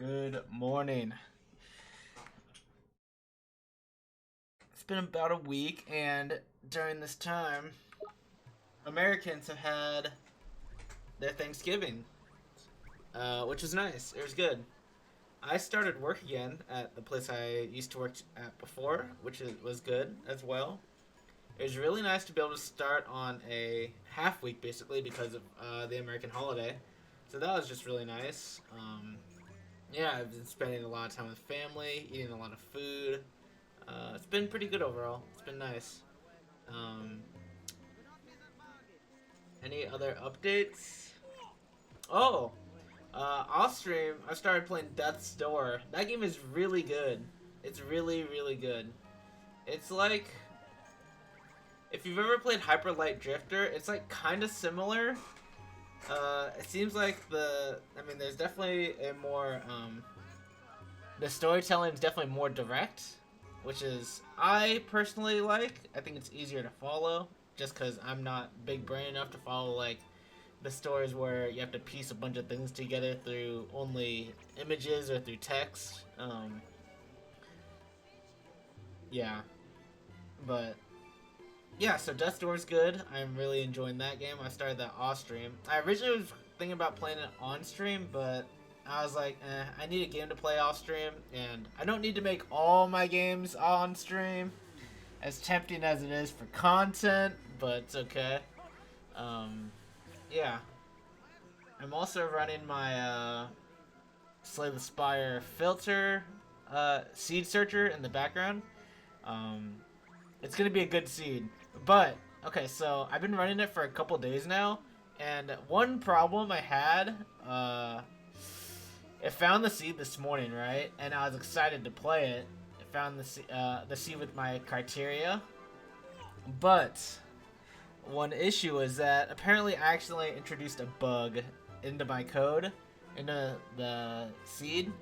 Good morning. It's been about a week, and during this time, Americans have had their Thanksgiving, which was nice. It was good. I started work again at the place I used to work at before, was good as well. It was really nice to be able to start on a half week basically because of the American holiday. So that was just really nice. Yeah, I've been spending a lot of time with family, eating a lot of food. It's been pretty good overall. It's been nice. Um, any other updates? Oh, off stream, I started playing Death's Door. That game is really good. It's really, really good. It's like if you've ever played Hyper Light Drifter, it's like kind of similar. It seems like there's definitely a more the storytelling is definitely more direct, which is I personally like. I think it's easier to follow, just because I'm not big brain enough to follow like the stories where you have to piece a bunch of things together through only images or through text. Yeah, but yeah, so Death's Door is good. I'm really enjoying that game. I started that off stream. I originally was thinking about playing it on stream, but I was like, I need a game to play off stream, and I don't need to make all my games on stream. As tempting as it is for content, but it's okay. Um, yeah. I'm also running my Slay the Spire filter seed searcher in the background. Um, it's gonna be a good seed. But okay, so I've been running it for a couple days now, and one problem I had, it found the seed this morning, right? And I was excited to play it. It found the seed with my criteria, but one issue is that apparently I accidentally introduced a bug into my code, into the seed.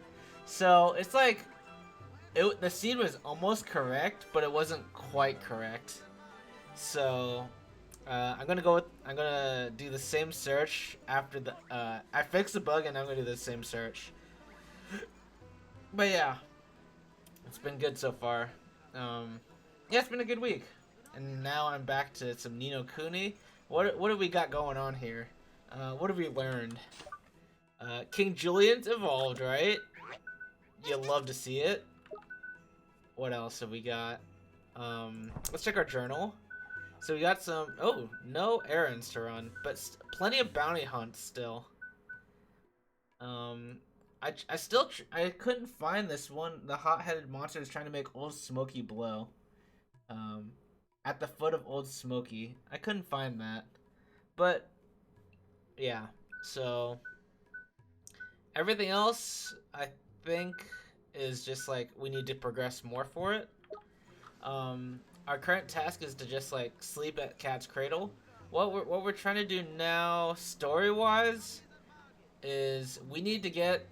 So it's like the seed was almost correct, but it wasn't quite correct. So I'm gonna do the same search after the I fixed the bug and I'm gonna do the same search. But yeah, it's been good so far. Um, yeah, it's been a good week, and now I'm back to some Nino Kuni. What have we got going on here? What have we learned? King Julian's evolved, right? You'll love to see it. What else have we got? Let's check our journal. So we got some. Oh, no errands to run, but plenty of bounty hunts still. Um, I couldn't find this one. The hot-headed monster is trying to make Old Smoky blow. Um, at the foot of Old Smoky. I couldn't find that, but yeah. So everything else, I think, is just like we need to progress more for it. Our current task is to just like sleep at Cat's Cradle. What we're trying to do now, story wise, is we need to get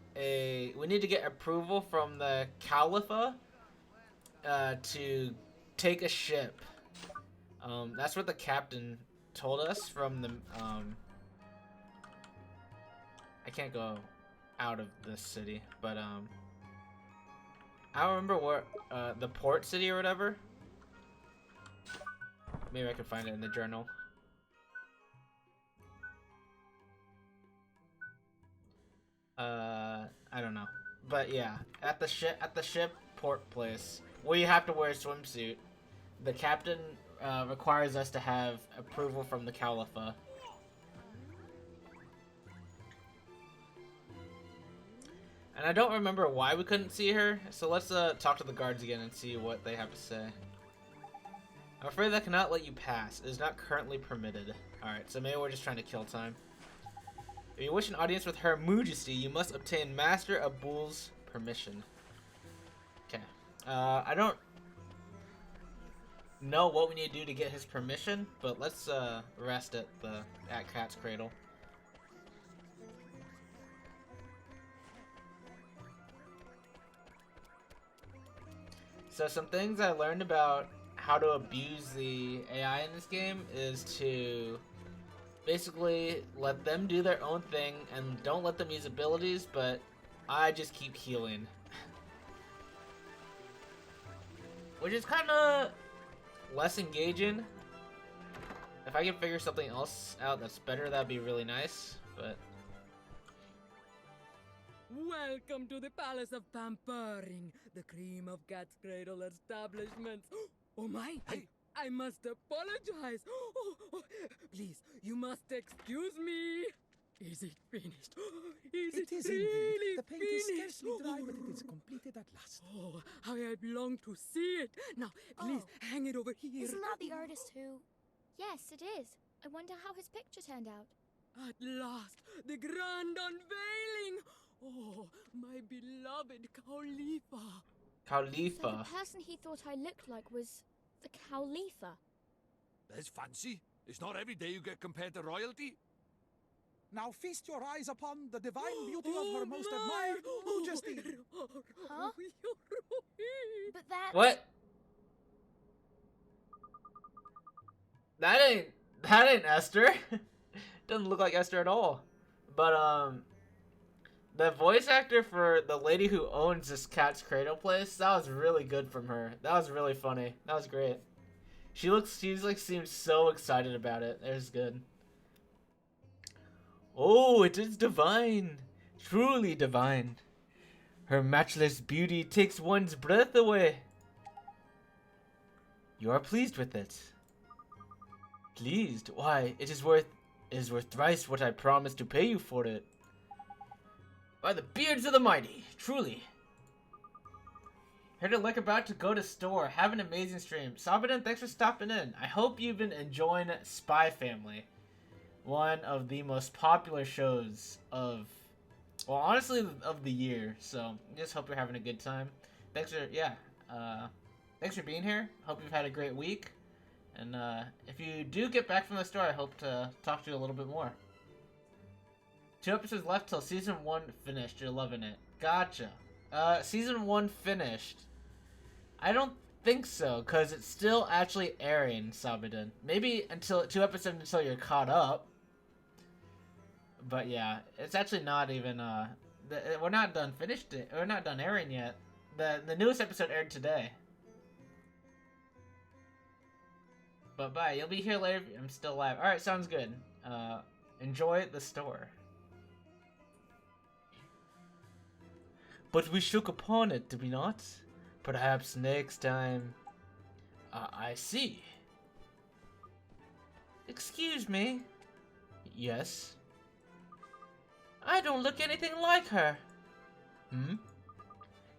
approval from the Calipha to take a ship. That's what the captain told us from the I can't go out of this city, but I don't remember where the port city or whatever. Maybe I can find it in the journal. I don't know, but yeah, at the ship port place where you have to wear a swimsuit. The captain requires us to have approval from the Calipha. And I don't remember why we couldn't see her, so let's talk to the guards again and see what they have to say. I'm afraid I cannot let you pass. It is not currently permitted. Alright, so maybe we're just trying to kill time. If you wish an audience with Her Majesty, you must obtain Master Abul's permission. Okay. I don't know what we need to do to get his permission, but let's rest at Cat's Cradle. So some things I learned about how to abuse the AI in this game is to basically let them do their own thing and don't let them use abilities, but I just keep healing. Which is kind of less engaging. If I can figure something else out that's better, that'd be really nice, but... Welcome to the Palace of Pampering, the cream of Cat's Cradle establishments. Oh my! I must apologize. Please, you must excuse me. Is it finished? It is really indeed. The paint is finished? scarcely dry, but it is completed at last. Oh, how I long to see it. Now, please, hang it over here. Isn't that the artist who... Yes, it is. I wonder how his picture turned out. At last, the grand unveiling. Oh, my beloved Khalifa. Khalifa. So the person he thought I looked like was the Khalifa. That's fancy. It's not every day you get compared to royalty. Now feast your eyes upon the divine beauty of her most admired majesty. Huh? But that... What? That ain't Esther. Doesn't look like Esther at all. But the voice actor for the lady who owns this Cat's Cradle place, that was really good from her. That was really funny. That was great. She's like seems so excited about it. That was good. Oh, it is divine. Truly divine. Her matchless beauty takes one's breath away. You are pleased with it. Pleased? Why, it is worth thrice what I promised to pay you for it. By the beards of the mighty, truly. Heard it like about to go to store. Have an amazing stream. Sabaden, thanks for stopping in. I hope you've been enjoying Spy Family. One of the most popular shows of, well, honestly, of the year. So, just hope you're having a good time. Thanks for being here. Hope you've had a great week. And if you do get back from the store, I hope to talk to you a little bit more. 2 episodes left till season 1 finished. You're loving it. Gotcha. Season 1 finished. I don't think so, because it's still actually airing, Sabaden. Maybe until 2 episodes until you're caught up. But yeah, it's actually not even, we're not done we're not done airing yet. The newest episode aired today. But bye, you'll be here later if I'm still live. Alright, sounds good. Enjoy the store. But we shook upon it, did we not? Perhaps next time... I see. Excuse me? Yes? I don't look anything like her. Hmm?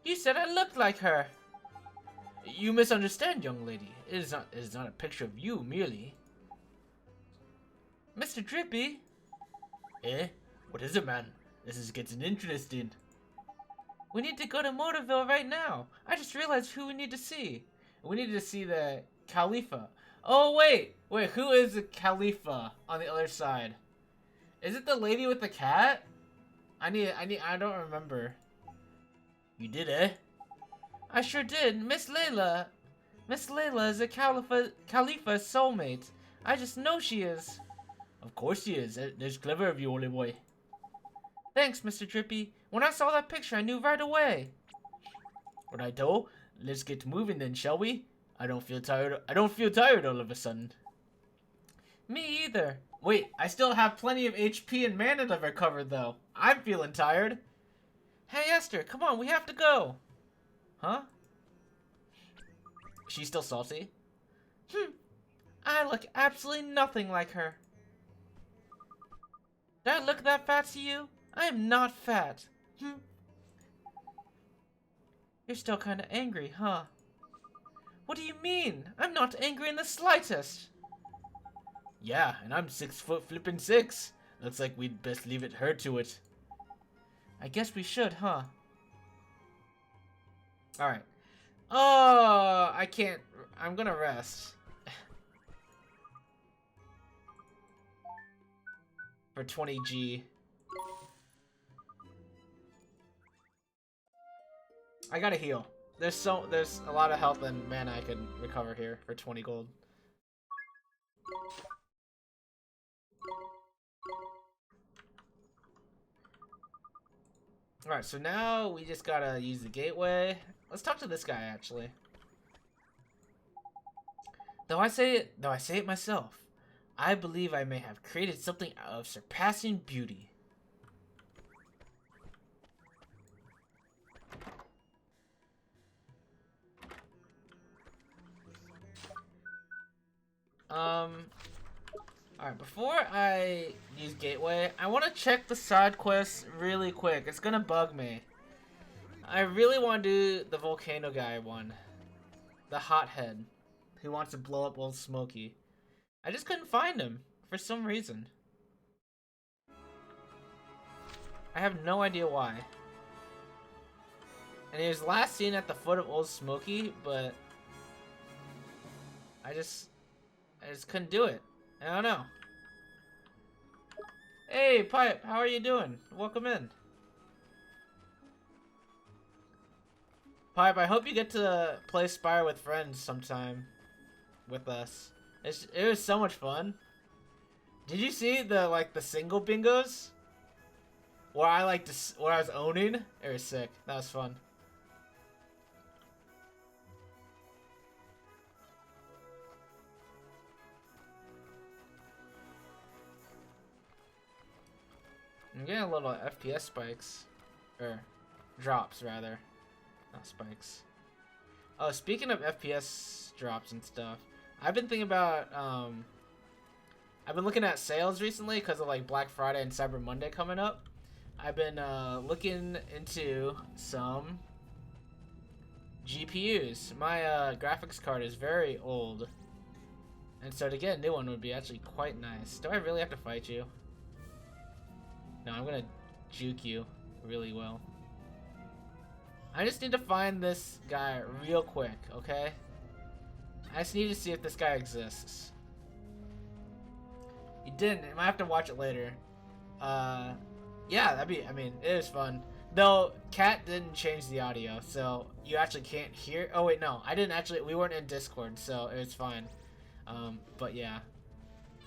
You said I looked like her. You misunderstand, young lady. It is not a picture of you, merely. Mr. Drippy? Eh? What is it, man? This is getting interesting. We need to go to Motorville right now. I just realized who we need to see. We need to see the Khalifa. Oh, wait, who is the Khalifa on the other side? Is it the lady with the cat? I don't remember. You did, eh? I sure did. Miss Layla. Miss Layla is a Khalifa's soulmate. I just know she is. Of course she is. That's clever of you, Ollie boy. Thanks, Mr. Drippy. When I saw that picture, I knew right away. Righto. Let's get moving then, shall we? I don't feel tired all of a sudden. Me either. Wait, I still have plenty of HP and mana to recover, though. I'm feeling tired. Hey, Esther, come on, we have to go. Huh? She's still salty? I look absolutely nothing like her. Do I look that fat to you? I am not fat. You're still kind of angry, huh? What do you mean? I'm not angry in the slightest. Yeah, and I'm 6 foot flippin' 6. Looks like we'd best leave her to it. I guess we should, huh? Alright. Oh, I can't. I'm gonna rest. For 20G. I gotta heal. There's a lot of health and mana I can recover here for 20 gold. Alright, so now we just gotta use the gateway. Let's talk to this guy, actually. Though I say it myself, I believe I may have created something of surpassing beauty. Alright, before I use Gateway, I want to check the side quests really quick. It's gonna bug me. I really want to do the volcano guy one. The hothead, who wants to blow up Old Smoky. I just couldn't find him, for some reason. I have no idea why. And he was last seen at the foot of Old Smoky, but I just couldn't do it. I don't know. Hey, Pipe, how are you doing? Welcome in. Pipe, I hope you get to play Spire with friends sometime with us. It was so much fun. Did you see the single bingos? Where I was owning? It was sick. That was fun. I'm getting a little FPS spikes. Or drops, rather. Not spikes. Oh, speaking of FPS drops and stuff, I've been thinking about, I've been looking at sales recently because of like Black Friday and Cyber Monday coming up. I've been looking into some GPUs. My graphics card is very old. And so to get a new one would be actually quite nice. Do I really have to fight you? No, I'm gonna juke you really well. I just need to find this guy real quick, okay? I just need to see if this guy exists. You didn't. I might have to watch it later. Yeah, I mean, it is fun. Though, Cat didn't change the audio, so you actually can't hear. Oh, wait, no. We weren't in Discord, so it was fine. But yeah.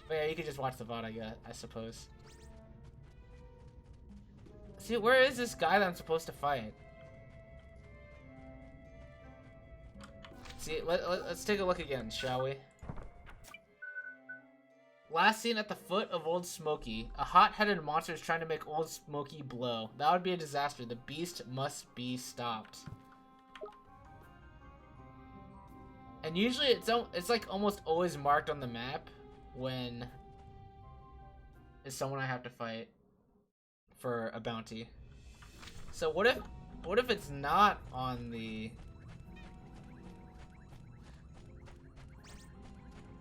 But yeah, you can just watch the VOD, I suppose. See, where is this guy that I'm supposed to fight? See, let's take a look again, shall we? Last seen at the foot of Old Smoky. A hot-headed monster is trying to make Old Smoky blow. That would be a disaster. The beast must be stopped. And usually it's like almost always marked on the map when it's someone I have to fight for a bounty. So what if it's not on the...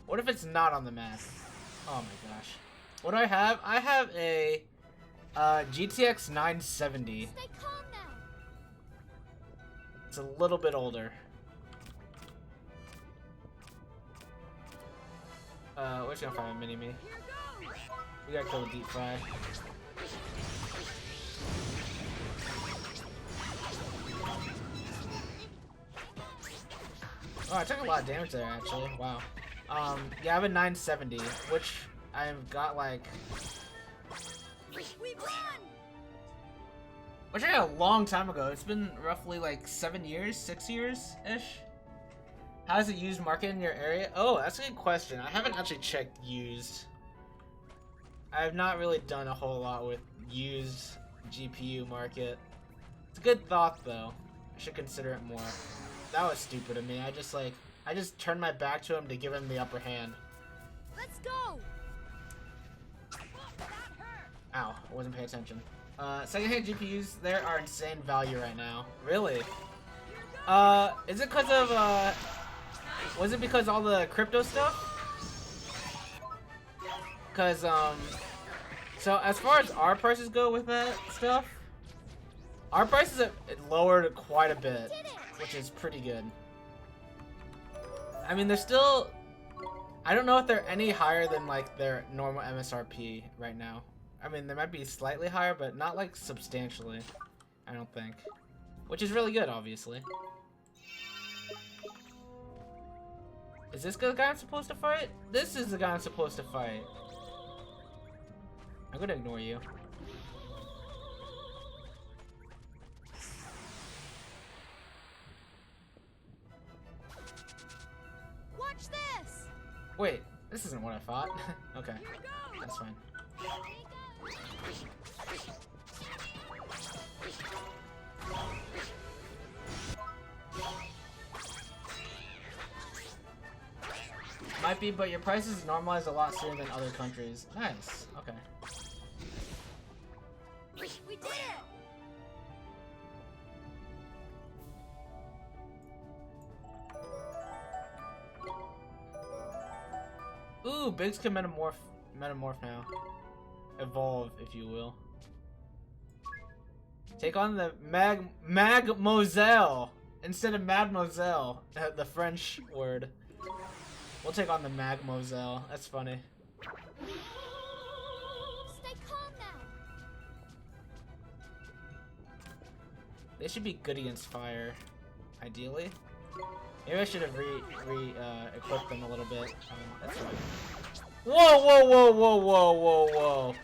What if it's not on the map? Oh my gosh. What do I have? I have a GTX 970. Stay calm now. It's a little bit older. We're just gonna find a mini-me. We gotta kill the deep fry. Oh, I took a lot of damage there, actually. Wow. Yeah, I have a 970, which I've got like... Which I had a long time ago. It's been roughly like 7 years, 6 years-ish. How's the used market in your area? Oh, that's a good question. I haven't actually checked used. I have not really done a whole lot with used GPU market. It's a good thought, though. I should consider it more. That was stupid of me. I just turned my back to him to give him the upper hand. Let's go. Ow, I wasn't paying attention. Secondhand GPUs, there are insane value right now. Really? Is it because of, was it because all the crypto stuff? Because, so as far as our prices go with that stuff, our prices have lowered quite a bit, which is pretty good. I mean, they're still... I don't know if they're any higher than, like, their normal MSRP right now. I mean, they might be slightly higher, but not, like, substantially. I don't think. Which is really good, obviously. Is this the guy I'm supposed to fight? This is the guy I'm supposed to fight. I'm gonna ignore you. Wait, this isn't what I thought. Okay, that's fine. Might be, but your prices normalize a lot sooner than other countries. Nice. Okay. We did it! Ooh, Biggs can metamorph now. Evolve, if you will. Take on the Magmoselle instead of Mademoiselle, the French word. We'll take on the Magmoselle. That's funny. Stay calm now. They should be good against fire, ideally. Maybe I should have equipped them a little bit. That's fine. Whoa, whoa, whoa, whoa, whoa, whoa, whoa.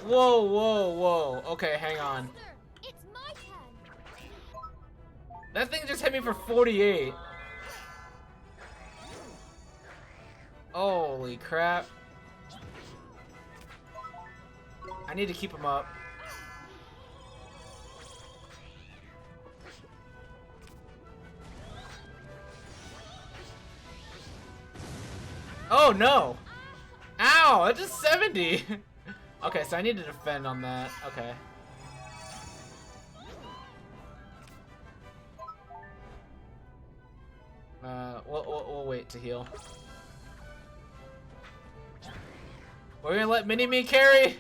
Whoa, whoa, whoa. Okay, hang on. It's my turn. That thing just hit me for 48. Holy crap. I need to keep him up. Oh no! Ow! That's just 70! Okay, so I need to defend on that. Okay. We'll wait to heal. We're gonna let Mini-Me carry!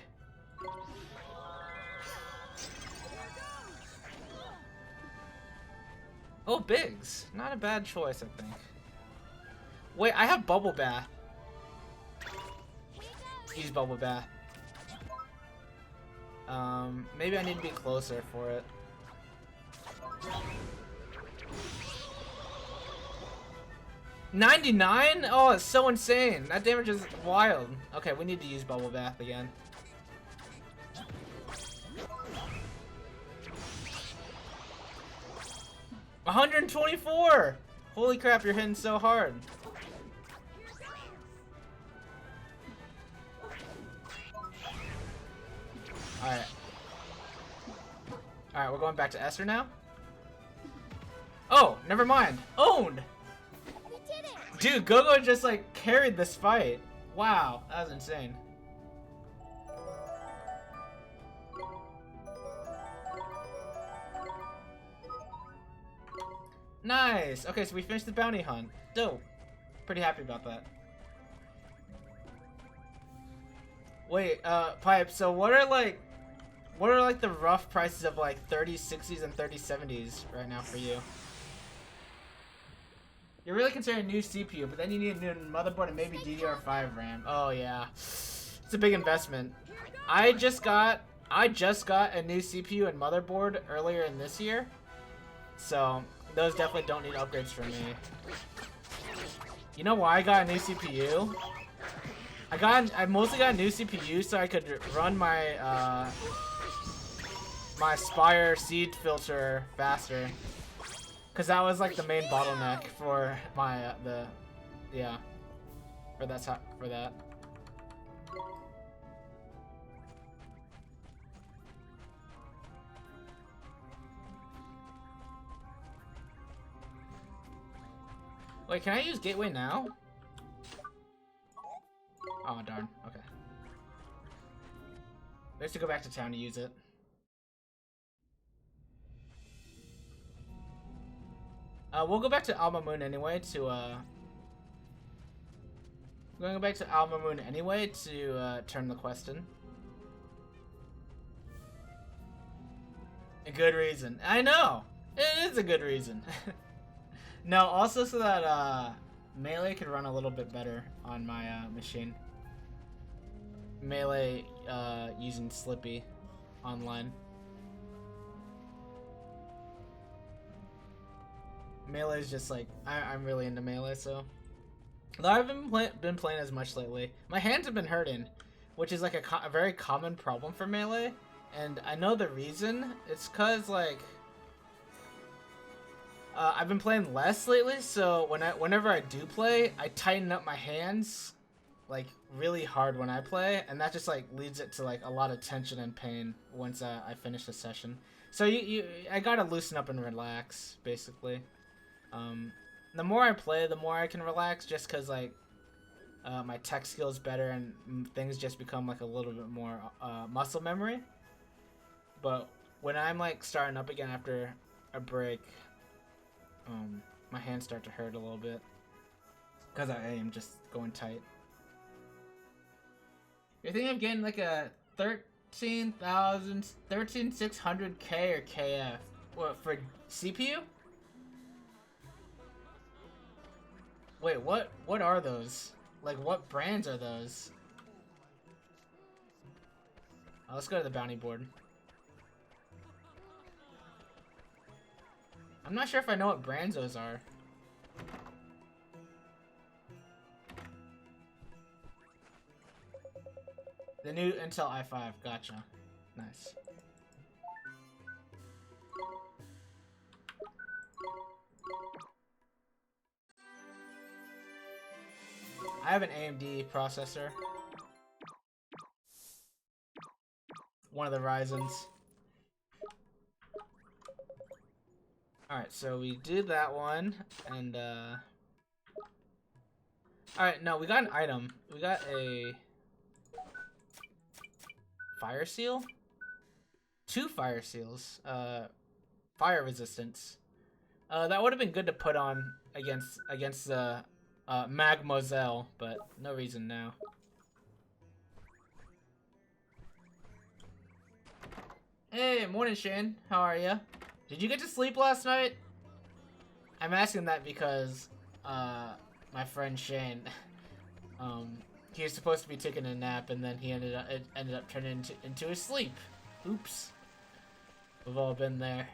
Oh, Biggs. Not a bad choice, I think. Wait, I have Bubble Bath. Use Bubble Bath. Maybe I need to be closer for it. $99? Oh, it's so insane. That damage is wild. Okay, we need to use Bubble Bath again. $124! Holy crap, you're hitting so hard. Alright. Alright, we're going back to Esther now? Oh, never mind. Owned! We did it! Dude, Gogo just like carried this fight. Wow, that was insane. Nice! Okay, so we finished the bounty hunt. Dope. Pretty happy about that. Wait, Pipe, so what are like the rough prices of like 3060s and 3070s right now for you? You're really considering a new CPU, but then you need a new motherboard and maybe DDR5 RAM. Oh yeah. It's a big investment. I just got a new CPU and motherboard earlier in this year. So, those definitely don't need upgrades from me. You know why I got a new CPU? I mostly got a new CPU so I could run my my Spire seed filter faster. Cause that was like the main bottleneck for my for that. Wait, can I use Gateway now? Oh darn. Okay. We have to go back to town to use it. We'll go back to Alma Moon anyway to, we're gonna go back to Alma Moon anyway to, turn the quest in. A good reason. I know! It is a good reason. No, also so that, Melee can run a little bit better on my, machine. Melee, using Slippy online. Melee is just like, I'm really into Melee, so. Though I haven't been playing as much lately. My hands have been hurting, which is like a very common problem for Melee. And I know the reason. It's cause like, I've been playing less lately, so whenever I do play, I tighten up my hands like really hard when I play, and that just like leads it to like a lot of tension and pain once I finish the session. So I gotta loosen up and relax, basically. The more I play, the more I can relax, just cause like my tech skills better and things just become like a little bit more muscle memory. But when I'm like starting up again after a break, my hands start to hurt a little bit because I am just going tight. You're thinking of getting like a 13600K or KF? What, for CPU? Wait, what are those? Like, what brands are those? Oh, let's go to the bounty board. I'm not sure if I know what brands those are. The new Intel i5, gotcha. Nice. I have an AMD processor. One of the Ryzen's. Alright, so we did that one, and alright, no, we got an item. We got a fire seal? 2 fire seals. Fire resistance. That would have been good to put on against the Mademoiselle, but no reason now. Hey, morning Shane. How are ya? Did you get to sleep last night? I'm asking that because my friend Shane, he was supposed to be taking a nap and then it ended up turning into his sleep. Oops. We've all been there.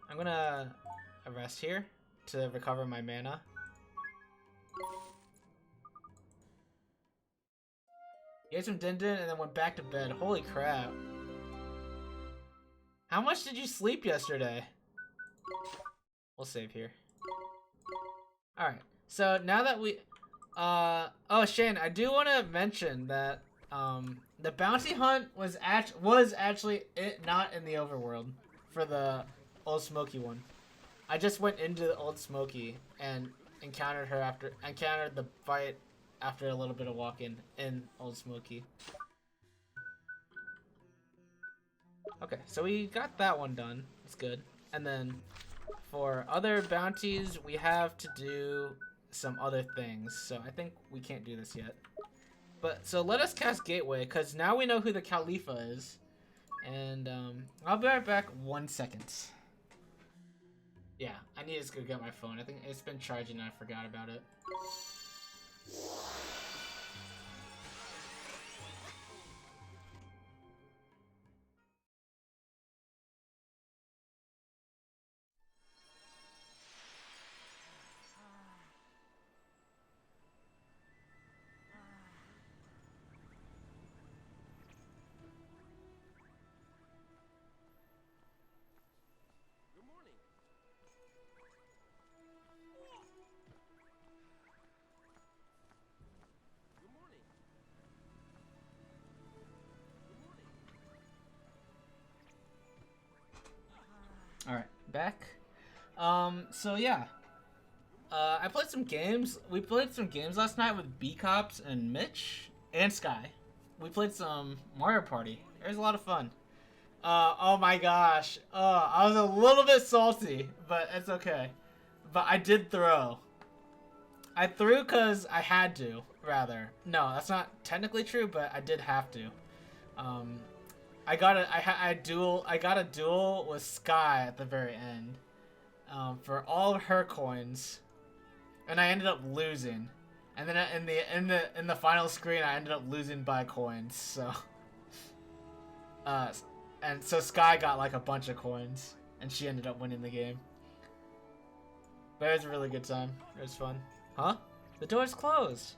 I'm gonna rest here to recover my mana. You ate some din din and then went back to bed. Holy crap. How much did you sleep yesterday? We'll save here. Alright, so now that we... oh, Shane, I do want to mention that the bounty hunt was actually not in the overworld for the Old Smoky one. I just went into the Old Smoky and encountered the fight after a little bit of walking in Old Smoky. Okay, so we got that one done. That's good. And then for other bounties, we have to do some other things. So I think we can't do this yet. But so let us cast Gateway, because now we know who the Khalifa is. And I'll be right back 1 second. Yeah, I need to go get my phone. I think it's been charging and I forgot about it. Alright, back. So yeah. I played some games. We played some games last night with B-Cops and Mitch and Sky. We played some Mario Party. It was a lot of fun. Oh my gosh. I was a little bit salty, but it's okay. But I did throw. I threw because I had to, rather. No, that's not technically true, but I did have to. I got a duel with Sky at the very end, for all of her coins, and I ended up losing. And then in the final screen, I ended up losing by coins. So, and so Sky got like a bunch of coins, and she ended up winning the game. But it was a really good time. It was fun. Huh? The door's closed.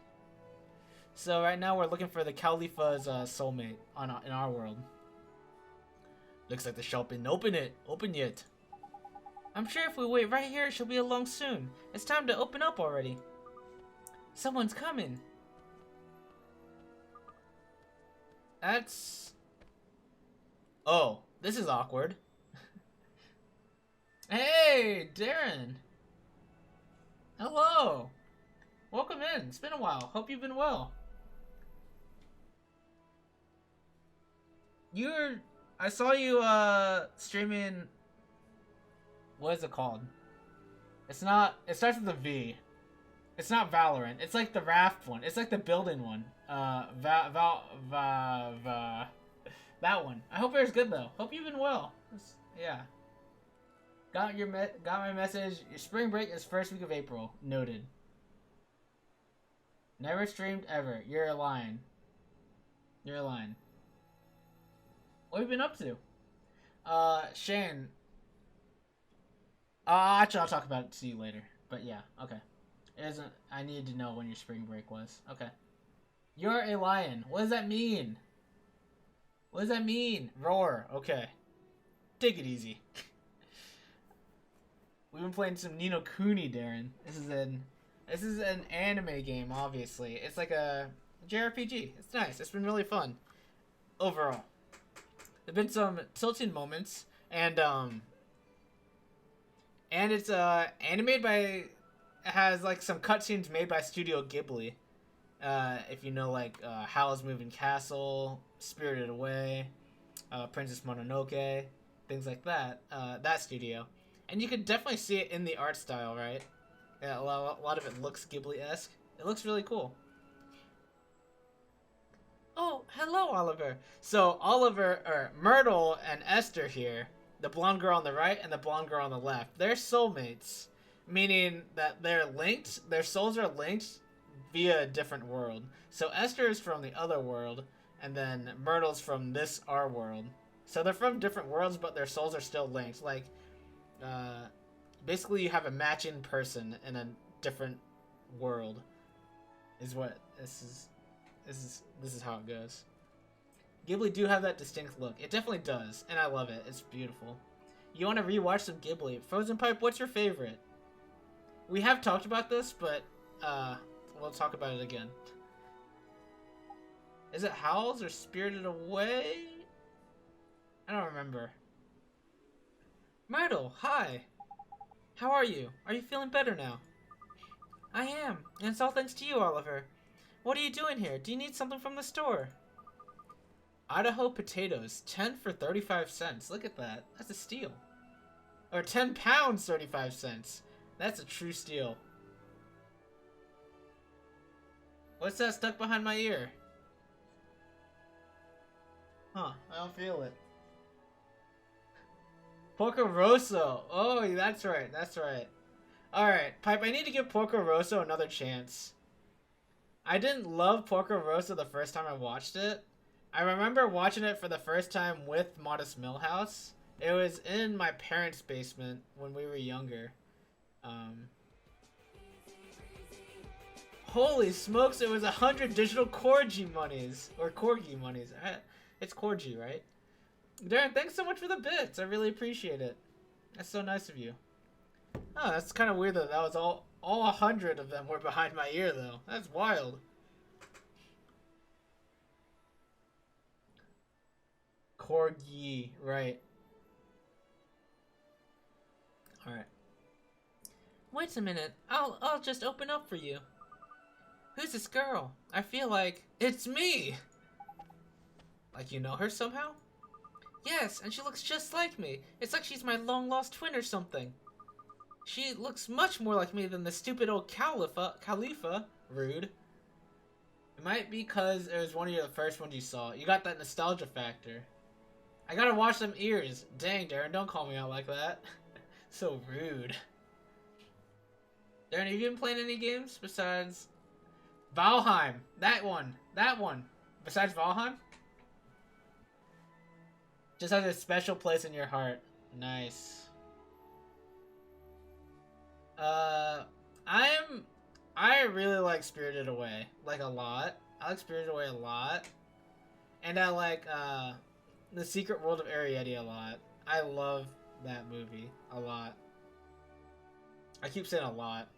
So right now we're looking for the Khalifa's soulmate in our world. Looks like the shop isn't open yet. I'm sure if we wait right here, she'll be along soon. It's time to open up already. Someone's coming. That's... Oh, this is awkward. Hey, Darren. Hello. Welcome in. It's been a while. Hope you've been well. I saw you streaming. What is it called? It's not. It starts with a V. It's not Valorant. It's like the raft one. It's like the building one. That one. I hope yours good though. Hope you've been well. Yeah. Got my message. Your spring break is first week of April. Noted. Never streamed ever. You're a lion. You're a lion. What have you been up to? Shane. Actually, I'll talk about it to you later. But yeah, okay. It isn't. I needed to know when your spring break was. Okay. You're a lion. What does that mean? What does that mean? Roar. Okay. Take it easy. We've been playing some Nino Kuni, Darren. This is an anime game, obviously. It's like a JRPG. It's nice. It's been really fun. Overall. There've been some tilting moments, and it's animated by, it has like some cutscenes made by Studio Ghibli. If you know, like Howl's Moving Castle, Spirited Away, Princess Mononoke, things like that. That studio, and you can definitely see it in the art style, right? Yeah, a lot of it looks Ghibli-esque. It looks really cool. Oh, hello, Oliver. So Myrtle and Esther here, the blonde girl on the right and the blonde girl on the left, they're soulmates, meaning that they're linked. Their souls are linked via a different world. So Esther is from the other world, and then Myrtle's from our world. So they're from different worlds, but their souls are still linked. Like, basically, you have a matching person in a different world. Is what this is. This is how it goes. Ghibli do have that distinct look. It definitely does, and I love it. It's beautiful. You want to rewatch some Ghibli? Frozen Pipe, what's your favorite? We have talked about this, but we'll talk about it again. Is it Howls or Spirited Away? I don't remember. Myrtle, hi. How are you? Are you feeling better now? I am, and it's all thanks to you, Oliver. What are you doing here? Do you need something from the store? Idaho potatoes, 10 for 35 cents. Look at that. That's a steal. Or 10 pounds, 35 cents. That's a true steal. What's that stuck behind my ear? Huh, I don't feel it. Porco Rosso. Oh, that's right, that's right. Alright, Pipe, I need to give Porco Rosso another chance. I didn't love Porco Rosso the first time I watched it. I remember watching it for the first time with Modest Millhouse. It was in my parents' basement when we were younger. Holy smokes, it was 100 digital Corgi monies. Or Corgi monies. It's Corgi, right? Darren, thanks so much for the bits. I really appreciate it. That's so nice of you. Oh, that's kind of weird that was all 100 of them were behind my ear, though. That's wild. Corgi, right. Alright. Wait a minute. I'll just open up for you. Who's this girl? I feel like it's me! Like you know her somehow? Yes, and she looks just like me. It's like she's my long-lost twin or something. She looks much more like me than the stupid old Khalifa. Rude. It might be because it was one of the first ones you saw. You got that nostalgia factor. I gotta wash them ears. Dang, Darren, don't call me out like that. So rude. Darren, have you been playing any games besides Valheim? That one. Besides Valheim? Just has a special place in your heart. Nice. I really like Spirited Away, like a lot. I like Spirited Away a lot. And I like The Secret World of Arietti a lot. I love that movie a lot. I keep saying a lot.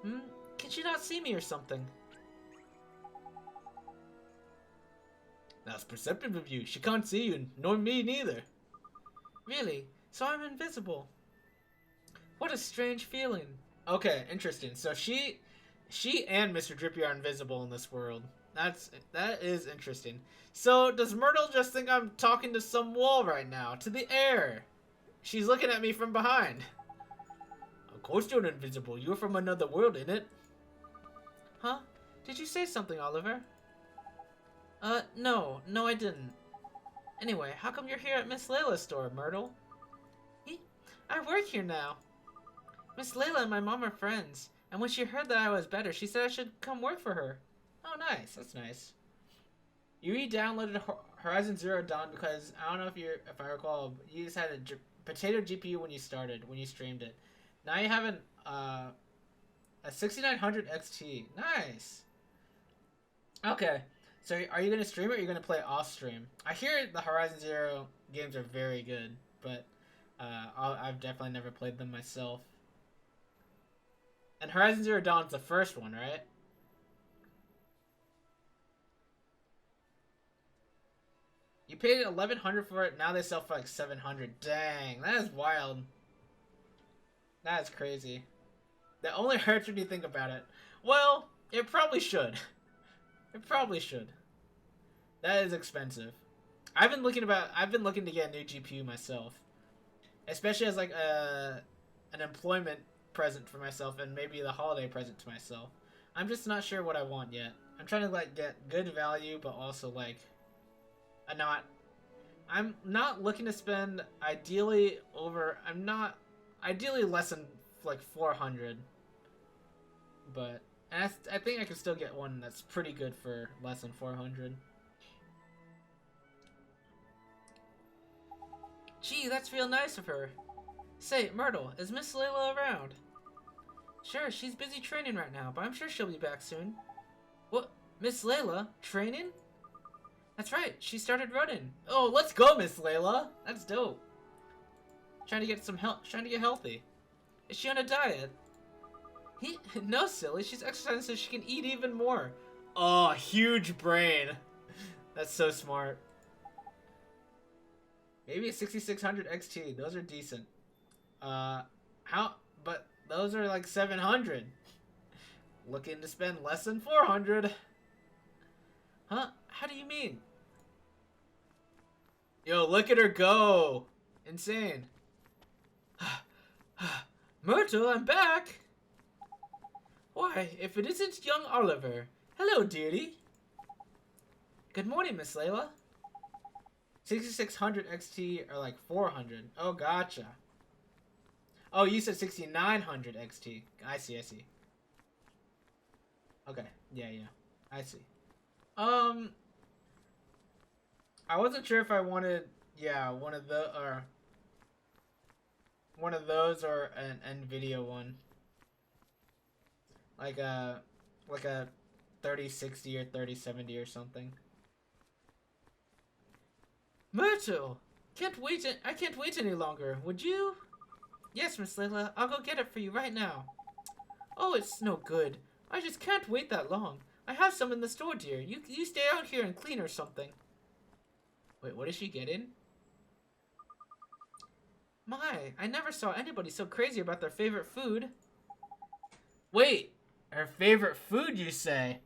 Can she not see me or something? That's perceptive of you. She can't see you, nor me neither. Really? So I'm invisible. What a strange feeling. Okay, interesting. So she and Mr. Drippy are invisible in this world. That is interesting. So does Myrtle just think I'm talking to some wall right now? To the air? She's looking at me from behind. Of course you're invisible. You're from another world, innit? Huh? Did you say something, Oliver? No I didn't. Anyway, how come you're here at Miss Layla's store, Myrtle? I work here now. Miss Layla and my mom are friends, and when she heard that I was better, she said I should come work for her. Oh, nice. That's nice. You re-downloaded Horizon Zero Dawn because I don't know if I recall, you just had a potato GPU when you streamed it. Now you have a 6900 XT. Nice. Okay. So are you gonna stream it or are you gonna play off stream? I hear the Horizon Zero games are very good, but I've definitely never played them myself. And Horizon Zero Dawn's the first one, right? You paid $1,100 for it. Now they sell for like $700. Dang, that is wild. That is crazy. That only hurts when you think about it. Well, it probably should. It probably should. That is expensive. I've been looking to get a new GPU myself, especially as like an employment present for myself and maybe the holiday present to myself. I'm just not sure what I want yet. I'm trying to like get good value, but also like I'm not looking to spend ideally less than like 400, but I think I can still get one that's pretty good for less than 400. Gee, that's real nice of her. Say, Myrtle, is Miss Layla around? Sure, she's busy training right now, but I'm sure she'll be back soon. What? Miss Layla? Training? That's right, she started running. Oh, let's go, Miss Layla! That's dope. Trying to get healthy. Is she on a diet? No, silly, she's exercising so she can eat even more. Oh, huge brain. That's so smart. Maybe a 6600 XT. Those are decent. But those are like 700. Looking to spend less than 400. Huh? How do you mean? Yo, look at her go. Insane. Myrtle, I'm back. Why, if it isn't young Oliver. Hello, dearie. Good morning, Miss Layla. 6600 XT or like 400. Oh, gotcha. Oh, you said 6900 XT. I see. Okay. Yeah. I see. I wasn't sure if I wanted, one of those or an NVIDIA one. Like a 3060 or 3070 or something. Myrtle! I can't wait any longer. Would you? Yes, Miss Layla. I'll go get it for you right now. Oh, it's no good. I just can't wait that long. I have some in the store, dear. You stay out here and clean or something. Wait, what is she getting? My, I never saw anybody so crazy about their favorite food. Wait, her favorite food, you say?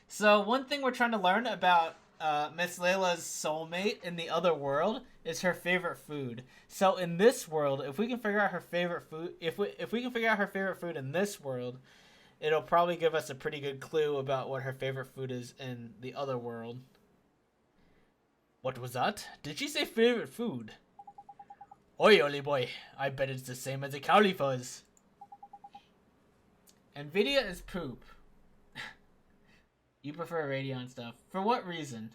So one thing we're trying to learn about Miss Layla's soulmate in the other world is her favorite food. So in this world, if we can figure out her favorite food, if we can figure out her favorite food in this world, it'll probably give us a pretty good clue about what her favorite food is in the other world. What was that? Did she say favorite food? Oi, Ollie boy, I bet it's the same as a cowley fuzz. NVIDIA is poop. You prefer Radeon stuff. For what reason?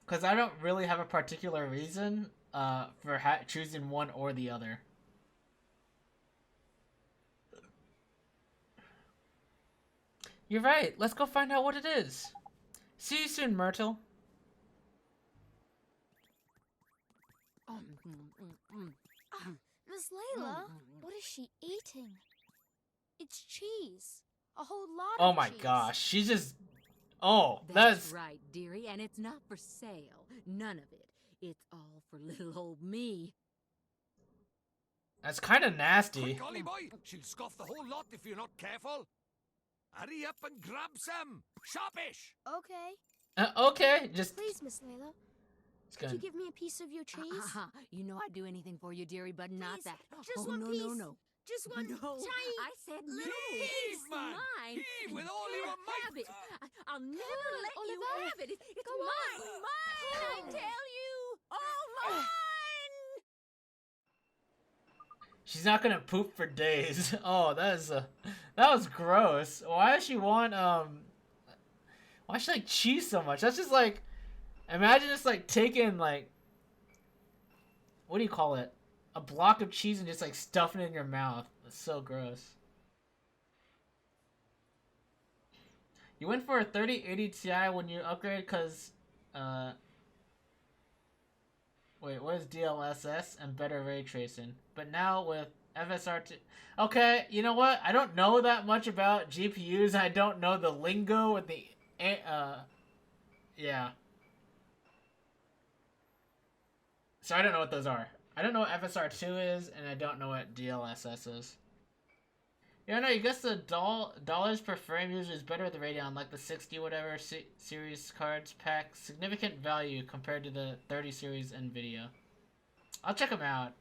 Because I don't really have a particular reason for choosing one or the other. You're right. Let's go find out what it is. See you soon, Myrtle. Miss Layla, what is she eating? It's cheese. A whole lot Oh of my cheese. gosh. She's just... Oh, That's right, dearie, and it's not for sale. None of it. It's all for little old me. That's kind of nasty. Quick, Ollie boy! She'll scoff the whole lot if you're not careful. Hurry up and grab some! Sharpish! Okay. Okay, just... Please, Miss Layla, It's could gonna... you give me a piece of your cheese? You know I'd do anything for you, dearie, but not Please, that. just oh, one no, piece. No, no, Just one no. tiny I said no. little It's Heave, man! mine. Heave with You all your can't might! have it. I'll never let you Oliver. have it. It's Go mine. on. Mine, I Pull. tell you. All mine. She's not gonna poop for days. Oh, that is that was gross. Why does she want why does she like cheese so much? That's just like, imagine just like taking like, what do you call it? A block of cheese and just like stuffing it in your mouth. That's so gross. You went for a 3080 Ti when you upgraded because wait, what is DLSS and better ray tracing? But now with FSR2... Okay, you know what? I don't know that much about GPUs. I don't know the lingo with the... yeah. So I don't know what those are. I don't know what FSR2 is, and I don't know what DLSS is. Yeah, no, you guess the dollars per frame user is better with the Radeon, like the 60 whatever series cards pack significant value compared to the 30 series NVIDIA. I'll check them out.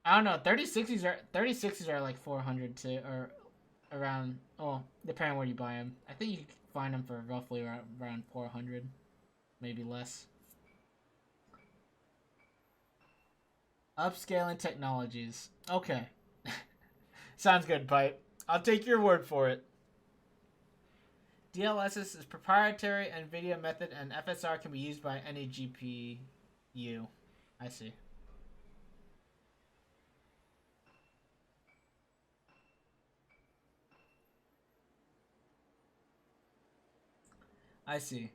I don't know, 3060s are like 400 too, or around, oh, depending on where you buy them. I think you can find them for roughly around 400, maybe less. Upscaling technologies. Okay. Sounds good, Pipe. I'll take your word for it. DLSS is proprietary NVIDIA method, and FSR can be used by any GPU. I see. I see.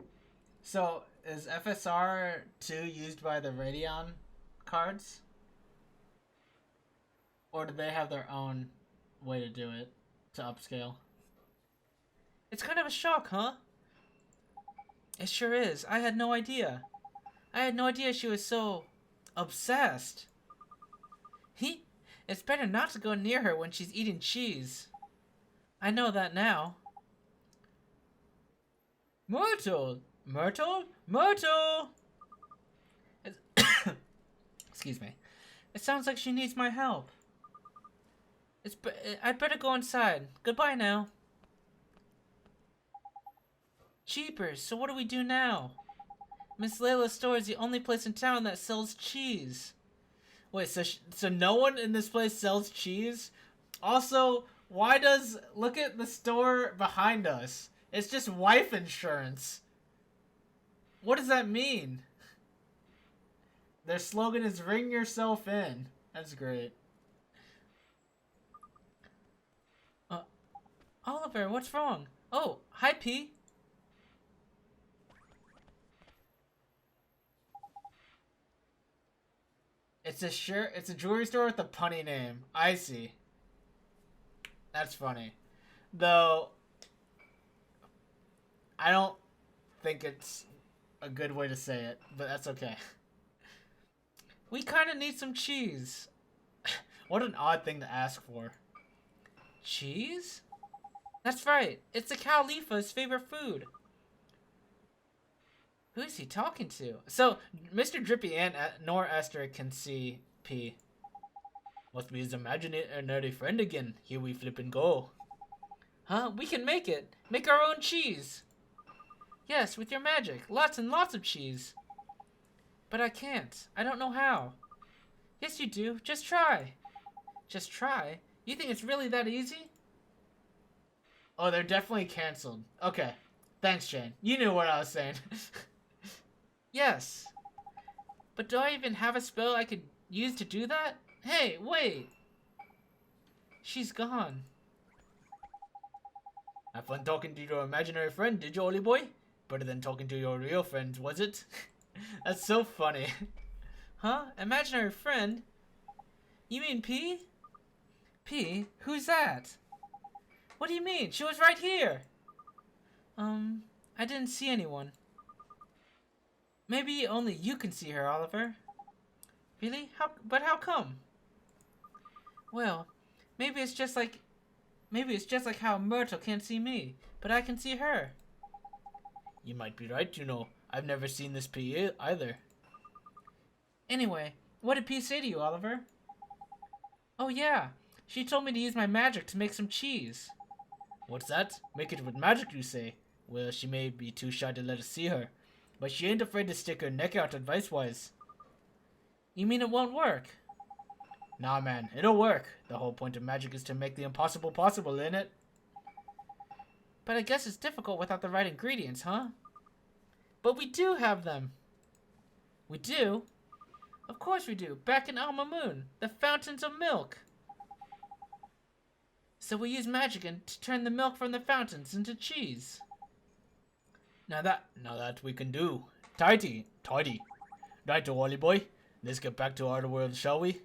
So, is FSR 2 used by the Radeon cards? Or do they have their own way to do it, to upscale? It's kind of a shock, huh? It sure is. I had no idea. I had no idea she was so obsessed. It's better not to go near her when she's eating cheese. I know that now. Myrtle! Myrtle! Myrtle! Excuse me. It sounds like she needs my help. I'd better go inside. Goodbye now. Cheapers, so what do we do now? Miss Layla's store is the only place in town that sells cheese. Wait, so no one in this place sells cheese? Also, why does... Look at the store behind us. It's just wife insurance. What does that mean? Their slogan is ring yourself in. That's great. Oliver, what's wrong? Oh, hi, P. It's a jewelry store with a punny name. I see. That's funny. Though, I don't think it's a good way to say it, but that's okay. We kind of need some cheese. What an odd thing to ask for. Cheese? That's right. It's the Khalifa's favorite food. Who is he talking to? So, Mr. Drippy and nor Esther can see P. Must be his imaginary friend again. Here we flip and go. Huh? We can make it. Make our own cheese. Yes, with your magic. Lots and lots of cheese. But I can't. I don't know how. Yes, you do. Just try. Just try? You think it's really that easy? Oh, they're definitely canceled. Okay. Thanks, Shane. You knew what I was saying. Yes. But do I even have a spell I could use to do that? Hey, wait. She's gone. Have fun talking to your imaginary friend, did you, Ollie boy? Better than talking to your real friends, was it? That's so funny. Huh? Imaginary friend? You mean P? P? Who's that? What do you mean? She was right here! I didn't see anyone. Maybe only you can see her, Oliver. Really? How come? Well, maybe it's just like how Myrtle can't see me, but I can see her. You might be right, you know. I've never seen this P either. Anyway, what did P say to you, Oliver? Oh yeah, she told me to use my magic to make some cheese. What's that? Make it with magic, you say? Well, she may be too shy to let us see her, but she ain't afraid to stick her neck out advice-wise. You mean it won't work? Nah, man, it'll work. The whole point of magic is to make the impossible possible, ain't it? But I guess it's difficult without the right ingredients, huh? But we do have them. We do? Of course we do. Back in Alma Moon, the fountains of milk. So we use magic to turn the milk from the fountains into cheese. Now that we can do. Tidy. Right, Wally boy. Let's get back to our world, shall we?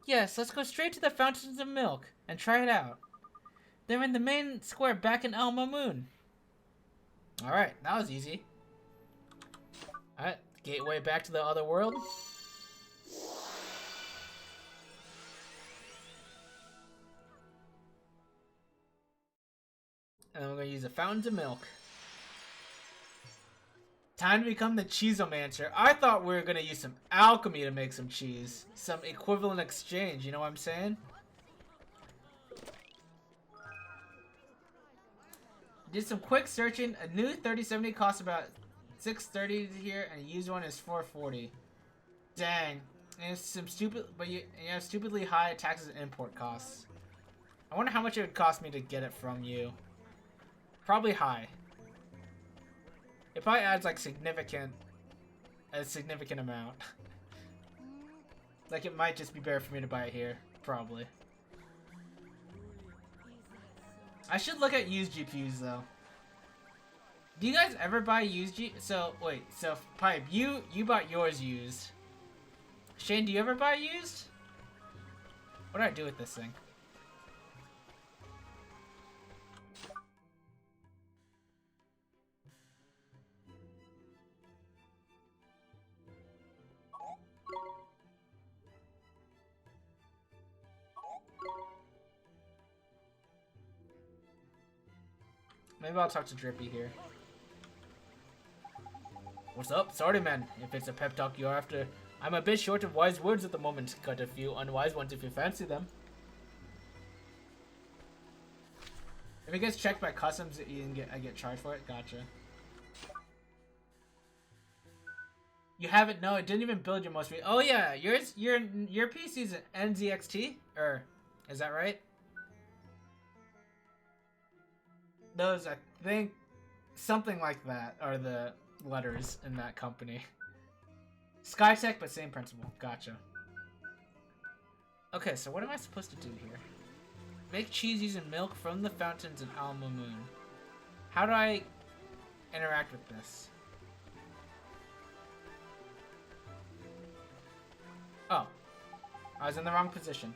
Yes, let's go straight to the fountains of milk and try it out. They're in the main square back in Alma Moon. Alright, that was easy. Alright, gateway back to the other world. And then we're going to use the fountains of milk. Time to become the cheeseomancer. I thought we were going to use some alchemy to make some cheese. Some equivalent exchange, you know what I'm saying? Did some quick searching. A new 3070 costs about $630 here, and a used one is $440. Dang. And it's some stupid, but you have stupidly high taxes and import costs. I wonder how much it would cost me to get it from you. Probably high. It probably adds like a significant amount. Like it might just be better for me to buy it here. Probably. I should look at used GPUs though. Do you guys ever buy used So Pipe, you bought yours used. Shane, do you ever buy used? What do I do with this thing? Maybe I'll talk to Drippy here. What's up? Sorry, man. If it's a pep talk you're after, I'm a bit short of wise words at the moment. Got a few unwise ones if you fancy them. If it gets checked by customs, I get charged for it. Gotcha. You haven't? No, it didn't even build your most. Oh yeah, your PC's an NZXT, or is that right? Those, I think, something like that are the letters in that company. Skytech, but same principle. Gotcha. Okay, so what am I supposed to do here? Make cheese using milk from the fountains in Alma Moon. How do I interact with this? Oh. I was in the wrong position.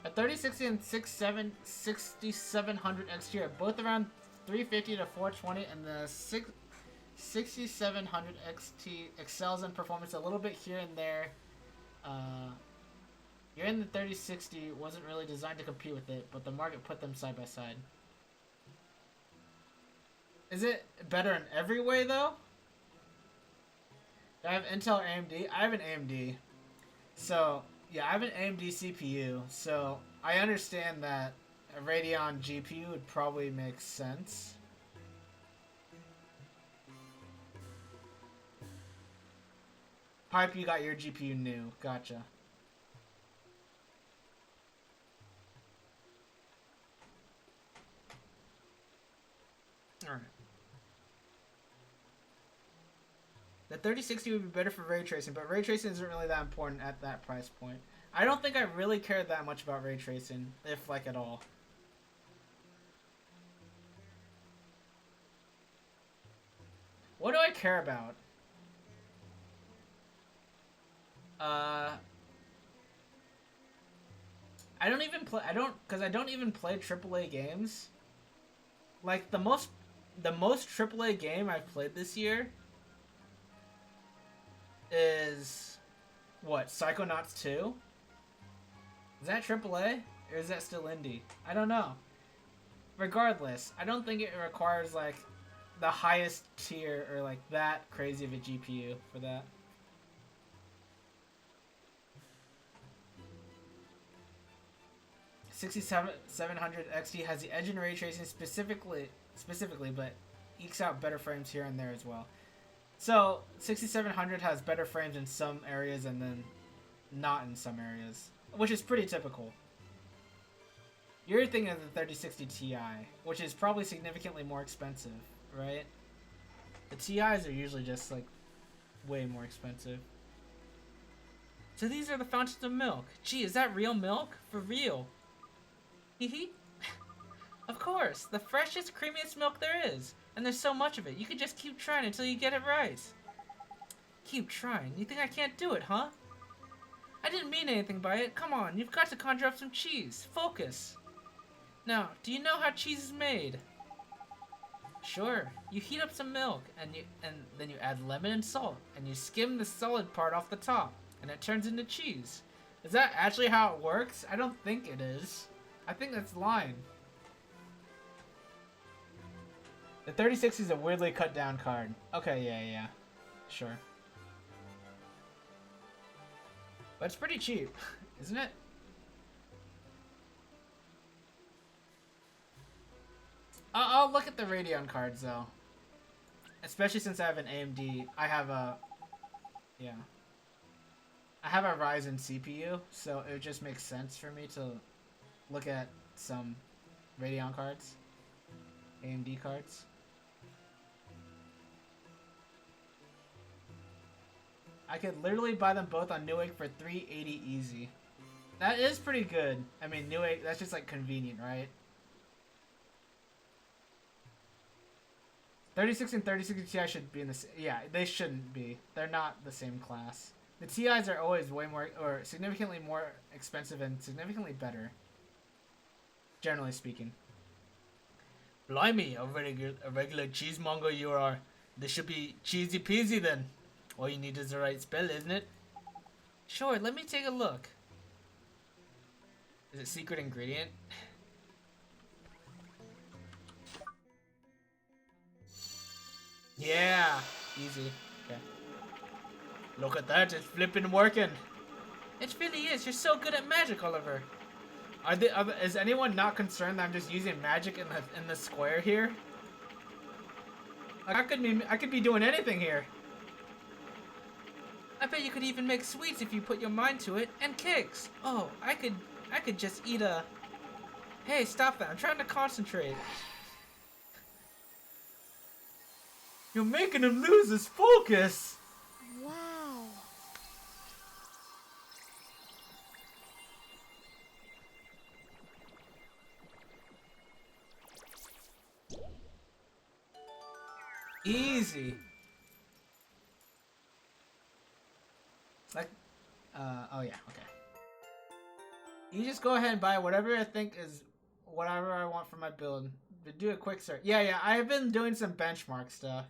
A 3060 and 6700 XT are both around 350 to 420, and the 6700 XT excels in performance a little bit here and there. You're in the 3060 wasn't really designed to compete with it, but the market put them side by side. Is it better in every way though? Do I have Intel or AMD? I have an AMD. So yeah, I have an AMD CPU, so I understand that a Radeon GPU would probably make sense. Pipe, you got your GPU new. Gotcha. Alright. The 3060 would be better for ray tracing, but ray tracing isn't really that important at that price point. I don't think I really cared that much about ray tracing, if like at all. What do I care about? I don't even play. Because I don't even play AAA games. Like the most AAA game I've played this year is what? Psychonauts 2? Is that AAA or is that still indie? I don't know. Regardless, I don't think it requires like the highest tier or like that crazy of a GPU for that. $6700 XT has the edge and ray tracing specifically, but ekes out better frames here and there as well. So 6700 has better frames in some areas and then not in some areas, which is pretty typical. You're thinking of the 3060 Ti, which is probably significantly more expensive, right? The TIs are usually just like way more expensive. So these are the fountains of milk. Gee, is that real milk? For real? Hee. Of course, the freshest, creamiest milk there is. And there's so much of it, you can just keep trying until you get it right. Keep trying? You think I can't do it, huh? I didn't mean anything by it. Come on, you've got to conjure up some cheese. Focus. Now, do you know how cheese is made? Sure. You heat up some milk, and then you add lemon and salt, and you skim the solid part off the top, and it turns into cheese. Is that actually how it works? I don't think it is. I think that's lying. The 3060 is a weirdly cut down card. Okay, yeah. Sure. But it's pretty cheap, isn't it? I'll look at the Radeon cards though. Especially since I have an AMD. I have a Ryzen CPU, so it just makes sense for me to look at some Radeon cards. AMD cards. I could literally buy them both on Newegg for $380 easy. That is pretty good. I mean, Newegg, that's just like convenient, right? 36 and 3060 Ti should be in the yeah, they shouldn't be. They're not the same class. The TIs are always way more or significantly more expensive and significantly better. Generally speaking. Blimey, a regular cheesemonger you are. This should be cheesy peasy then. All you need is the right spell, isn't it? Sure, let me take a look. Is it secret ingredient? Yeah, easy. Okay. Look at that, it's flipping working. It really is. You're so good at magic, Oliver. Is anyone not concerned that I'm just using magic in the square here? Like I could be doing anything here. I bet you could even make sweets if you put your mind to it, and cakes. Oh, I could just eat a... Hey, stop that. I'm trying to concentrate. You're making him lose his focus. Wow. Easy. Like, oh yeah, okay. You just go ahead and buy whatever I think is whatever I want for my build. But do a quick search. Yeah, I have been doing some benchmark stuff.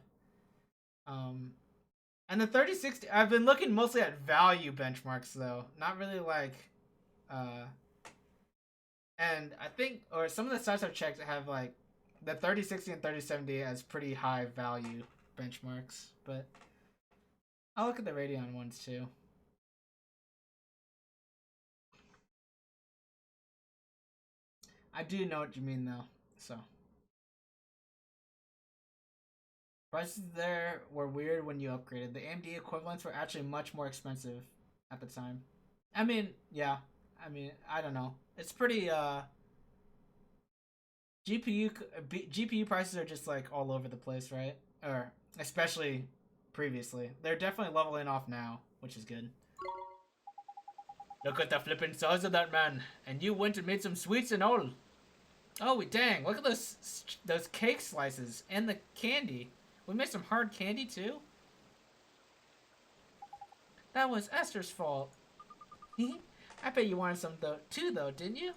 And the 3060, I've been looking mostly at value benchmarks though, not really like, and I think, or some of the sites I've checked have like the 3060 and 3070 as pretty high value benchmarks, but I'll look at the Radeon ones too. I do know what you mean though, so. Prices there were weird when you upgraded. The AMD equivalents were actually much more expensive at the time. I mean, yeah. I mean, I don't know. It's pretty, GPU prices are just like all over the place, right? Or especially previously. They're definitely leveling off now, which is good. Look at the flippin' size of that man. And you went and made some sweets and all. Oh, dang. Look at those cake slices and the candy. We made some hard candy too? That was Esther's fault. I bet you wanted some too though, didn't you?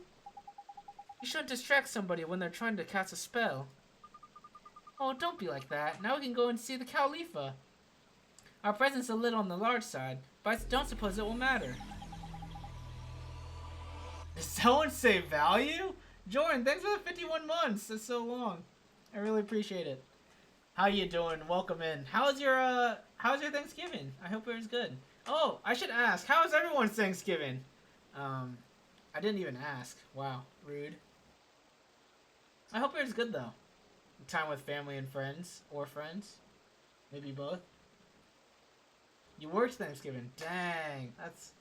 You shouldn't distract somebody when they're trying to cast a spell. Oh, don't be like that. Now we can go and see the Khalifa. Our present's a little on the large side, but I don't suppose it will matter. Did someone say value? Jordan, thanks for the 51 months. That's so long. I really appreciate it. How you doing? Welcome in. How's your Thanksgiving? I hope it was good. Oh, I should ask. How is everyone's Thanksgiving? I didn't even ask. Wow, rude. I hope it was good though. Time with family and friends, or friends, maybe both. You worked Thanksgiving. Dang, that's.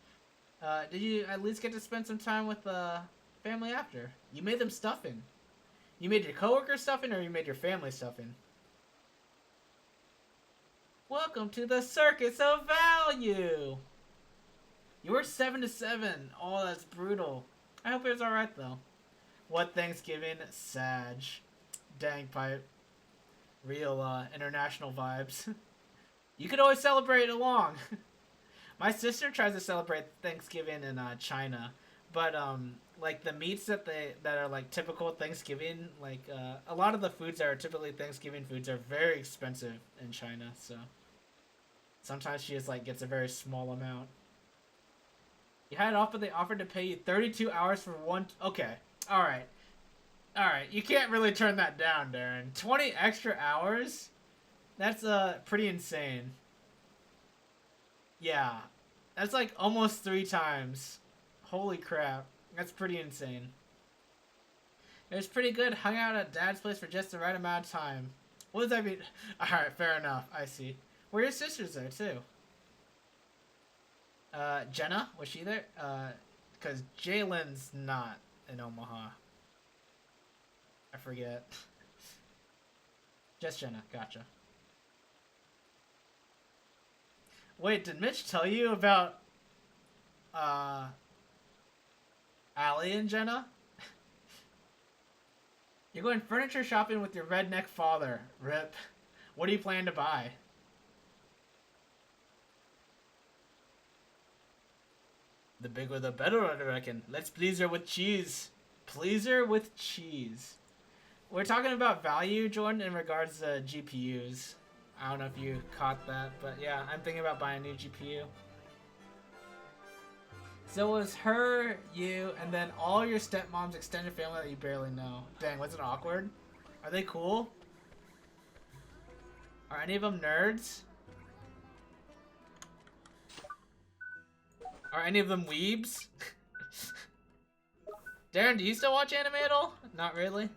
Did you at least get to spend some time with family after? You made them stuffing. You made your coworker stuffing, or you made your family stuffing? Welcome to the circus of value. You were 7 to 7. Oh, that's brutal. I hope it was all right though. What Thanksgiving? Sag. Dang pipe. Real international vibes. You could always celebrate along. My sister tries to celebrate Thanksgiving in China, but like the meats that are like typical Thanksgiving, like a lot of the foods that are typically Thanksgiving foods are very expensive in China, so sometimes she just like gets a very small amount. You had it off, but they offered to pay you 32 hours for one. Okay, all right. You can't really turn that down, Darren. 20 extra hours? That's pretty insane. Yeah, that's like almost 3 times. Holy crap, that's pretty insane. It was pretty good. Hung out at Dad's place for just the right amount of time. What does that mean? All right, fair enough. I see. Were your sisters there too? Jenna, was she there? Because Jalen's not in Omaha. I forget. Just Jenna, gotcha. Wait, did Mitch tell you about Allie and Jenna? You're going furniture shopping with your redneck father. Rip. What do you plan to buy? The bigger the better, I reckon. Let's please her with cheese. Please her with cheese. We're talking about value, Jordan, in regards to GPUs. I don't know if you caught that, but yeah, I'm thinking about buying a new GPU. So it was her, you, and then all your stepmom's extended family that you barely know. Dang, was it awkward? Are they cool? Are any of them nerds? Are any of them weebs? Darren, do you still watch anime at all? Not really.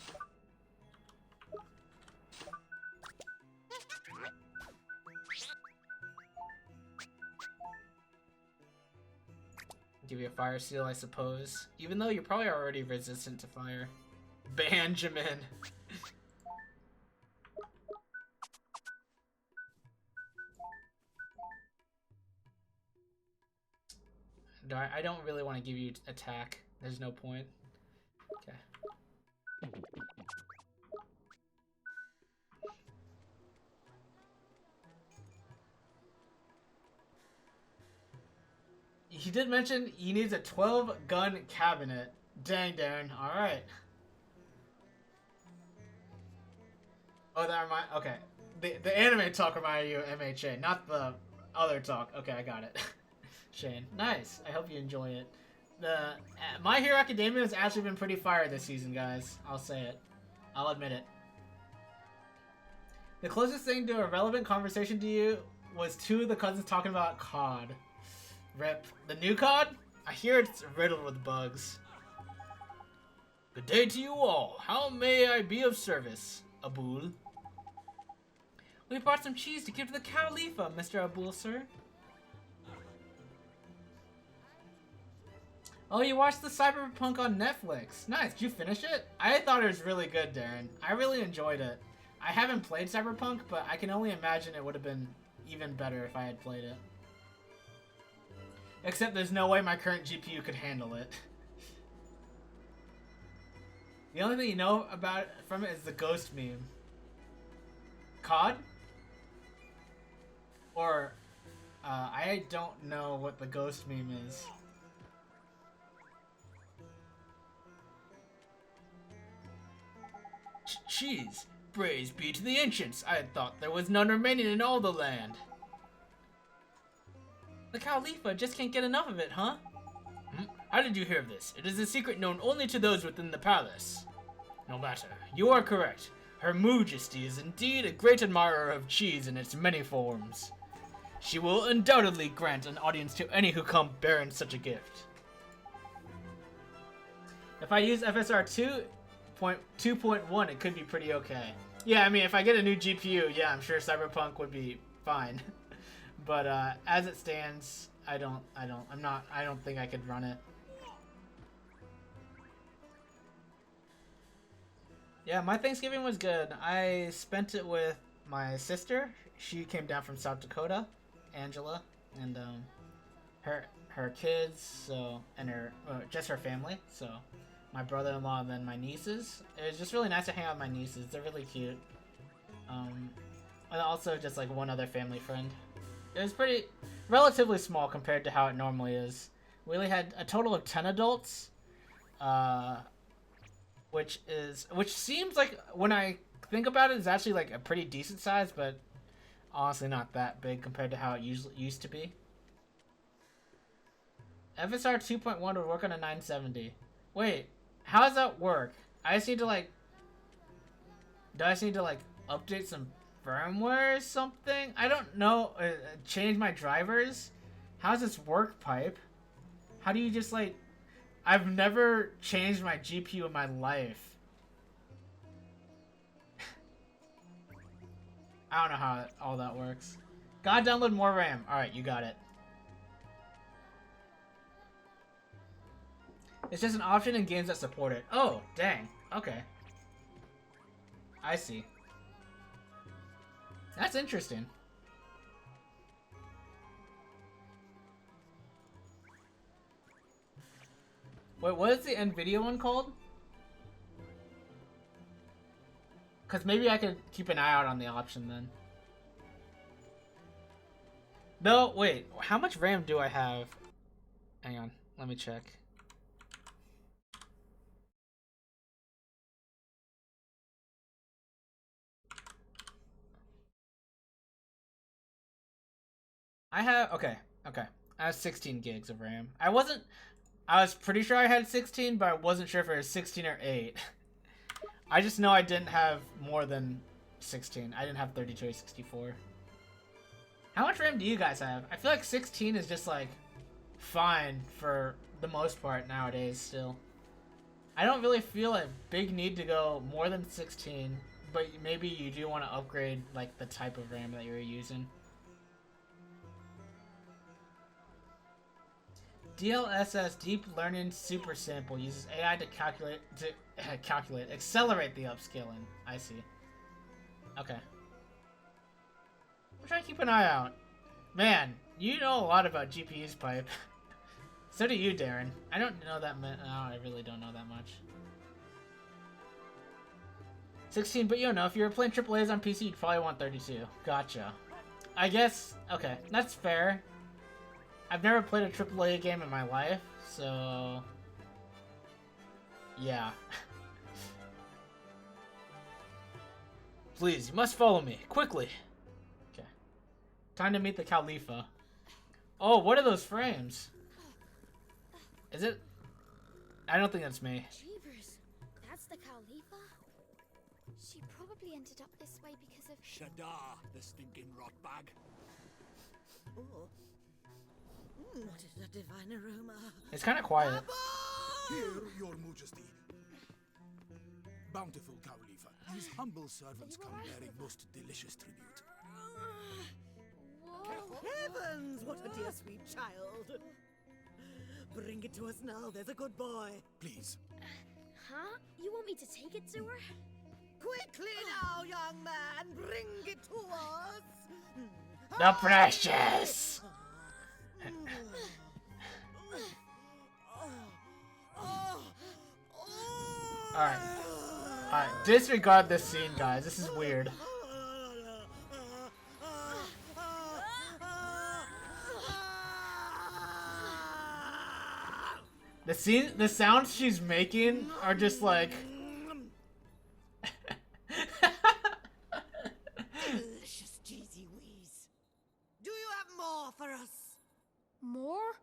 Give you a fire seal, I suppose. Even though you're probably already resistant to fire. Benjamin. I don't really want to give you attack. There's no point. Okay. He did mention he needs a 12-gun cabinet. Dang, Darren. Alright. Oh, that remind. Okay. The anime talk reminded you of MHA, not the other talk. Okay, I got it. Shane. Nice. I hope you enjoy it. My Hero Academia has actually been pretty fire this season, guys. I'll say it. I'll admit it. The closest thing to a relevant conversation to you was 2 of the cousins talking about COD. Rip. The new COD? I hear it's riddled with bugs. Good day to you all. How may I be of service, Abul? We brought some cheese to give to the Khalifa, Mr. Abul, sir. Oh, you watched the Cyberpunk on Netflix. Nice. Did you finish it? I thought it was really good, Darren. I really enjoyed it. I haven't played Cyberpunk, but I can only imagine it would have been even better if I had played it. Except there's no way my current GPU could handle it. The only thing you know about it from it is the ghost meme. COD? Or, I don't know what the ghost meme is. Cheese! Praise be to the ancients! I had thought there was none remaining in all the land. The Khalifa just can't get enough of it, huh? How did you hear of this? It is a secret known only to those within the palace. No matter, you are correct. Her Majesty is indeed a great admirer of cheese in its many forms. She will undoubtedly grant an audience to any who come bearing such a gift. If I use FSR 2.1, it could be pretty okay. Yeah, I mean, if I get a new GPU, yeah, I'm sure Cyberpunk would be fine. But as it stands, I don't think I could run it. Yeah, my Thanksgiving was good. I spent it with my sister. She came down from South Dakota, Angela, and her kids, so, and her just her family. So my brother-in-law and then my nieces. It was just really nice to hang out with my nieces. They're really cute. And also just like one other family friend. It was pretty relatively small compared to how it normally is. We only had a total of 10 adults. Which seems like, when I think about it, is actually like a pretty decent size, but honestly not that big compared to how it used to be. FSR 2.1 would work on a 970. Wait, how does that work? I just need to like... Do I just need to like update some firmware or something? I don't know. Change my drivers? How does this work, Pipe? How do you just like... I've never changed my GPU in my life. I don't know how all that works. Gotta download more RAM. Alright, you got it. It's just an option in games that support it. Oh, dang. Okay. I see. That's interesting. Wait, what is the NVIDIA one called? Because maybe I could keep an eye out on the option then. No, wait. How much RAM do I have? Hang on. Let me check. I have... Okay. I have 16 gigs of RAM. I was pretty sure I had 16, but I wasn't sure if it was 16 or 8. I just know I didn't have more than 16. I didn't have 32 or 64. How much RAM do you guys have? I feel like 16 is just like fine for the most part nowadays still. I don't really feel a big need to go more than 16, but maybe you do want to upgrade like the type of RAM that you're using. DLSS Deep Learning Super Sample uses AI to accelerate the upscaling. I see. Okay. I'm trying to keep an eye out. Man, you know a lot about GPUs, Pipe. So do you, Darren. I don't know that much. No, I really don't know that much. 16, but you know, if you were playing AAAs on PC, you'd probably want 32. Gotcha. I guess, okay, that's fair. I've never played a AAA game in my life, so... yeah. Please, you must follow me, quickly! Okay. Time to meet the Khalifa. Oh, what are those frames? Is it? I don't think that's me. Jeebers, that's the Khalifa? She probably ended up this way because of... Shadar, the stinking rotbag. Oh. What is that divine aroma? It's kind of quiet. Here, your majesty. Bountiful Khalifa, these humble servants come bearing most delicious tribute. Heavens, what a dear sweet child. Bring it to us now, there's a good boy. Please. Huh? You want me to take it to her? Quickly now, young man, bring it to us. The precious! Alright, disregard this scene, guys. This is weird. The sounds she's making are just like. Delicious cheesy wheeze. Do you have more for us? More?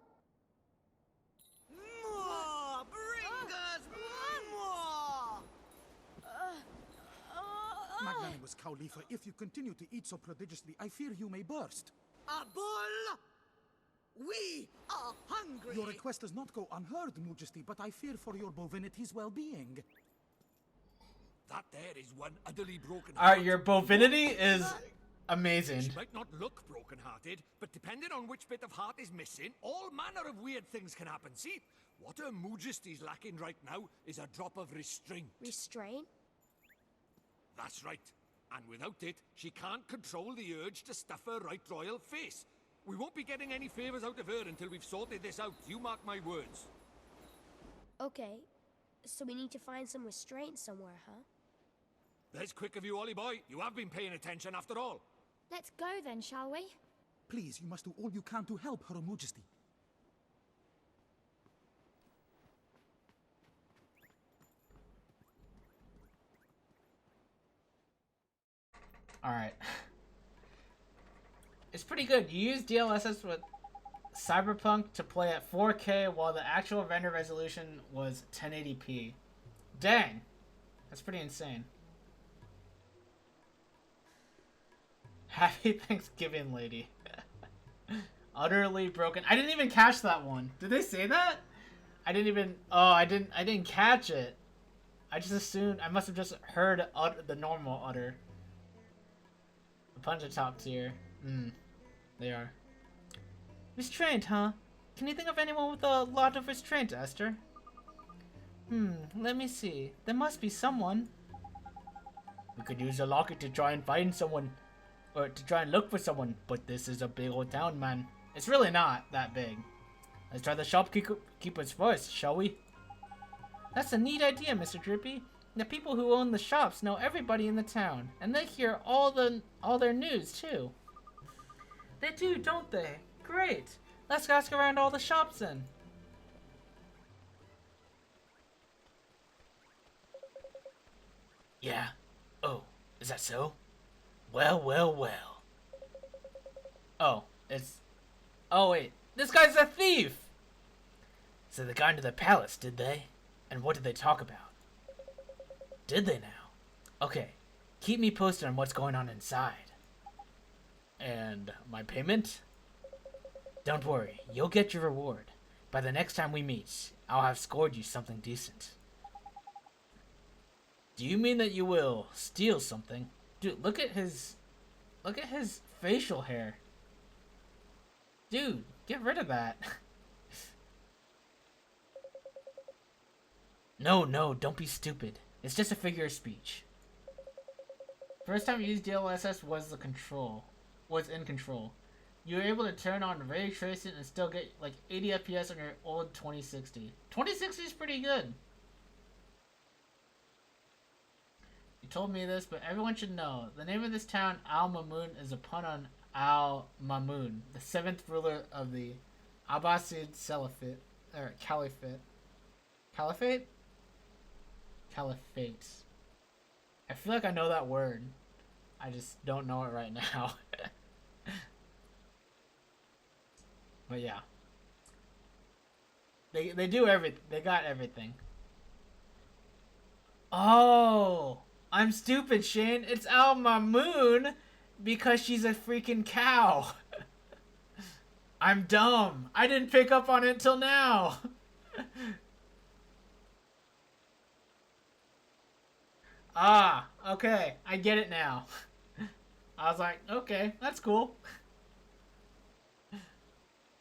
More! Bring us more! Magnanimous Cowleafer, if you continue to eat so prodigiously, I fear you may burst. A bull! We are hungry! Your request does not go unheard, Majesty, but I fear for your bovinity's well-being. That there is one utterly broken. Alright, your bovinity is amazing. She might not look broken-hearted, but depending on which bit of heart is missing, all manner of weird things can happen. See, what Her Majesty's lacking right now is a drop of restraint. Restraint? That's right. And without it, she can't control the urge to stuff her right royal face. We won't be getting any favors out of her until we've sorted this out. You mark my words. Okay, so we need to find some restraint somewhere, huh? There's quick of you, Ollie boy. You have been paying attention after all. Let's go then, shall we? Please, you must do all you can to help Her Majesty. Alright. It's pretty good. You use DLSS with Cyberpunk to play at 4K while the actual render resolution was 1080p. Dang! That's pretty insane. Happy Thanksgiving, lady. Utterly broken. I didn't even catch that one. Did they say that? I didn't even... Oh, I didn't catch it. I just assumed... I must have just heard the normal utter. A bunch of top tier. They are. Restraint, huh? Can you think of anyone with a lot of restraint, Esther? Let me see. There must be someone. We could use a locket to try and find someone. Or to try and look for someone. But this is a big old town, man. It's really not that big. Let's try the shopkeepers first, shall we? That's a neat idea, Mr. Drippy. The people who own the shops know everybody in the town. And they hear all their news, too. They do, don't they? Great. Let's ask around all the shops then. Yeah. Oh, is that so? Well, well, well. Oh, it's... Oh, wait. This guy's a thief! So they got into the palace, did they? And what did they talk about? Did they now? Okay. Keep me posted on what's going on inside. And my payment? Don't worry, you'll get your reward. By the next time we meet, I'll have scored you something decent. Do you mean that you will steal something? Dude, look at his facial hair. Dude, get rid of that. No, don't be stupid. It's just a figure of speech. First time you used DLSS was in control. You were able to turn on ray tracing and still get like 80 FPS on your old 2060. 2060 is pretty good. You told me this, but everyone should know. The name of this town, Al-Mamun, is a pun on Al-Mamun, the 7th ruler of the Abbasid Caliphate. Caliphate? Caliphate. I feel like I know that word. I just don't know it right now. But yeah. They do everything. They got everything. Oh! I'm stupid, Shane. It's Al-Mamun because she's a freaking cow. I'm dumb. I didn't pick up on it till now. Ah, okay. I get it now. I was like, okay, that's cool.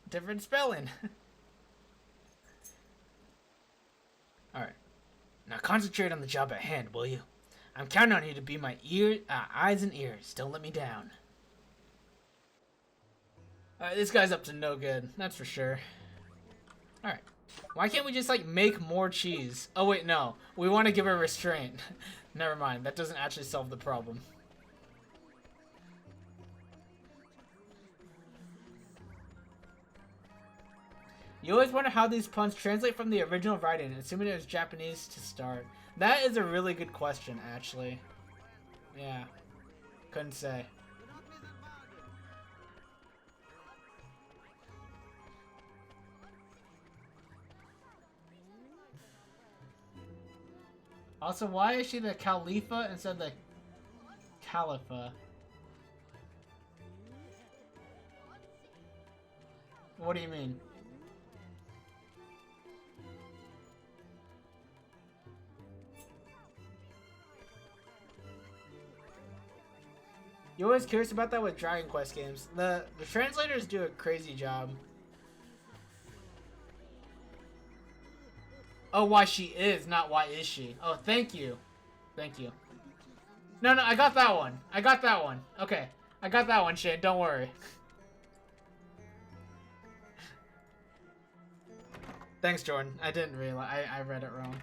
Different spelling. Alright. Now concentrate on the job at hand, will you? I'm counting on you to be my eyes and ears. Don't let me down. Alright, this guy's up to no good. That's for sure. Alright. Why can't we just, like, make more cheese? Oh, wait, no. We want to give her restraint. Never mind. That doesn't actually solve the problem. You always wonder how these puns translate from the original writing, assuming it was Japanese to start. That is a really good question, actually. Yeah. Couldn't say. Also, why is she the Khalifa instead of the Calipha? What do you mean? You're always curious about that with Dragon Quest games. The translators do a crazy job. Oh, why she is, not why is she. Oh, thank you. Thank you. No, I got that one. I got that one. Okay. I got that one, Shane. Don't worry. Thanks, Jordan. I didn't realize. I read it wrong.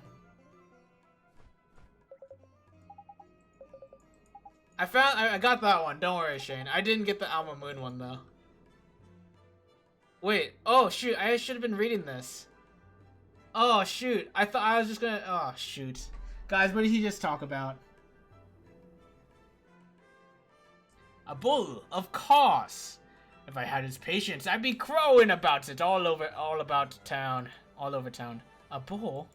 I got that one. Don't worry, Shane. I didn't get the Alma Moon one, though. Wait. Oh, shoot. I should have been reading this. Oh, shoot. I thought I was just gonna... Oh, shoot. Guys, what did he just talk about? A bull, of course. If I had his patience, I'd be crowing about it all over town. A bull?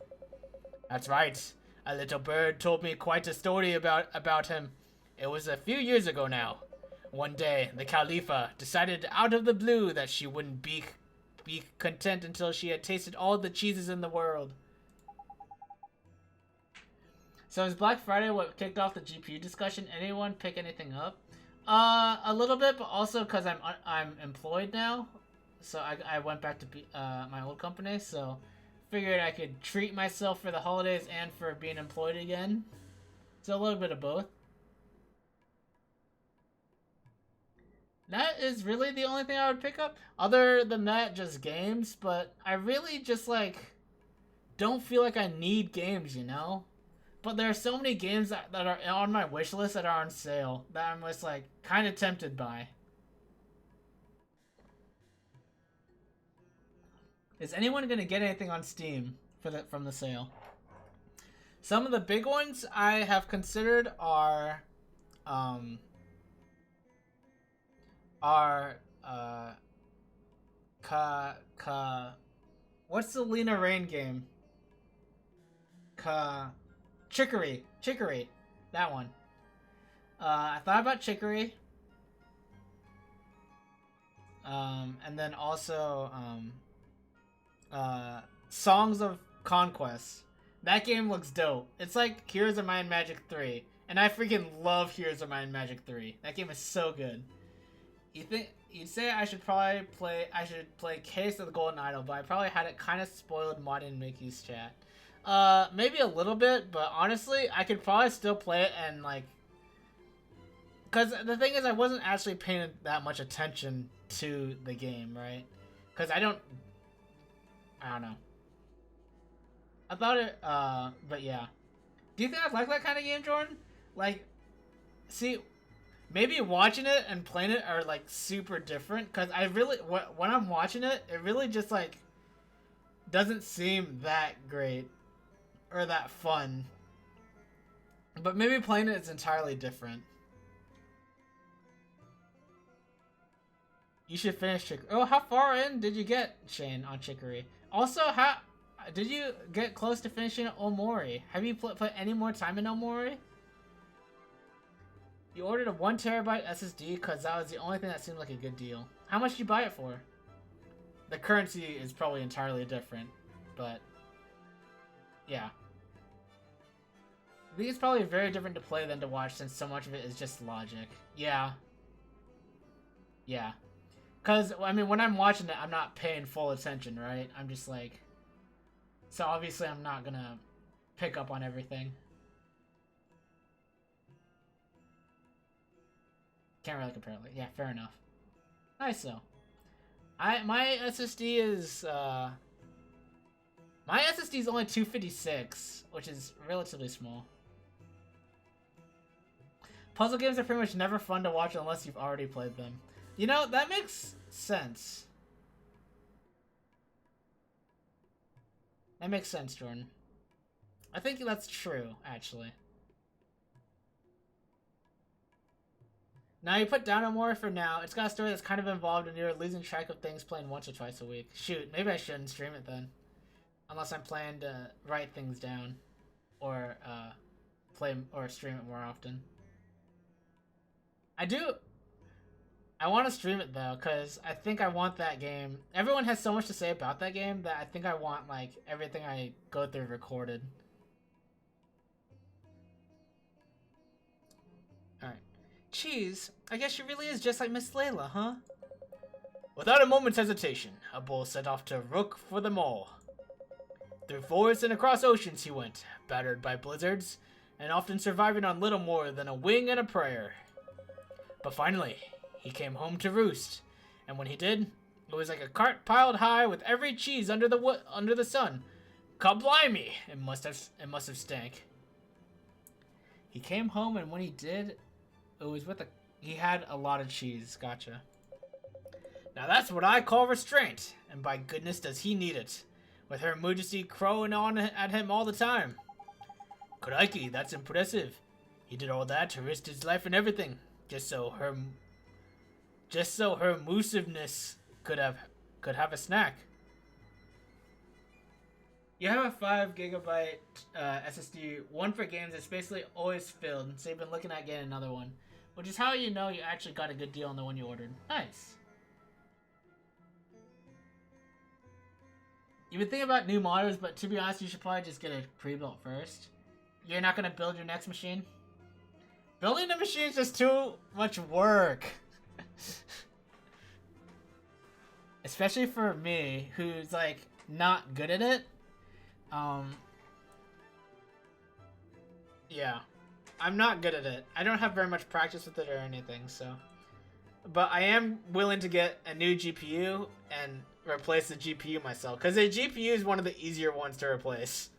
That's right. A little bird told me quite a story about him. It was a few years ago now. One day, the Khalifa decided out of the blue that she wouldn't be content until she had tasted all the cheeses in the world. So is Black Friday what kicked off the GPU discussion? Anyone pick anything up? A little bit, but also because I'm employed now, so I went back to my old company, so figured I could treat myself for the holidays and for being employed again. So a little bit of both. That is really the only thing I would pick up. Other than that, just games. But I really just, like, don't feel like I need games, you know? But there are so many games that are on my wish list that are on sale that I'm just, like, kind of tempted by. Is anyone going to get anything on Steam from the sale? Some of the big ones I have considered are... what's the Lena Rain game? Chicory, that one. I thought about Chicory. And then also, Songs of Conquest. That game looks dope. It's like Heroes of Might and Magic 3. And I freaking love Heroes of Might and Magic 3. That game is so good. You'd say I should play Case of the Golden Idol, but I probably had it kind of spoiled modding Mickey's chat. Maybe a little bit, but honestly, I could probably still play it and, like... Because the thing is, I wasn't actually paying that much attention to the game, right? Because I don't know. I thought it, but yeah. Do you think I'd like that kind of game, Jordan? Like, see... Maybe watching it and playing it are, like, super different. Because I really... When I'm watching it, it really just, like... doesn't seem that great. Or that fun. But maybe playing it is entirely different. You should finish Chicory. Oh, how far in did you get, Shane, on Chicory? Also, how... Did you get close to finishing Omori? Have you put any more time in Omori? You ordered a 1TB SSD because that was the only thing that seemed like a good deal. How much did you buy it for? The currency is probably entirely different, but yeah. I think it's probably very different to play than to watch since so much of it is just logic. Yeah. Yeah. Because, I mean, when I'm watching it, I'm not paying full attention, right? I'm just like... So obviously I'm not gonna pick up on everything. Can't really compare it. Yeah, fair enough. Nice though. My SSD is my SSD is only 256, which is relatively small. Puzzle games are pretty much never fun to watch unless you've already played them. You know, that makes sense. That makes sense, Jordan. I think that's true, actually. Now you put down more for now. It's got a story that's kind of involved and you're losing track of things playing once or twice a week. Shoot, maybe I shouldn't stream it then. Unless I'm planning to write things down. Or, play or stream it more often. I want to stream it though, because I think I want that game. Everyone has so much to say about that game that I think I want, like, everything I go through recorded. Alright. Cheese, I guess she really is just like Miss Layla, huh? Without a moment's hesitation, a bull set off to rook for them all. Through forests and across oceans he went, battered by blizzards, and often surviving on little more than a wing and a prayer. But finally, he came home to roost, and when he did, it was like a cart piled high with every cheese under the sun. Kablimey! It must have stank. He came home, and when he did, it was with he had a lot of cheese. Gotcha. Now that's what I call restraint, and by goodness does he need it, with Her Majesty crowing on at him all the time. Crikey, that's impressive. He did all that to risk his life and everything, just so her moosiveness could have a snack. You have a 5 GB SSD, one for games that's basically always filled, so you've been looking at getting another one, which is how you know you actually got a good deal on the one you ordered. Nice. You've been thinking about new models, but to be honest, you should probably just get a pre-built first. You're not gonna build your next machine? Building a machine is just too much work. Especially for me, who's like not good at it. Yeah. I'm not good at it. I don't have very much practice with it or anything, so. But I am willing to get a new GPU and replace the GPU myself, because the GPU is one of the easier ones to replace.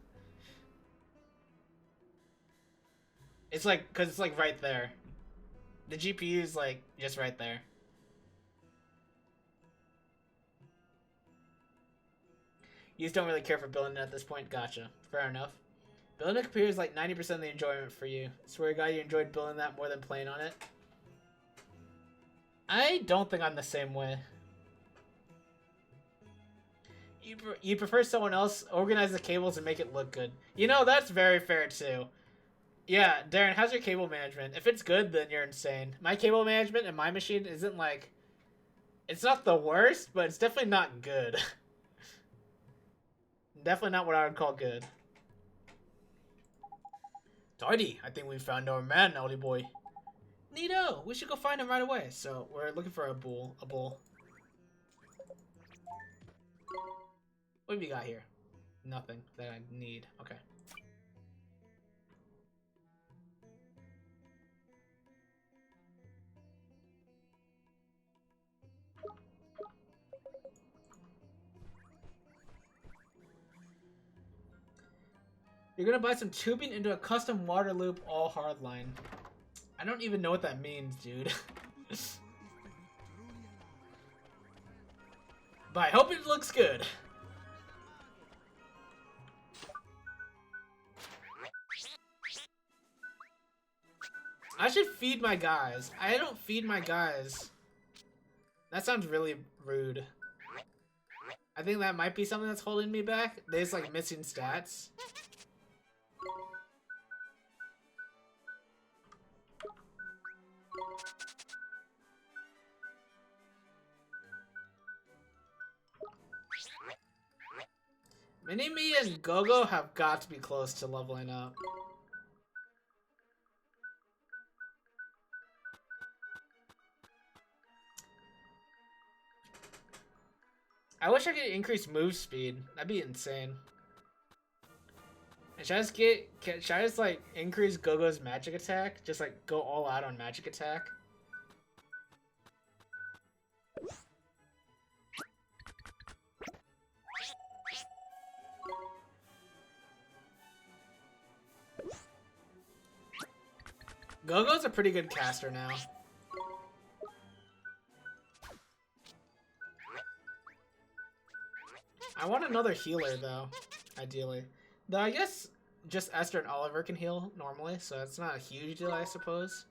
It's like, because it's like right there. The GPU is like just right there. You just don't really care for building it at this point. Gotcha. Fair enough. Building a computer is like 90% of the enjoyment for you. Swear to God, you enjoyed building that more than playing on it. I don't think I'm the same way. You prefer someone else organize the cables and make it look good. You know, that's very fair too. Yeah, Darren, how's your cable management? If it's good, then you're insane. My cable management and my machine isn't like... It's not the worst, but it's definitely not good. Definitely not what I would call good. Tidy, I think we found our man, Ollie boy. Neato, we should go find him right away. So, we're looking for a bull. What have you got here? Nothing that I need. Okay. You're gonna buy some tubing into a custom water loop all hardline. I don't even know what that means, dude. But I hope it looks good. I should feed my guys. I don't feed my guys. That sounds really rude. I think that might be something that's holding me back. There's like missing stats. Mini-Me and Gogo have got to be close to leveling up. I wish I could increase move speed. That'd be insane. And should I just like increase Gogo's magic attack? Just like go all out on magic attack? Gogo's a pretty good caster now. I want another healer though. ideally. Though I guess just Esther and Oliver can heal normally, so it's not a huge deal, I suppose.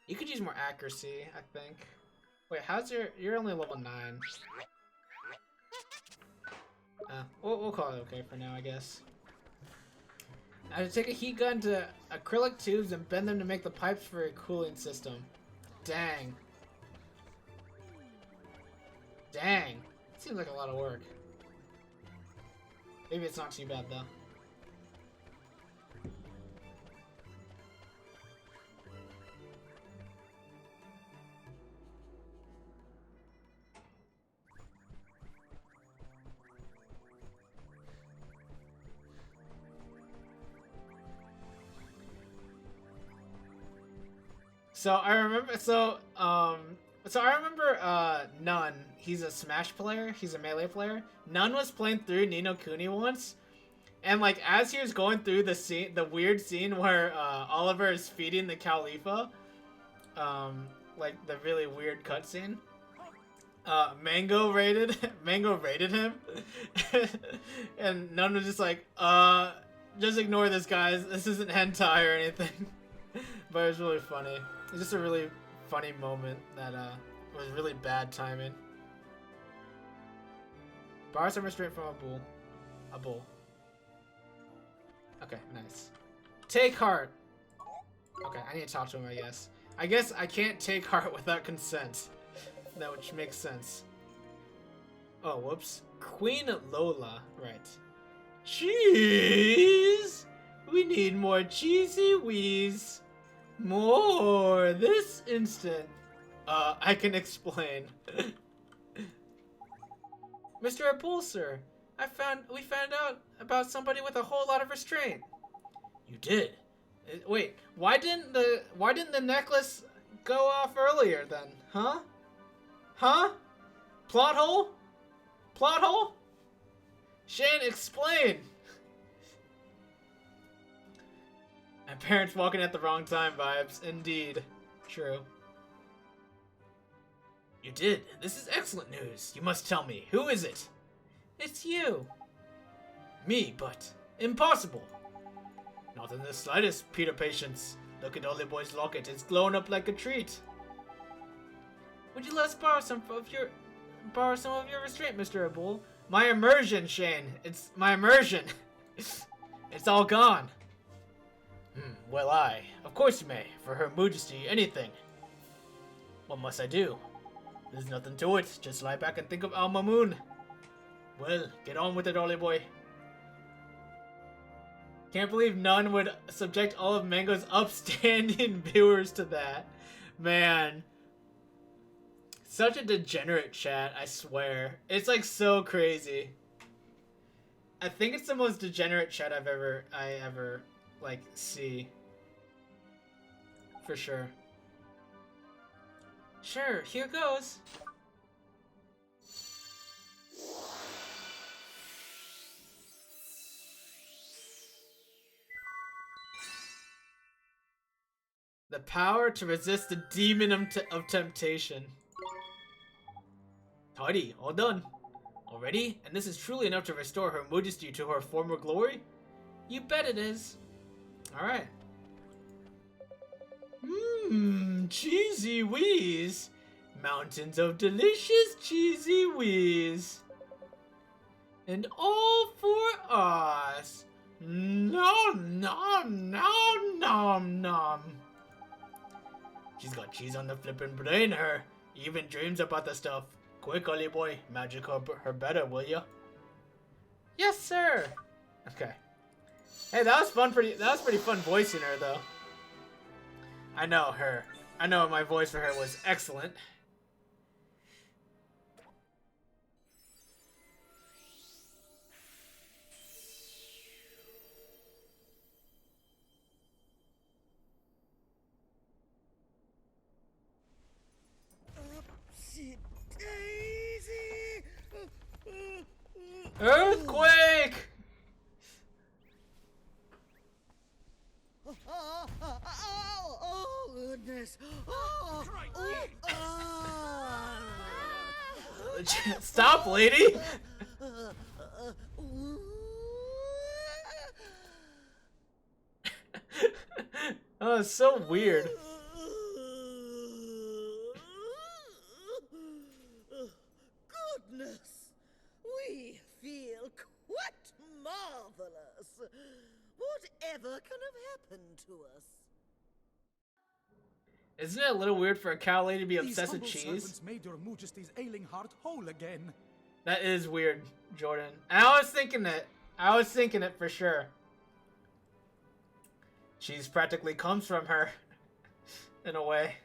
You could use more accuracy, I think. Wait, how's you're only level 9. We'll call it okay for now, I guess. I have to take a heat gun to acrylic tubes and bend them to make the pipes for a cooling system. Dang. Dang. Seems like a lot of work. Maybe it's not too bad, though. So I remember Nun. He's a Smash player. He's a Melee player. Nun was playing through Ni no Kuni once, and like as he was going through the weird scene where Oliver is feeding the Khalifa, like the really weird cutscene. Mango raided him, and Nun was just like, just ignore this, guys. This isn't hentai or anything. But it was really funny. It's just a really funny moment that was really bad timing. Borrow some restraint from a bull. Okay, nice. Take heart. Okay, I need to talk to him, I guess. I guess I can't take heart without consent. That which makes sense. Oh, whoops. Queen Lola, right. Cheese! We need more cheesy wheeze. More this instant. I can explain. Mr. Abul, sir, we found out about somebody with a whole lot of restraint. You did? Wait, why didn't the necklace go off earlier then? Huh? Huh? Plot hole? Plot hole? Shane, explain! My parents walking at the wrong time vibes. Indeed. True. You did. This is excellent news. You must tell me. Who is it? It's you. Me, but impossible. Not in the slightest, Peter Patience. Look at Ollie Boy's locket. It's glowing up like a treat. Would you let us borrow some of your restraint, Mr. Abul? My immersion, Shane. It's my immersion. It's all gone. Well, of course you may. For Her Majesty, anything. What must I do? There's nothing to it. Just lie back and think of Al Mamoon. Well, get on with it, Ollie boy. Can't believe none would subject all of Mango's upstanding viewers to that. Man. Such a degenerate chat, I swear. It's like so crazy. I think it's the most degenerate chat I ever like see. For sure. Sure, here goes. The power to resist the demon of temptation. Tidy, all done. Already? And this is truly enough to restore Her Majesty to her former glory? You bet it is. Alright. Cheesy wheeze. Mountains of delicious cheesy wheeze. And all for us. Nom nom nom nom nom. She's got cheese on the flippin' brain, her. Even dreams about the stuff. Quick, Ollie boy, magic her better, will ya? Yes, sir. Okay. Hey, that was fun. That was pretty fun voicing her, though. I know her. I know my voice for her was excellent. Earthquake! Oh, goodness. Stop, lady! Oh, it's so weird. Goodness! We feel quite marvelous. Whatever can have happened to us? Isn't it a little weird for a cow lady to be These obsessed with humble cheese? servants made your majesty's ailing heart whole again. That is weird, Jordan. And I was thinking it. I was thinking it for sure. Cheese practically comes from her, in a way.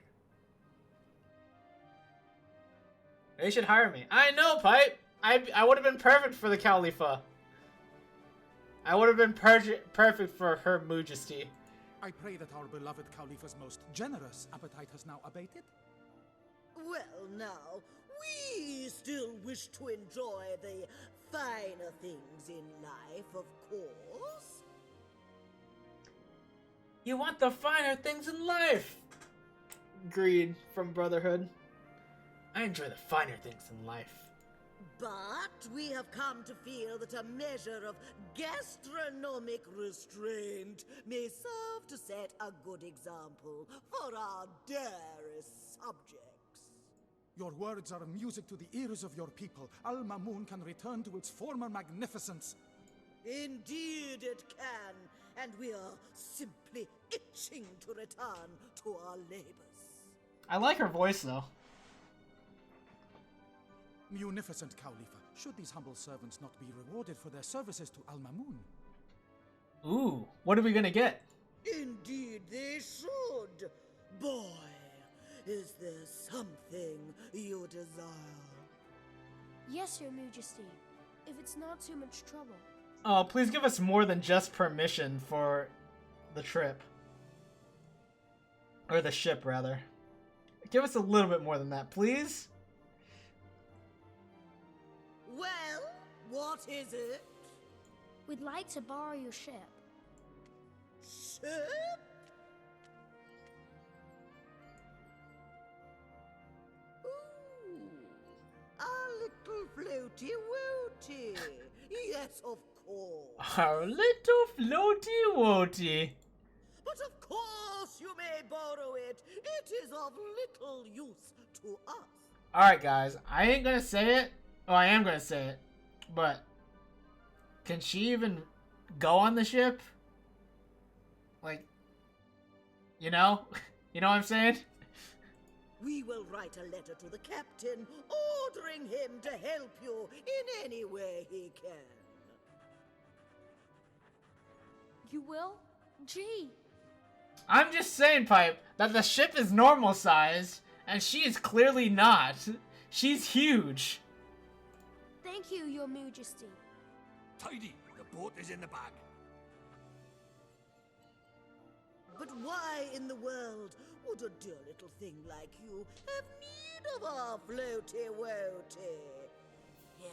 They should hire me. I know, Pipe. I would have been perfect for the Khalifa. I would have been perfect for her majesty. I pray that our beloved Khalifa's most generous appetite has now abated. Well, now, we still wish to enjoy the finer things in life, of course. You want the finer things in life. Greed from Brotherhood. I enjoy the finer things in life. But we have come to feel that a measure of gastronomic restraint may serve to set a good example for our dearest subjects. Your words are music to the ears of your people. Al Mamoon can return to its former magnificence. Indeed it can, and we are simply itching to return to our labors. I like her voice, though. Munificent Khalifa, should these humble servants not be rewarded for their services to Al Mamoon? Ooh, what are we gonna get? Indeed they should. Boy, is there something you desire? Yes, Your Majesty. If it's not too much trouble. Oh, please give us more than just permission for the trip. Or the ship, rather. Give us a little bit more than that, please. Well, what is it? We'd like to borrow your ship. Ship? Ooh, a little floaty woaty. Yes, of course. Our little floaty woaty. But of course you may borrow it. It is of little use to us. Alright, guys. I ain't gonna say it. Oh, I am gonna say it. But can she even go on the ship? Like, you know? You know what I'm saying? We will write a letter to the captain, ordering him to help you in any way he can. You will? Gee. I'm just saying, Pipe, that the ship is normal size, and she is clearly not. She's huge. Thank you, Your Majesty. Tidy, the boat is in the bag. But why in the world would a dear little thing like you have need of our floaty woaty? Here.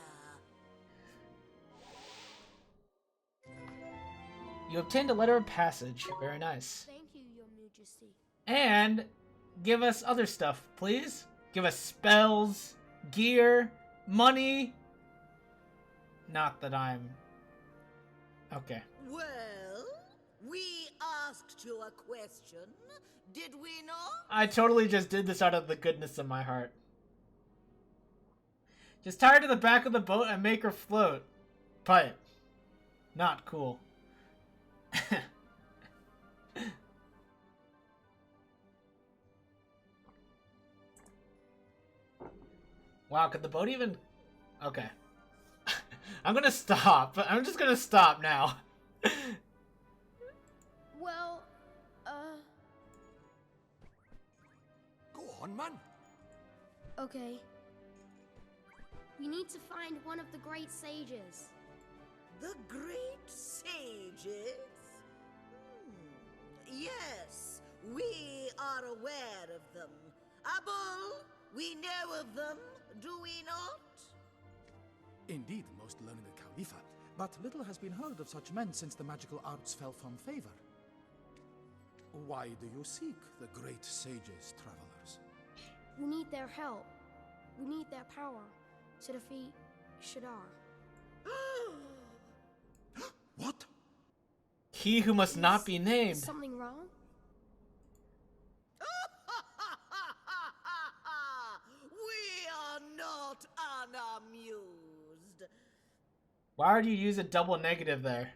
You obtained a letter of passage. Very nice. Thank you, Your Majesty. And give us other stuff, please. Give us spells, gear, money. Not that I'm... Okay. Well, we asked you a question, did we not? I totally just did this out of the goodness of my heart. Just tie her to the back of the boat and make her float. Pipe. Not cool. Wow, could the boat even... Okay. I'm gonna stop. I'm just gonna stop now. Well, Go on, man. okay. We need to find one of the great sages. The great sages? Yes, we are aware of them. Abul, we know of them, do we not? Indeed, most learned Khalifa, but little has been heard of such men since the magical arts fell from favor. Why do you seek the great sages, travelers? We need their help. We need their power to defeat Shadar. What? He who must not be Is named. something wrong? Why would you use a double negative there?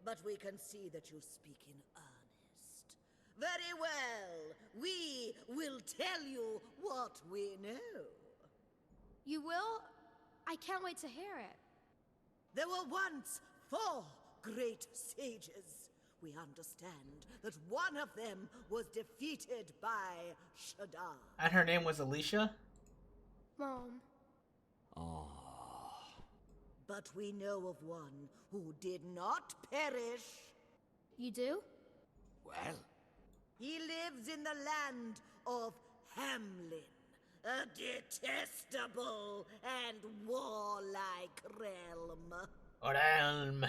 But we can see that you speak in earnest. Very well. We will tell you what we know. You will? I can't wait to hear it. There were once 4 great sages. We understand that one of them was defeated by Shaddai. And her name was Alicia? Mom. But we know of one who did not perish. You do? Well, He lives in the land of Hamlin, a detestable and warlike realm. Realm.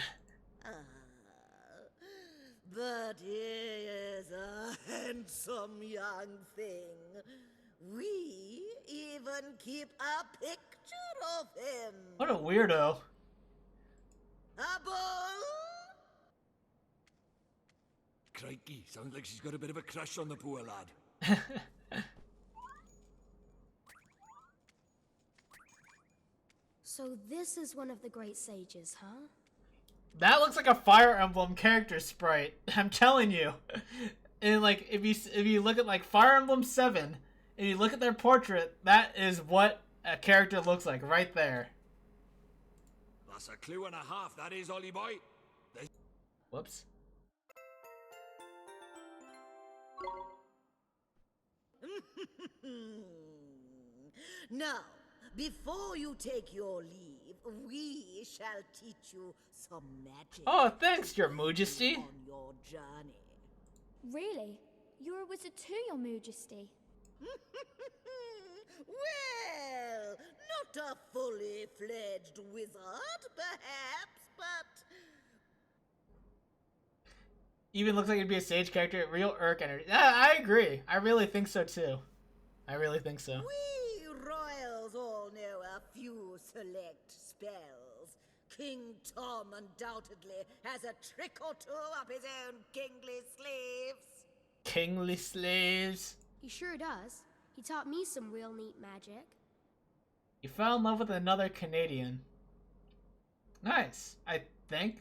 But he is a handsome young thing. We even keep a picture of him. What a weirdo. A bull? crikey, sounds like she's got a bit of a crush on the poor lad. So this is one of the great sages, huh? That looks like a Fire Emblem character sprite. I'm telling you. And like, if you look at like Fire Emblem 7, and you look at their portrait, that is what a character looks like right there. That's a clue and a half, that is, Ollie boy. Whoops. Now, before you take your leave, we shall teach you some magic. Oh, thanks, Your Majesty. On your journey. Really? You're a wizard too, Your Majesty. Well, not a fully fledged wizard, perhaps, but Even looks like it'd be a sage character. Real Urk energy. Yeah, I agree. I really think so too. I really think so. we royals all know a few select spells. King Tom undoubtedly has a trick or two up his own kingly sleeves. Kingly slaves. He sure does. He taught me some real neat magic. You fell in love with another Canadian. Nice, I think.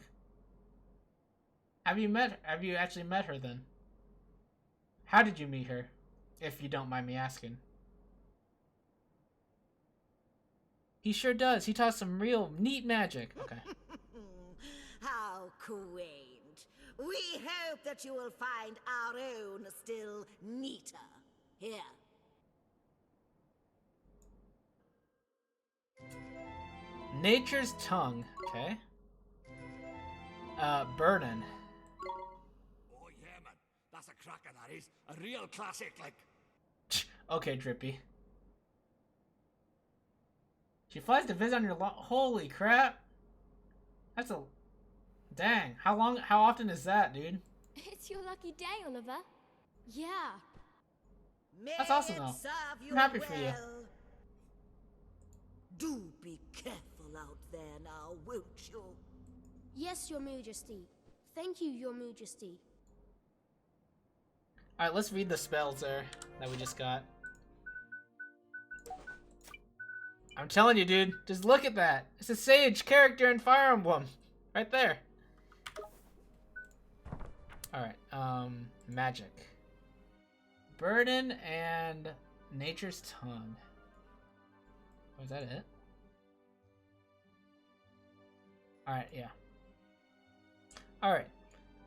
Have you actually met her then? How did you meet her? If you don't mind me asking. He sure does. He taught some real neat magic. Okay. How quaint. We hope that you will find our own still neater. Here. Nature's Tongue. Okay. Burden. Oh yeah, man. That's a cracker, that is. A real classic, like. Okay, Drippy. She flies to visit on your holy crap! That's a... Dang, how often is that, dude? It's your lucky day, Oliver. Yeah. That's awesome, May it though. serve you I'm happy for you. well. Do be careful out there now, won't you? Yes, Your Majesty. Thank you, Your Majesty. Alright, let's read the spells there that we just got. I'm telling you, dude, just look at that. It's a sage character in Fire Emblem. Right there. Alright, magic. Burden and Nature's Tongue. Was that it? Alright, yeah. Alright.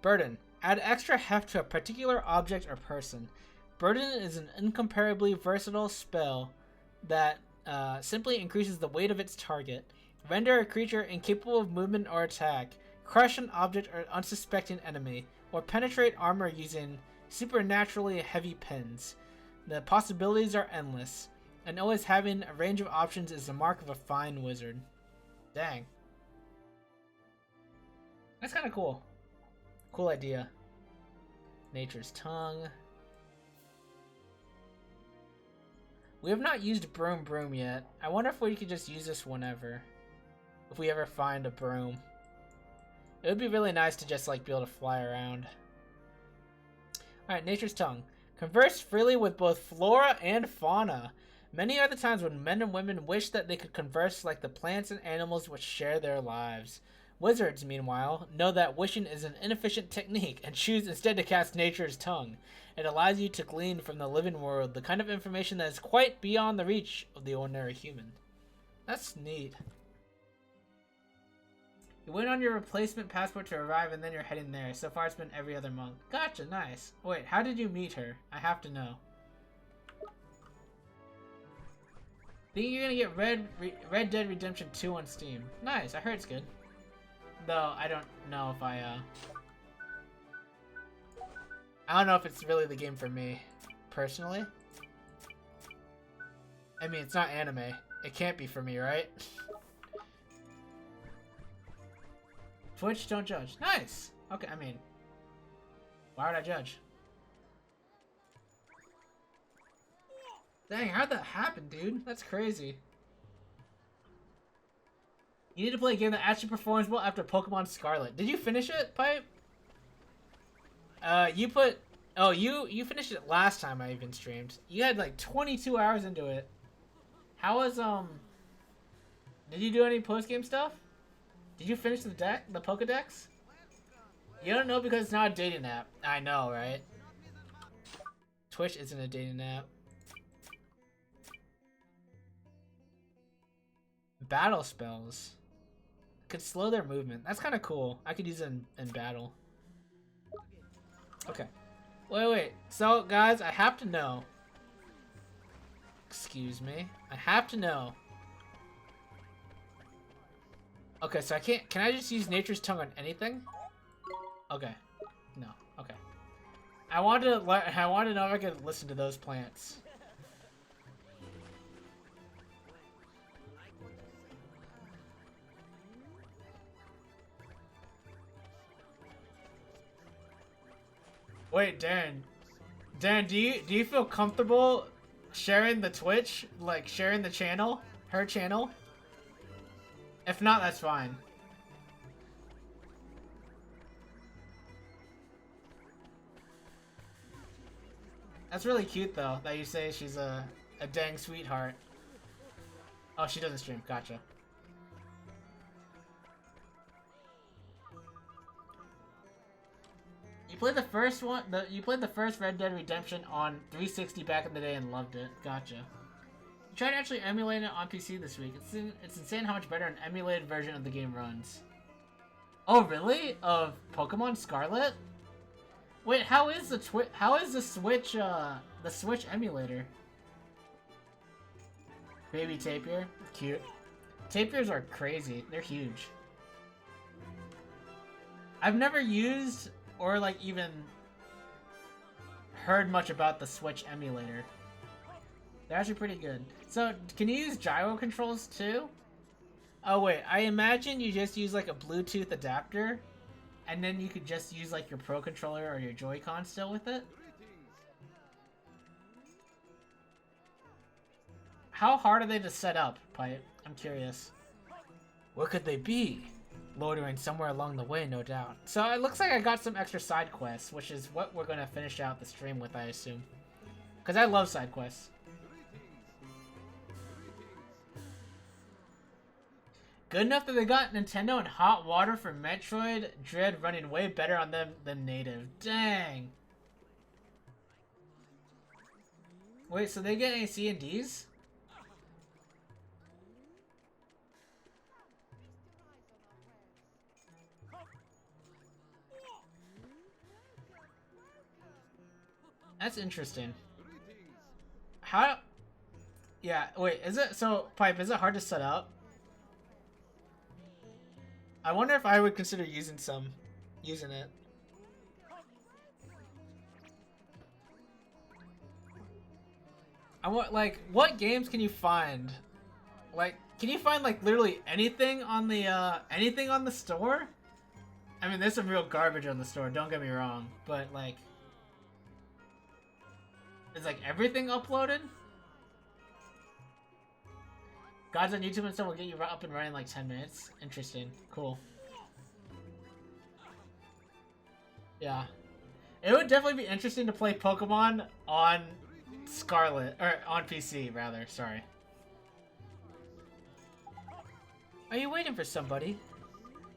Burden. Add extra heft to a particular object or person. Burden is an incomparably versatile spell that simply increases the weight of its target. Render a creature incapable of movement or attack. Crush an object or unsuspecting enemy. Or penetrate armor using supernaturally heavy pins. The possibilities are endless. And always having a range of options is the mark of a fine wizard. Dang. That's kind of cool. Cool idea. Nature's Tongue. We have not used Broom yet. I wonder if we could just use this whenever. If we ever find a broom. It would be really nice to just like be able to fly around. Alright, Nature's Tongue. Converse freely with both flora and fauna. Many are the times when men and women wish that they could converse like the plants and animals which share their lives. Wizards, meanwhile, know that wishing is an inefficient technique and choose instead to cast nature's tongue. It allows you to glean from the living world the kind of information that is quite beyond the reach of the ordinary human. That's neat. You wait on your replacement passport to arrive and then you're heading there. So far it's been every other month. Gotcha, nice. Wait, how did you meet her? I have to know. Think you're gonna get Red Dead Redemption 2 on Steam. Nice, I heard it's good. Though, I don't know if I don't know if it's really the game for me, personally. I mean, it's not anime. It can't be for me, right? Twitch, don't judge. Nice! Okay, I mean, why would I judge? Dang, how'd that happen, dude? That's crazy. You need to play a game that actually performs well after Pokemon Scarlet. Did you finish it, Pipe? You finished it last time I even streamed. You had like 22 hours into it. How was, did you do any post-game stuff? Did you finish the Pokedex? You don't know because it's not a dating app. I know, right? Twitch isn't a dating app. Battle spells. Could slow their movement. That's kind of cool. I could use it in battle. Okay. Wait. So, guys, I have to know. Excuse me. I have to know. Okay, so I can't... Can I just use nature's tongue on anything? Okay. No. Okay. I wanted to know if I could listen to those plants. Wait, Darren. Darren, do you feel comfortable sharing the Twitch? Like, sharing the channel? Her channel? If not, that's fine. That's really cute, though, that you say she's a dang sweetheart. Oh, she doesn't stream. Gotcha. You played the first one. You played the first Red Dead Redemption on 360 back in the day and loved it. Gotcha. You tried actually emulating it on PC this week. It's insane how much better an emulated version of the game runs. Oh really? Of Pokemon Scarlet? Wait, how is the Switch emulator? Baby Tapir, cute. Tapirs are crazy. They're huge. I've never used or like even heard much about the Switch emulator. They're actually pretty good. So, can you use gyro controls too? Oh wait, I imagine you just use like a Bluetooth adapter, and then you could just use like your Pro Controller or your Joy-Con still with it? How hard are they to set up, Pipe? I'm curious. Where could they be? Loitering somewhere along the way, no doubt. So it looks like I got some extra side quests, which is what we're gonna finish out the stream with, I assume. Because I love side quests. Good enough that they got Nintendo and hot water for Metroid Dread running way better on them than native. Dang. Wait, so they get any C&Ds? That's interesting. How? Yeah, wait, is it, so, Pipe, is it hard to set up? I wonder if I would consider using it. I want, like, what games can you find? Like, can you find, like, literally anything on the store? I mean, there's some real garbage on the store, don't get me wrong, but, like, is, like, everything uploaded? Guys on YouTube and stuff will get you up and running in like 10 minutes. Interesting. Cool. Yeah. It would definitely be interesting to play Pokemon on Scarlet, or on PC rather, sorry. Are you waiting for somebody?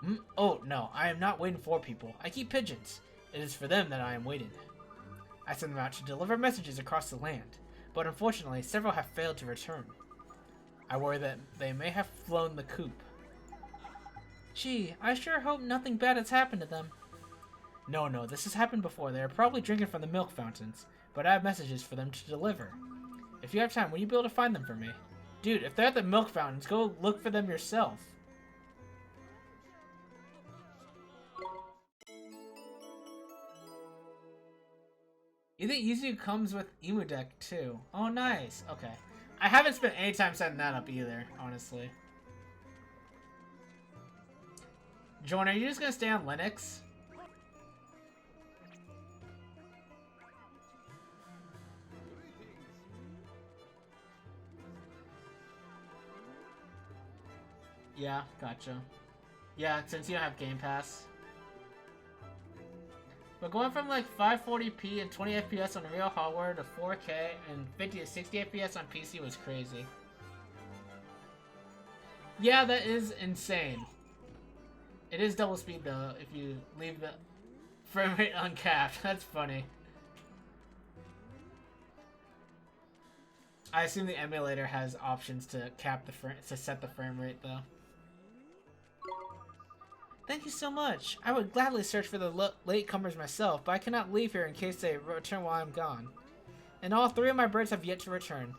Hmm? Oh, no, I am not waiting for people. I keep pigeons. It is for them that I am waiting. I send them out to deliver messages across the land, but unfortunately, several have failed to return. I worry that they may have flown the coop. Gee, I sure hope nothing bad has happened to them. No, this has happened before. They are probably drinking from the milk fountains, but I have messages for them to deliver. If you have time, will you be able to find them for me? Dude, if they're at the milk fountains, go look for them yourself. You think Yuzu comes with Emu Deck too? Oh, nice. Okay. I haven't spent any time setting that up either, honestly. Jordan, are you just gonna stay on Linux? Yeah, gotcha. Yeah, since you don't have Game Pass. But going from like 540p and 20 FPS on real hardware to 4K and 50 to 60 FPS on PC was crazy. Yeah, that is insane. It is double speed though if you leave the frame rate uncapped. That's funny. I assume the emulator has options to cap the set the frame rate though. Thank you so much. I would gladly search for the latecomers myself, but I cannot leave here in case they return while I'm gone. And all three of my birds have yet to return.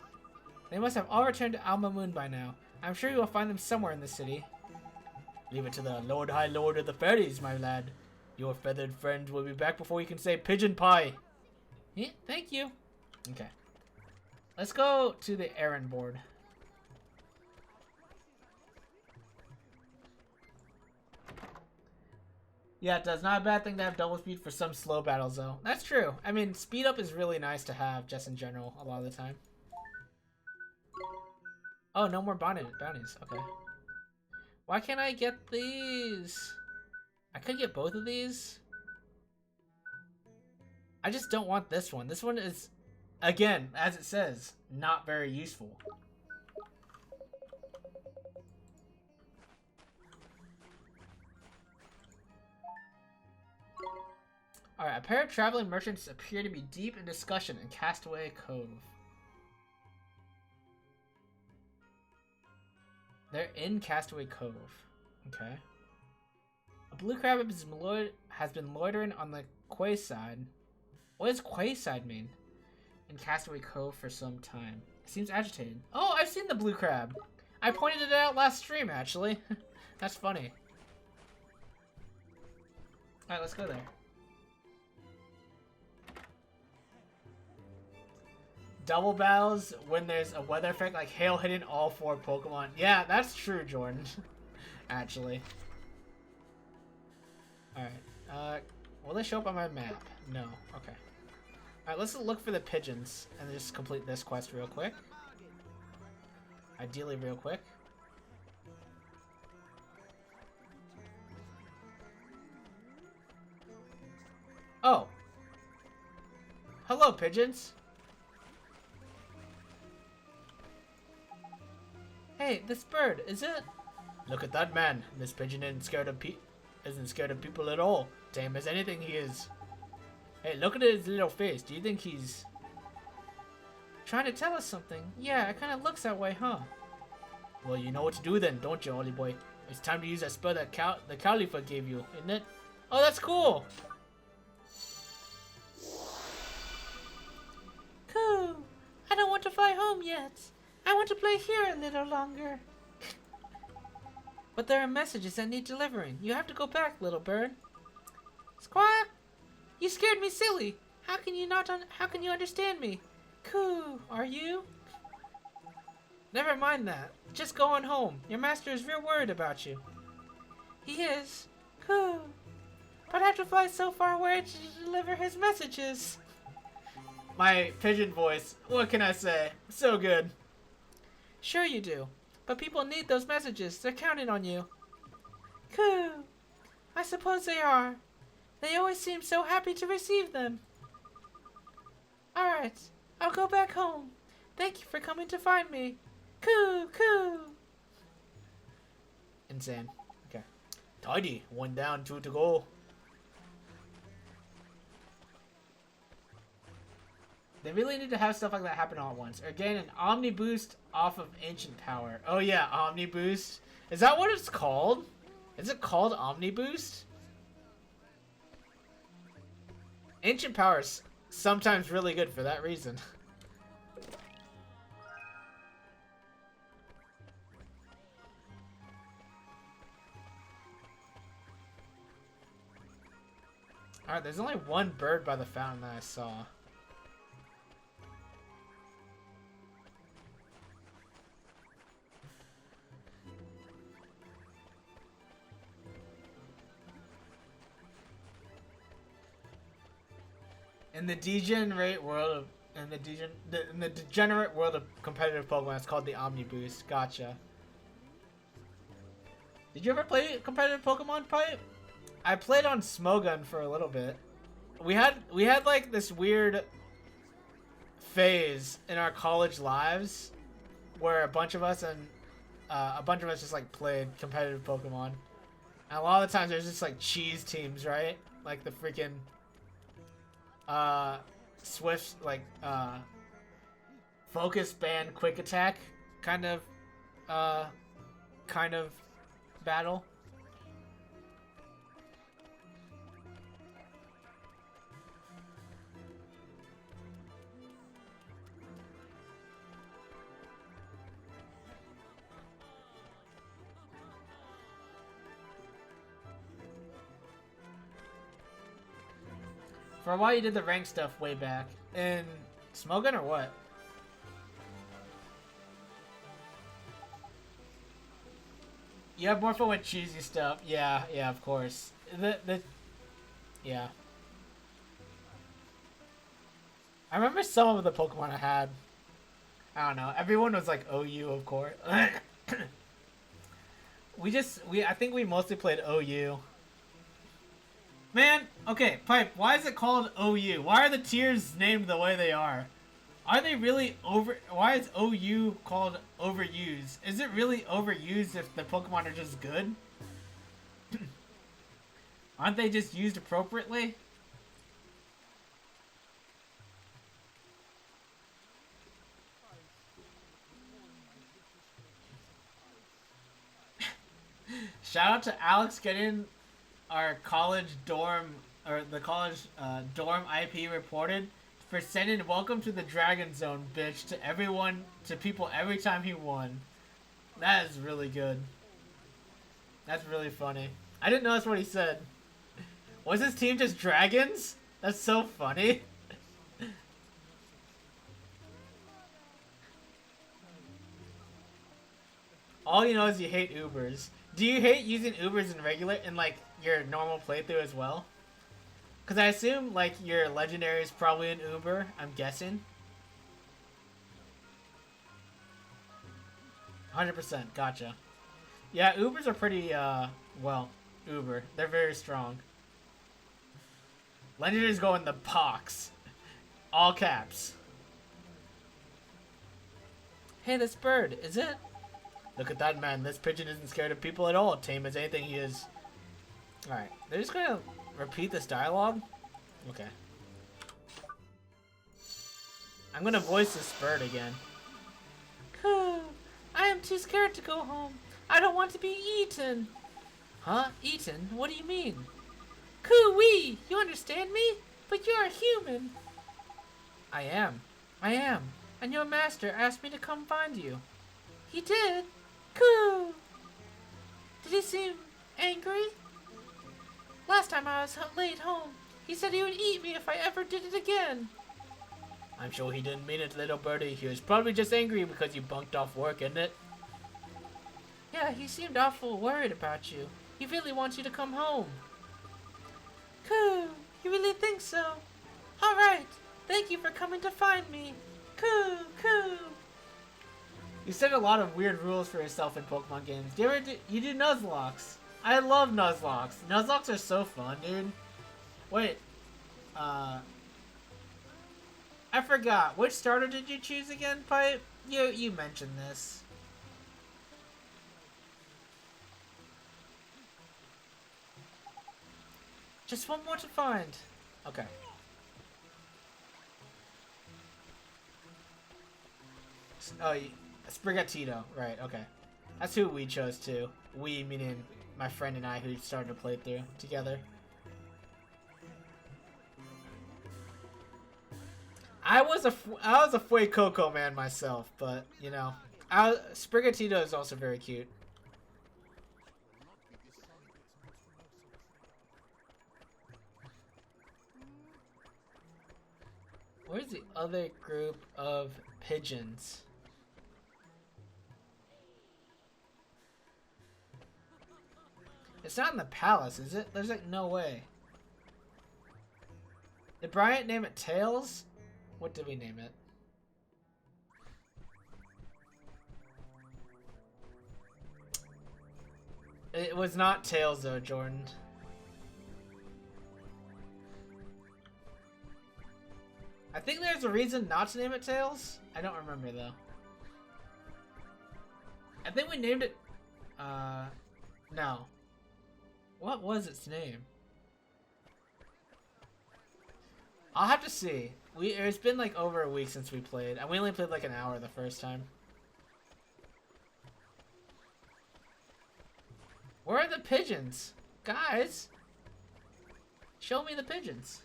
They must have all returned to Alma Moon by now. I'm sure you will find them somewhere in the city. Leave it to the Lord High Lord of the Fairies, my lad. Your feathered friend will be back before you can say pigeon pie. Yeah, thank you. Okay. Let's go to the errand board. Yeah, it does. Not a bad thing to have double speed for some slow battles, though. That's true. I mean, speed up is really nice to have, just in general, a lot of the time. Oh, no more bounties. Okay. Why can't I get these? I could get both of these. I just don't want this one. This one is, again, as it says, not very useful. Alright, a pair of traveling merchants appear to be deep in discussion in Castaway Cove. They're in Castaway Cove. Okay. A blue crab has been loitering on the quayside. What does quayside mean? In Castaway Cove for some time. It seems agitated. Oh, I've seen the blue crab! I pointed it out last stream, actually. That's funny. Alright, let's go there. Double battles when there's a weather effect like hail hitting all 4 Pokemon. Yeah, that's true, Jordan. Actually. Alright. Will they show up on my map? No. Okay. Alright, let's look for the pigeons and just complete this quest real quick. Ideally real quick. Oh. Hello, pigeons. Hey, this bird, is it? Look at that man. This pigeon isn't scared of people at all. Tame as anything he is. Hey, look at his little face. Do you think he's trying to tell us something? Yeah, it kind of looks that way, huh? Well, you know what to do then, don't you, Ollie boy? It's time to use that spell that the Khalifa gave you, isn't it? Oh, that's cool. Cool. I don't want to fly home yet. I want to play here a little longer. But there are messages that need delivering. You have to go back, little bird. Squawk! You scared me silly. How can you understand me? Coo, are you? Never mind that. Just go on home. Your master is real worried about you. He is. Coo. But I have to fly so far away to deliver his messages. My pigeon voice. What can I say? So good. Sure you do. But people need those messages. They're counting on you. Coo. I suppose they are. They always seem so happy to receive them. Alright. I'll go back home. Thank you for coming to find me. Coo, coo. Insane. Okay. Tidy. 1 down, 2 to go. They really need to have stuff like that happen all at once. Or gain an Omni Boost off of Ancient Power. Oh yeah, Omni Boost. Is that what it's called? Is it called Omni Boost? Ancient Power is sometimes really good for that reason. Alright, there's only one bird by the fountain that I saw. In the degenerate world of in the degenerate world of competitive Pokemon, it's called the Omni Boost. Gotcha. Did you ever play competitive Pokemon, Pipe? I played on Smogon for a little bit. We had like this weird phase in our college lives where a bunch of us just like played competitive Pokemon. And a lot of the times there's just like cheese teams, right? Like the freaking Swift, like focus band quick attack kind of battle. For a while you did the rank stuff way back. In Smogon or what? You have more fun with cheesy stuff. Yeah, of course. Yeah. I remember some of the Pokemon I had. I don't know. Everyone was like OU, of course. I think we mostly played OU. Man, okay, Pipe, why is it called OU? Why are the tiers named the way they are? Are they really why is OU called overused? Is it really overused if the Pokemon are just good? Aren't they just used appropriately? Shout out to Alex getting our college dorm, or the college dorm IP reported for sending "Welcome to the Dragon Zone" bitch to everyone, to people every time he won. That is really good. That's really funny. I didn't notice what he said. Was his team just dragons? That's so funny. All you know is you hate Ubers. Do you hate using Ubers in like your normal playthrough as well? Because I assume like your legendary is probably an Uber, I'm guessing. 100%, gotcha. Yeah, Ubers are pretty, well, Uber. They're very strong. Legendaries go in the box. All caps. Hey, this bird, is it? Look at that man. This pigeon isn't scared of people at all. Tame as anything he is. Alright. They're just gonna repeat this dialogue? Okay. I'm gonna voice this bird again. Coo! I am too scared to go home. I don't want to be eaten. Huh? Eaten? What do you mean? Coo-wee! You understand me? But you're a human. I am. And your master asked me to come find you. He did? Coo! Did he seem angry? Last time I was late home, he said he would eat me if I ever did it again. I'm sure he didn't mean it, little birdie. He was probably just angry because you bunked off work, isn't it? Yeah, he seemed awful worried about you. He really wants you to come home. Coo! You really think so? Alright, thank you for coming to find me. Coo! Coo! You set a lot of weird rules for yourself in Pokemon games. You do Nuzlocks. I love Nuzlocks. Nuzlocks are so fun, dude. Wait. I I forgot. Which starter did you choose again, Pipe? You mentioned this. Just one more to find. Okay. Oh, Sprigatito. Right, okay. That's who we chose too. We, meaning my friend and I who started to play through together. I was a Fuecoco man myself, but, you know. Sprigatito is also very cute. Where's the other group of pigeons? It's not in the palace, is it? There's like no way. Did Bryant name it Tails? What did we name it? It was not Tails though, Jordan. I think there's a reason not to name it Tails. I don't remember though. I think we named it... no. What was its name? I'll have to see. It's been like over a week since we played, and we only played like an hour the first time. Where are the pigeons? Guys! Show me the pigeons.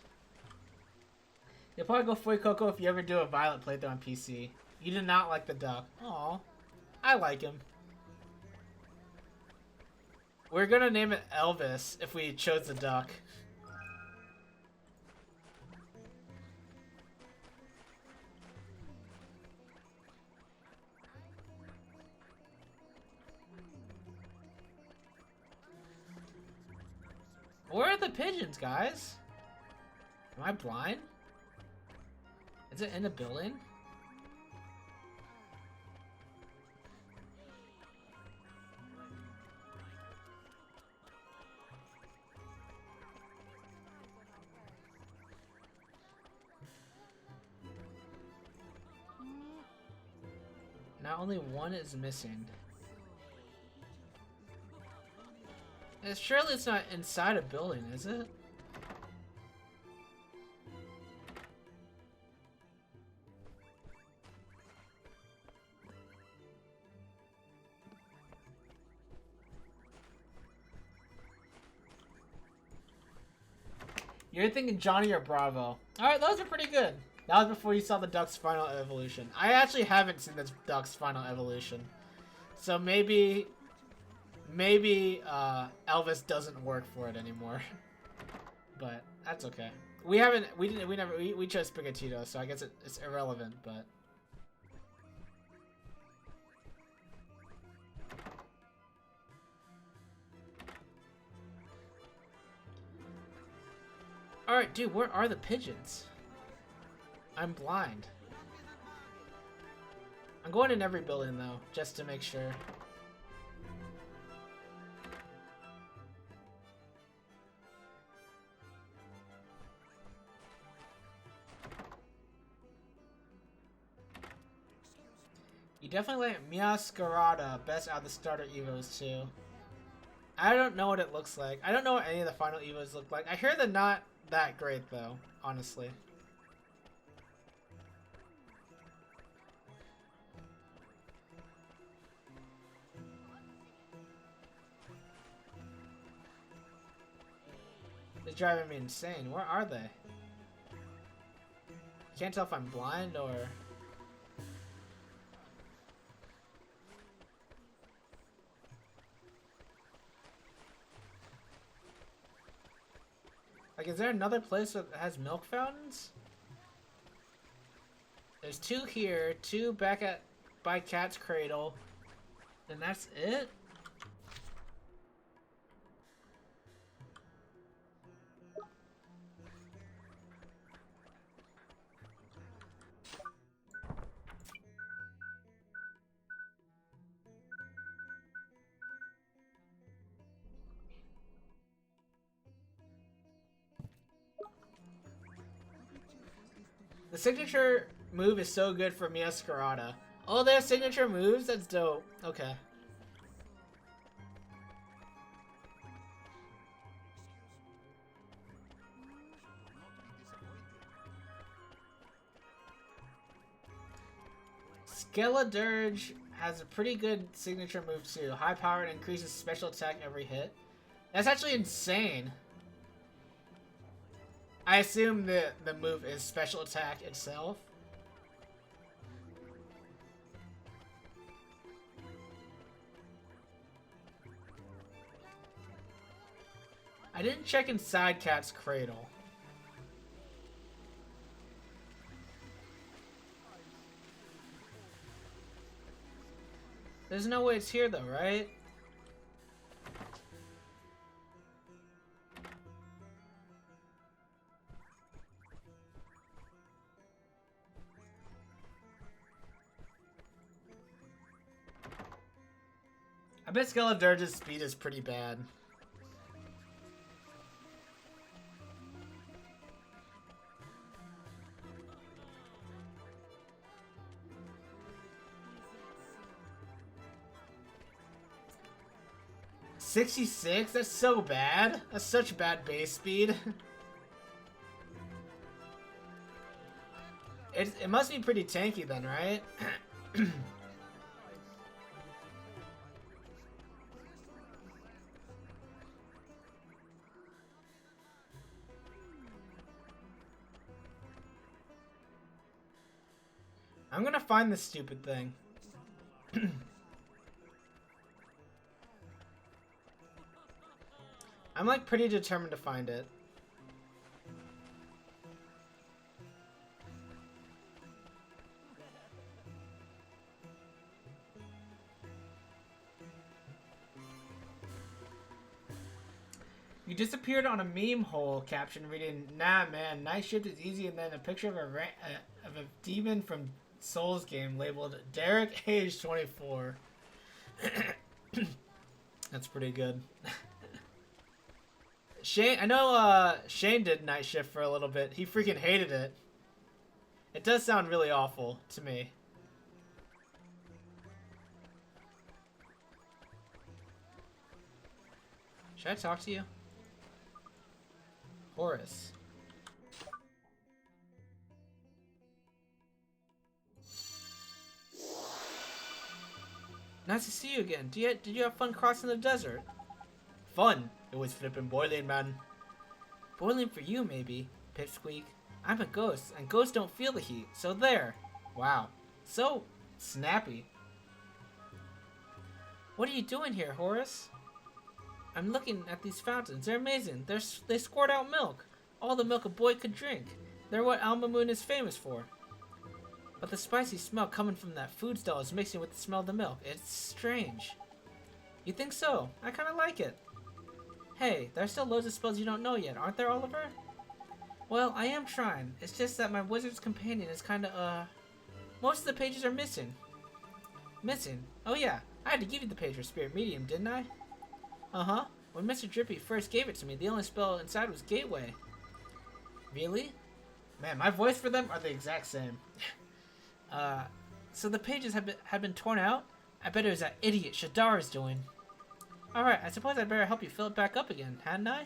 You'll probably go Fuecoco if you ever do a Violet playthrough on PC. You did not like the duck. Aw. I like him. We're gonna name it Elvis if we chose the duck. Where are the pigeons, guys? Am I blind? Is it in the building? Now only one is missing. Surely it's not inside a building, is it? You're thinking Johnny or Bravo. Alright, those are pretty good. That was before you saw the Duck's final evolution. I actually haven't seen the Duck's final evolution. So maybe Elvis doesn't work for it anymore. But that's okay. We chose Sprigatito, so I guess it's irrelevant, but... Alright, dude, where are the pigeons? I'm blind. I'm going in every building, though, just to make sure. You definitely like Miascarada, best out of the starter Evos, too. I don't know what it looks like. I don't know what any of the final Evos look like. I hear they're not that great, though, honestly. It's driving me insane. Where are they? Can't tell if I'm blind or... Like, is there another place that has milk fountains? There's 2 here, 2 back by Cat's Cradle, and that's it? The signature move is so good for Miascarada. Oh, they have signature moves? That's dope. Okay. Skeledirge has a pretty good signature move too. High power and increases special attack every hit. That's actually insane. I assume the move is special attack itself. I didn't check inside Cat's cradle. There's no way it's here though, right? I bet Skeledirge's speed is pretty bad. $66? That's so bad. That's such bad base speed. It must be pretty tanky then, right? I'm gonna find this stupid thing. I'm like pretty determined to find it. You disappeared on a meme hole caption reading, "Nah man, night shift is easy," and then a picture of a demon from Souls game labeled Derek age 24. That's pretty good. Shane, I know Shane did night shift for a little bit. He freaking hated it. It does sound really awful to me. Should I talk to you? Horace. Nice to see you again. Did you have fun crossing the desert? Fun? It was flippin' boiling, man. Boiling for you, maybe, Pipsqueak. I'm a ghost, and ghosts don't feel the heat, so there. Wow. So snappy. What are you doing here, Horace? I'm looking at these fountains. They're amazing. They squirt out milk. All the milk a boy could drink. They're what Alma Moon is famous for. But the spicy smell coming from that food stall is mixing with the smell of the milk. It's strange. You think so? I kind of like it. Hey, there's still loads of spells you don't know yet, aren't there, Oliver? Well, I am trying. It's just that my wizard's companion is kind of, most of the pages are missing. Missing? Oh yeah, I had to give you the page for Spirit Medium, didn't I? Uh-huh. When Mr. Drippy first gave it to me, the only spell inside was Gateway. Really? Man, my voice for them are the exact same. So the pages have been torn out? I bet it was that idiot Shadar's doing. Alright, I suppose I'd better help you fill it back up again, hadn't I?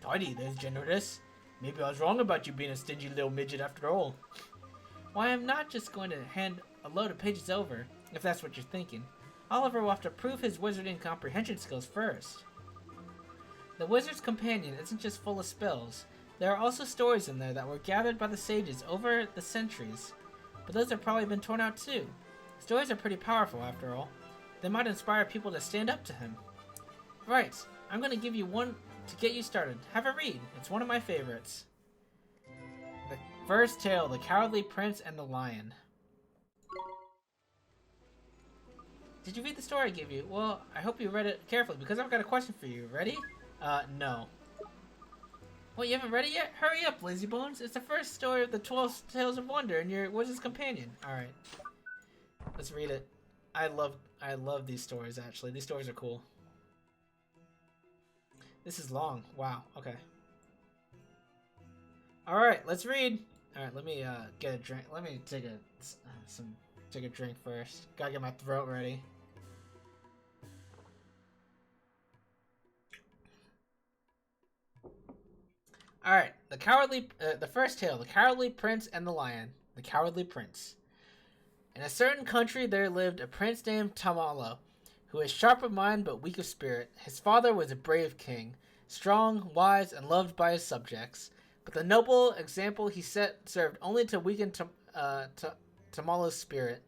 Tidy, there's generous. Maybe I was wrong about you being a stingy little midget after all. Why, I'm not just going to hand a load of pages over, if that's what you're thinking. Oliver will have to prove his wizarding comprehension skills first. The Wizard's Companion isn't just full of spells. There are also stories in there that were gathered by the sages over the centuries. But those have probably been torn out too. Stories are pretty powerful after all. They might inspire people to stand up to him. Right, I'm going to give you one to get you started. Have a read. It's one of my favorites. The first tale, The Cowardly Prince and the Lion. Did you read the story I gave you? Well, I hope you read it carefully because I've got a question for you. Ready? No. What, you haven't read it yet? Hurry up, Lazy Bones. It's the first story of the 12 Tales of Wonder and your Wizard's Companion. Alright. Let's read it. I love these stories, actually. These stories are cool. This is long. Wow. Okay. Alright, let's read. All right, let me get a drink. Let me take take a drink first. Gotta get my throat ready. All right, the first tale, the Cowardly Prince and the Lion. The Cowardly Prince. In a certain country there lived a prince named Tamalo, who was sharp of mind but weak of spirit. His father was a brave king, strong, wise, and loved by his subjects. But the noble example he set served only to weaken Tamalo's spirit.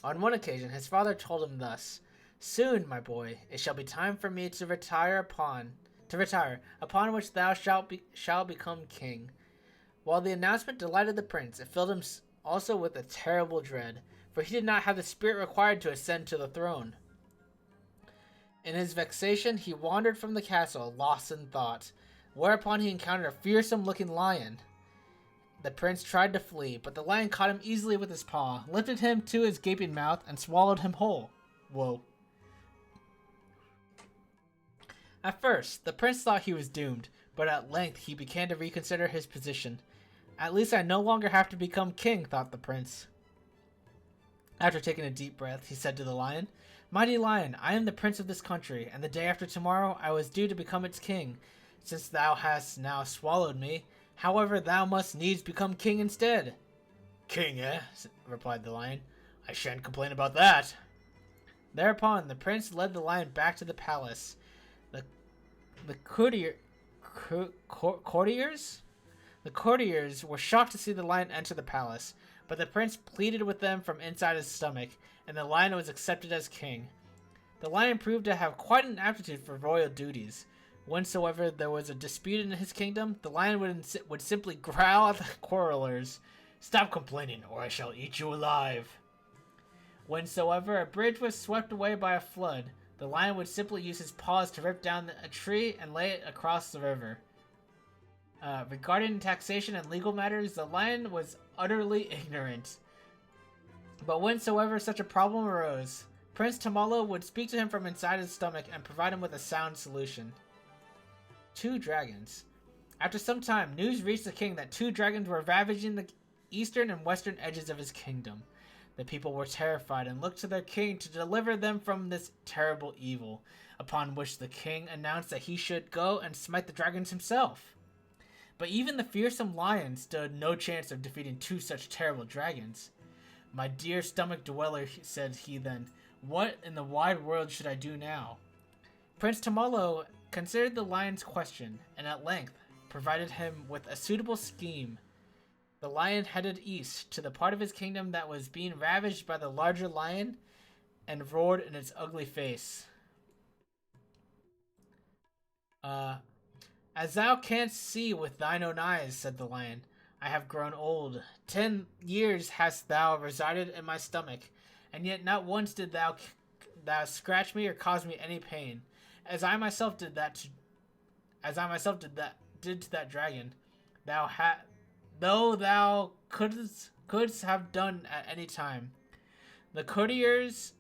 On one occasion, his father told him thus: "Soon, my boy, it shall be time for me to retire, upon which thou shalt become king." While the announcement delighted the prince, it filled him also with a terrible dread, for he did not have the spirit required to ascend to the throne. In his vexation, he wandered from the castle, lost in thought, whereupon he encountered a fearsome-looking lion. The prince tried to flee, but the lion caught him easily with his paw, lifted him to his gaping mouth, and swallowed him whole. Whoa. At first, the prince thought he was doomed, but at length he began to reconsider his position. "At least I no longer have to become king," thought the prince. After taking a deep breath, he said to the lion, "Mighty lion, I am the prince of this country, and the day after tomorrow I was due to become its king. Since thou hast now swallowed me, however, thou must needs become king instead." "King, eh?" replied the lion. "I shan't complain about that." Thereupon, the prince led the lion back to the palace. The courtiers were shocked to see the lion enter the palace, but the prince pleaded with them from inside his stomach, and the lion was accepted as king. The lion proved to have quite an aptitude for royal duties. Whensoever there was a dispute in his kingdom, the lion would simply growl at the quarrelers, "Stop complaining, or I shall eat you alive." Whensoever a bridge was swept away by a flood, the lion would simply use his paws to rip down a tree and lay it across the river. Regarding taxation and legal matters, the lion was utterly ignorant. But whensoever such a problem arose, Prince Tamalo would speak to him from inside his stomach and provide him with a sound solution. 2 dragons. After some time, news reached the king that 2 dragons were ravaging the eastern and western edges of his kingdom. The people were terrified and looked to their king to deliver them from this terrible evil, upon which the king announced that he should go and smite the dragons himself. But even the fearsome lion stood no chance of defeating 2 such terrible dragons. "My dear stomach dweller," said he then, "what in the wide world should I do now?" Prince Tamalo considered the lion's question, and at length provided him with a suitable scheme. The lion headed east to the part of his kingdom that was being ravaged by the larger lion, and roared in its ugly face. "As thou canst see with thine own eyes," said the lion, "I have grown old. 10 years hast thou resided in my stomach, and yet not once did thou scratch me or cause me any pain, as I myself did to that dragon. Though thou couldst have done at any time. The courtiers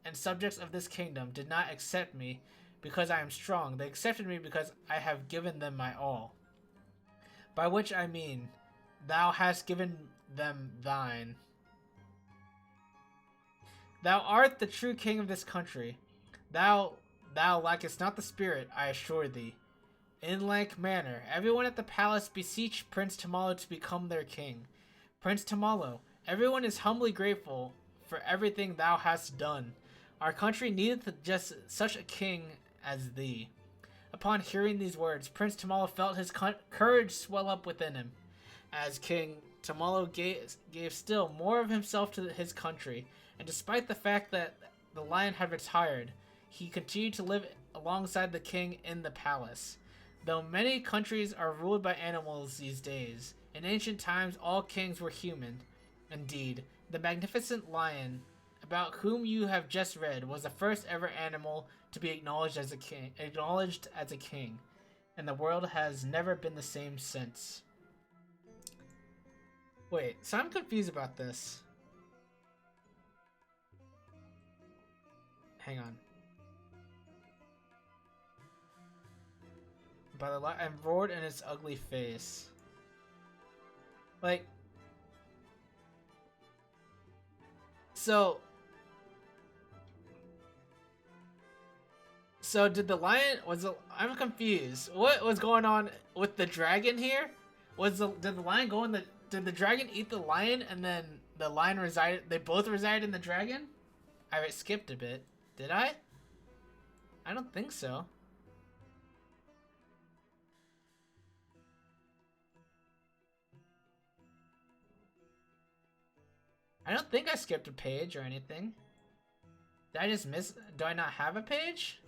and subjects of this kingdom did not accept me because I am strong. They accepted me because I have given them my all. By which I mean, thou hast given them thine. Thou art the true king of this country. Thou lackest not the spirit, I assure thee. In like manner, everyone at the palace beseech Prince Tamalo to become their king. Prince Tamalo, everyone is humbly grateful for everything thou hast done. Our country needeth just such a king as thee." Upon hearing these words, Prince Tamalo felt his courage swell up within him. As king, Tamalo gave still more of himself to his country, and despite the fact that the lion had retired, he continued to live alongside the king in the palace. Though many countries are ruled by animals these days, in ancient times all kings were human. Indeed, the magnificent lion, about whom you have just read, was the first ever animal to be acknowledged as a king, and the world has never been the same since. Wait, so I'm confused about this. Hang on. By the light, and roared in its ugly face. Like, so did the lion I'm confused. What was going on with the dragon here? Did the lion go in the did the dragon eat the lion and then the lion they both resided in the dragon? I skipped a bit. Did I? I don't think so. I don't think I skipped a page or anything. Did I just miss? Do I not have a page?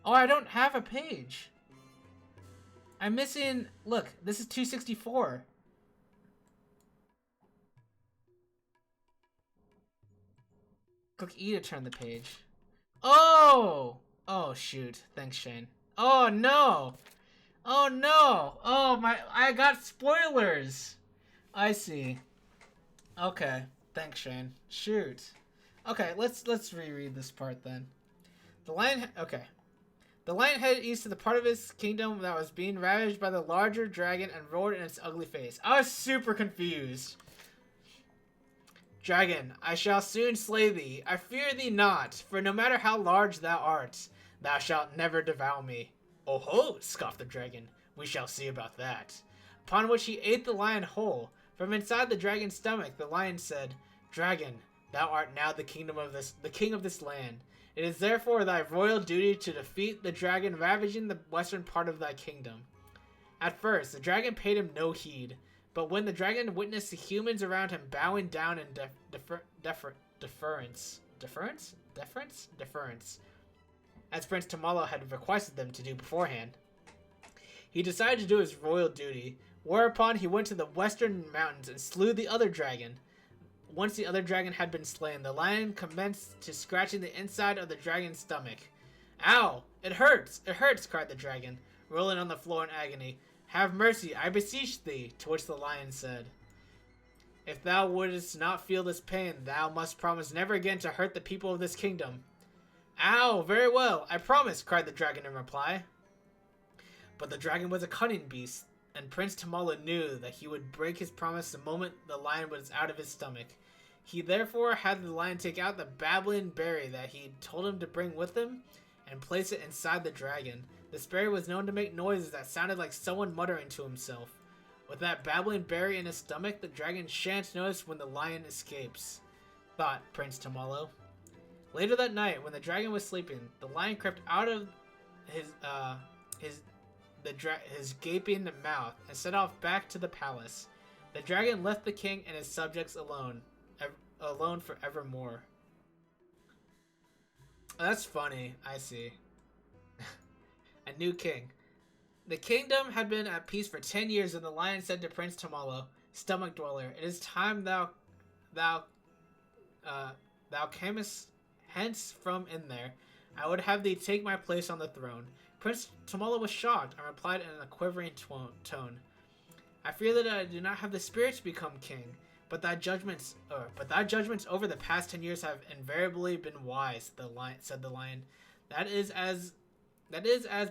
Oh, I don't have a page. I'm missing. Look, this is 264. Click E to turn the page. Oh! Oh, shoot. Thanks, Shane. Oh, no! Oh, no! Oh, I got spoilers! I see. Okay. Thanks, Shane. Shoot. Okay, let's reread this part then. The lion... Okay. The lion headed east to the part of his kingdom that was being ravaged by the larger dragon and roared in its ugly face. I was super confused. Dragon, I shall soon slay thee. I fear thee not, for no matter how large thou art, thou shalt never devour me. Oh ho, scoffed the dragon. We shall see about that. Upon which he ate the lion whole. From inside the dragon's stomach, the lion said, Dragon, thou art now the king of this land. It is therefore thy royal duty to defeat the dragon ravaging the western part of thy kingdom. At first, the dragon paid him no heed, but when the dragon witnessed the humans around him bowing down in deference, as Prince Tamalo had requested them to do beforehand, he decided to do his royal duty, whereupon he went to the western mountains and slew the other dragon. Once the other dragon had been slain, the lion commenced to scratching the inside of the dragon's stomach. Ow! It hurts! It hurts! Cried the dragon, rolling on the floor in agony. Have mercy, I beseech thee, to which the lion said, If thou wouldst not feel this pain, thou must promise never again to hurt the people of this kingdom. Ow! Very well, I promise, cried the dragon in reply. But the dragon was a cunning beast, and Prince Tamala knew that he would break his promise the moment the lion was out of his stomach. He therefore had the lion take out the babbling berry that he told him to bring with him and place it inside the dragon. This berry was known to make noises that sounded like someone muttering to himself. With that babbling berry in his stomach, the dragon shan't notice when the lion escapes, thought Prince Tamalo. Later that night, when the dragon was sleeping, the lion crept out of his gaping mouth and set off back to the palace. The dragon left the king and his subjects alone forevermore. That's funny. I see. A new king. The kingdom had been at peace for 10 years, and the lion said to Prince Tamalo, Stomach Dweller, it is time thou camest hence from in there. I would have thee take my place on the throne. Prince Tamala was shocked and replied in a quivering tone, I fear that I do not have the spirit to become king, but thy judgments over the past 10 years have invariably been wise, said the lion. That is as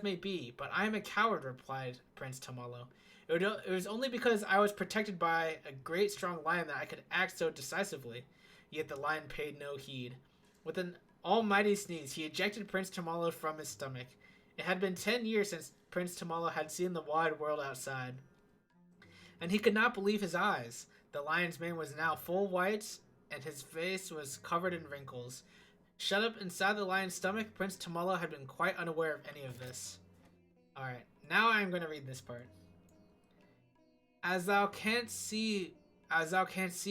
may be, but I am a coward, replied Prince Tamalo. It was only because I was protected by a great strong lion that I could act so decisively. Yet the lion paid no heed. With an almighty sneeze, he ejected Prince Tamalo from his stomach. It had been 10 years since Prince Tamalo had seen the wide world outside, and he could not believe his eyes. The lion's mane was now full white, and his face was covered in wrinkles. Shut up inside the lion's stomach, Prince Tamalo had been quite unaware of any of this. Alright, now I am going to read this part. As thou canst see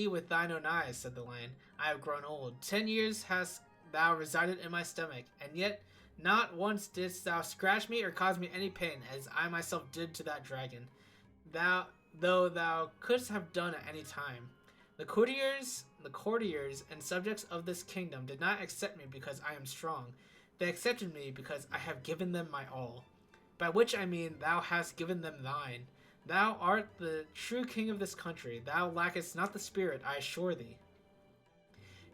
with thine own eyes, said the lion, I have grown old. 10 years hast thou resided in my stomach, and yet not once didst thou scratch me or cause me any pain, as I myself did to that dragon, though thou couldst have done at any time. The courtiers and subjects of this kingdom did not accept me because I am strong. They accepted me because I have given them my all. By which I mean thou hast given them thine. Thou art the true king of this country. Thou lackest not the spirit, I assure thee.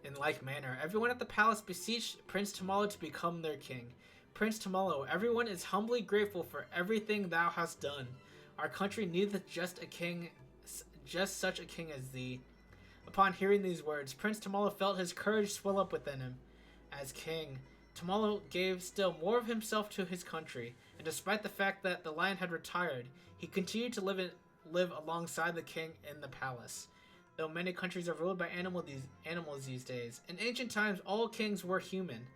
In like manner, everyone at the palace beseeched Prince Tamala to become their king. Prince Tomalo, everyone is humbly grateful for everything thou hast done. Our country needeth just such a king as thee. Upon hearing these words, Prince Tomalo felt his courage swell up within him. As king, Tomalo gave still more of himself to his country, and despite the fact that the lion had retired, he continued to live alongside the king in the palace. Though many countries are ruled by animals these days, in ancient times all kings were human.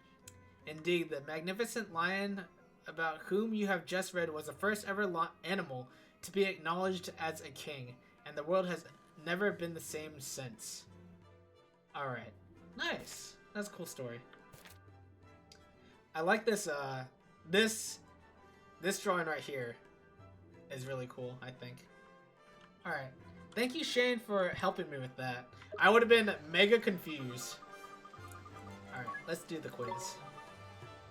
Indeed, the magnificent lion about whom you have just read was the first ever animal to be acknowledged as a king, and the world has never been the same since. Alright. Nice. That's a cool story. I like this, this drawing right here is really cool, I think. Alright. Thank you, Shane, for helping me with that. I would have been mega confused. Alright, let's do the quiz.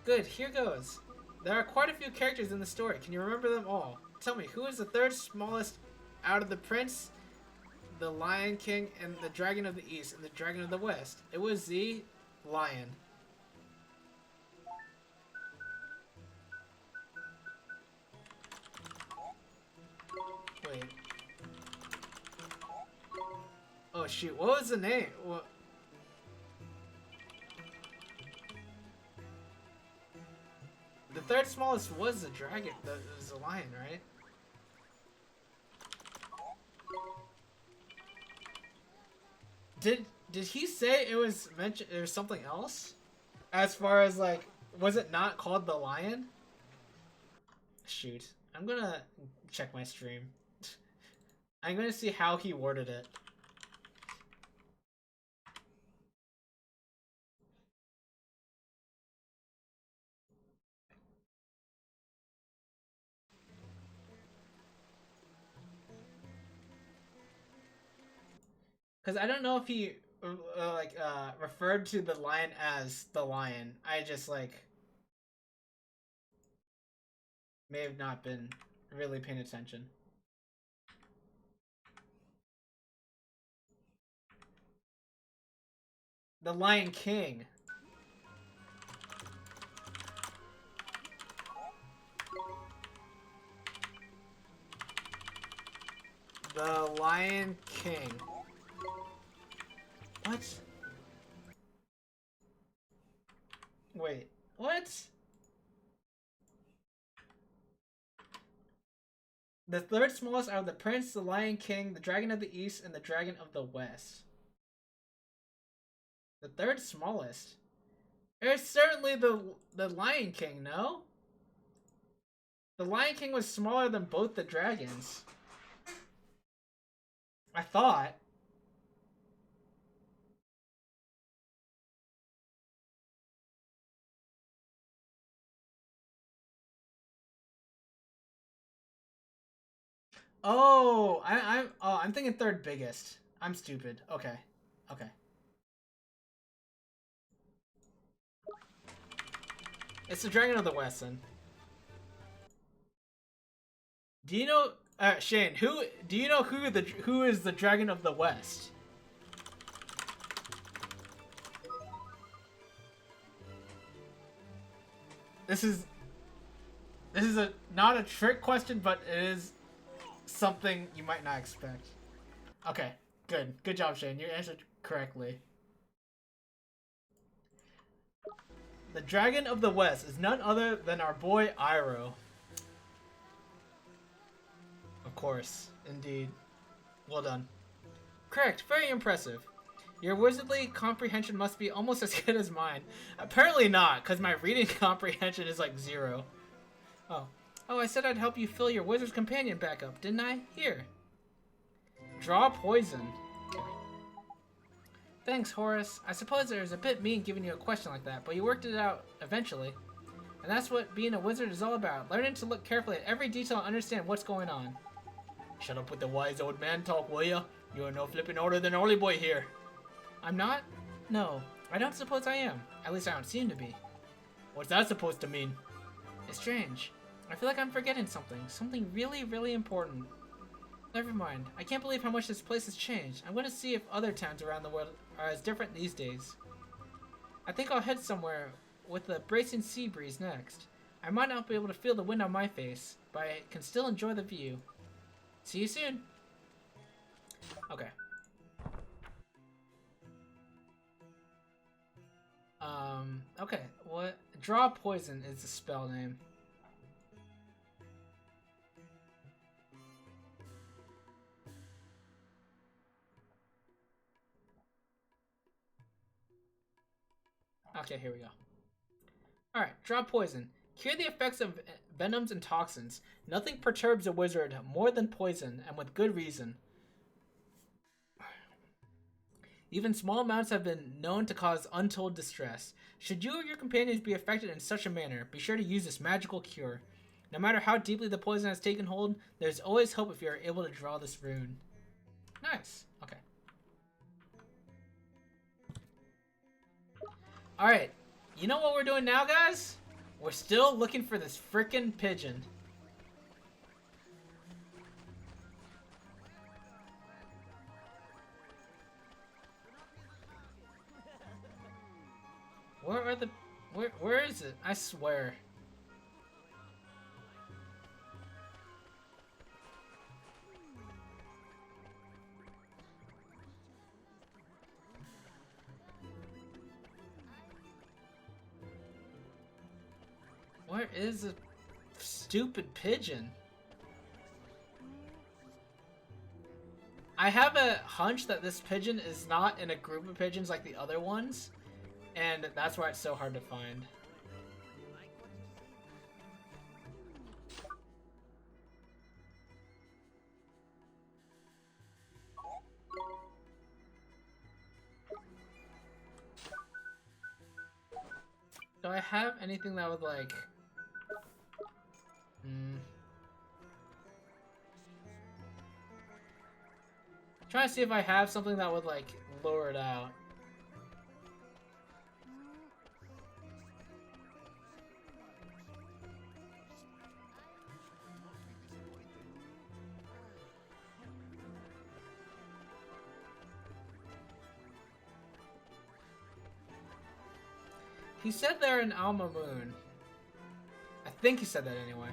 Good, here goes. There are quite a few characters in the story. Can you remember them all? Tell me, who is the third smallest out of the prince, the Lion King, and the Dragon of the East, and the Dragon of the West? It was the lion. Wait. Oh shoot, what was the name? What? The third smallest was the dragon, was the lion, right? Did he say it was mentioned? There was something else, as far as like, was it not called the lion? Shoot, I'm gonna check my stream. I'm gonna see how he worded it. Because I don't know if he referred to the lion as the lion. I just like may have not been really paying attention. The Lion King. The Lion King. What? Wait, what? The third smallest are the Prince, the Lion King, the Dragon of the East, and the Dragon of the West. The third smallest? It's certainly the Lion King, no? The Lion King was smaller than both the dragons. I thought. Oh, I'm thinking third biggest. I'm stupid. Okay. Okay. It's the Dragon of the West, then. Do you know, Shane? Do you know who is the Dragon of the West? This is not a trick question, but it is something you might not expect. Okay, good job, Shane. You answered correctly. The Dragon of the West is none other than our boy Iroh. Of course, indeed. Well done. Correct, very impressive. Your wizardly comprehension must be almost as good as mine. Apparently not, because my reading comprehension is like 0. Oh, I said I'd help you fill your wizard's companion back up, didn't I? Here. Draw poison. Okay. Thanks, Horace. I suppose it was a bit mean giving you a question like that, but you worked it out eventually. And that's what being a wizard is all about, learning to look carefully at every detail and understand what's going on. Shut up with the wise old man talk, will ya? You are no flipping older than Orly Boy here. I'm not? No, I don't suppose I am. At least I don't seem to be. What's that supposed to mean? It's strange. I feel like I'm forgetting something. Something really, really important. Never mind. I can't believe how much this place has changed. I'm going to see if other towns around the world are as different these days. I think I'll head somewhere with the bracing sea breeze next. I might not be able to feel the wind on my face, but I can still enjoy the view. See you soon. Okay. Okay. What? Draw poison is the spell name. Okay, here we go. Alright, draw poison. Cure the effects of venoms and toxins. Nothing perturbs a wizard more than poison, and with good reason. Even small amounts have been known to cause untold distress. Should you or your companions be affected in such a manner, be sure to use this magical cure. No matter how deeply the poison has taken hold, there's always hope if you are able to draw this rune. Nice. Okay. Alright. You know what we're doing now, guys? We're still looking for this frickin' pigeon. Where are the... Where is it? I swear. Where is the stupid pigeon? I have a hunch that this pigeon is not in a group of pigeons like the other ones, and that's why it's so hard to find. Do I have anything that would like... Trying to see if I have something that would like lure it out. He said they're in Alma Moon. I think he said that anyway.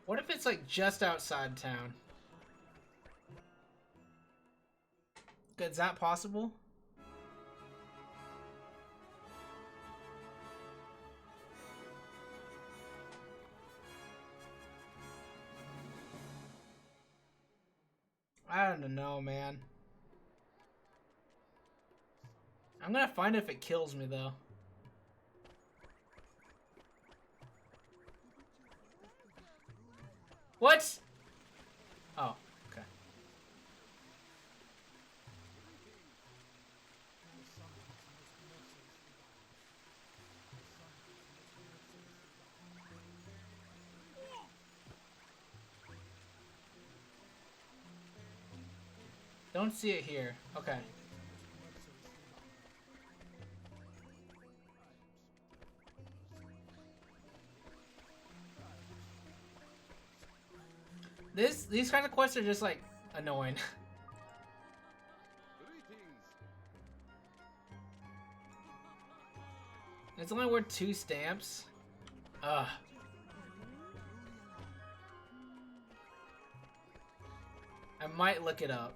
What if it's like just outside town? Is that possible? I don't know, man. I'm gonna find if it kills me, though. What? Oh, okay. Don't see it here. Okay. These kind of quests are just like annoying. It's only worth 2 stamps. Ugh. I might look it up.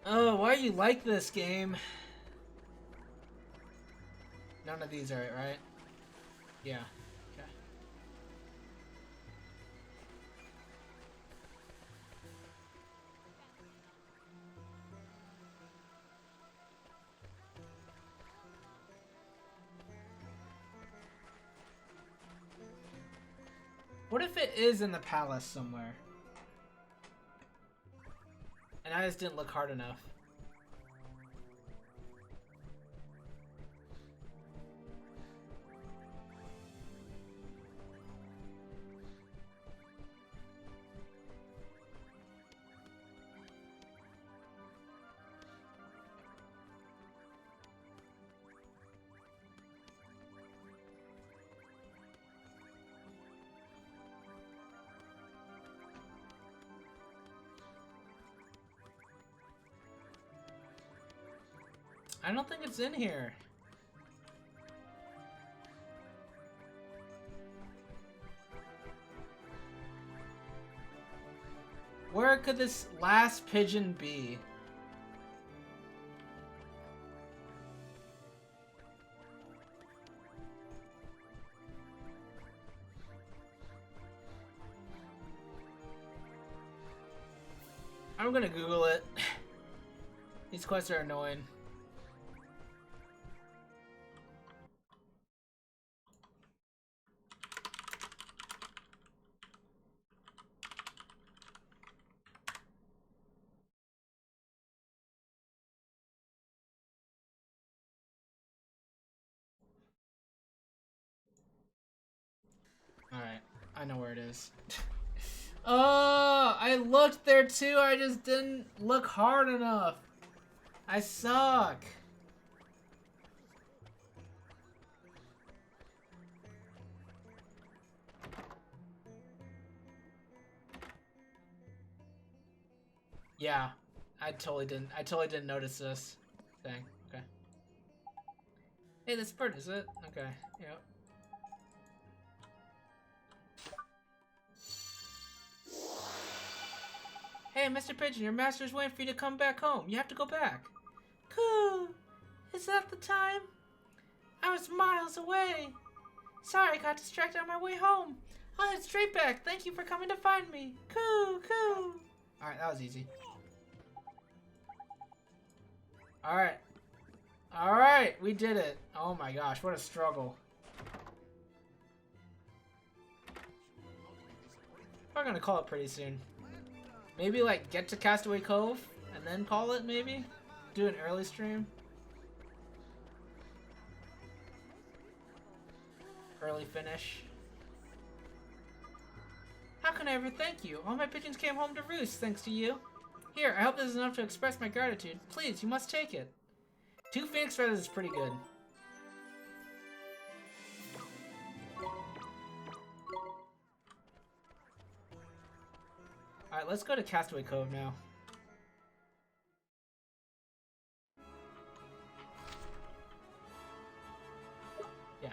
Oh, why are you like this game? None of these are it, right? Yeah. Okay. What if it is in the palace somewhere? And I just didn't look hard enough. I don't think it's in here. Where could this last pigeon be? I'm gonna Google it. These quests are annoying. Alright, I know where it is. Oh, I looked there too, I just didn't look hard enough. I suck. Yeah, I totally didn't notice this thing. Okay. Hey, this bird, is it? Okay, yep. Hey, Mr. Pigeon, your master's waiting for you to come back home. You have to go back. Coo! Is that the time? I was miles away. Sorry, I got distracted on my way home. I'll head straight back. Thank you for coming to find me. Coo! Coo! Alright, that was easy. Alright. Alright, we did it. Oh my gosh, what a struggle. We're gonna call it pretty soon. Maybe like get to Castaway Cove and then call it maybe? Do an early stream? Early finish. How can I ever thank you? All my pigeons came home to roost thanks to you. Here, I hope this is enough to express my gratitude. Please, you must take it. 2 phoenix feathers is pretty good. Alright, let's go to Castaway Cove now. Yeah.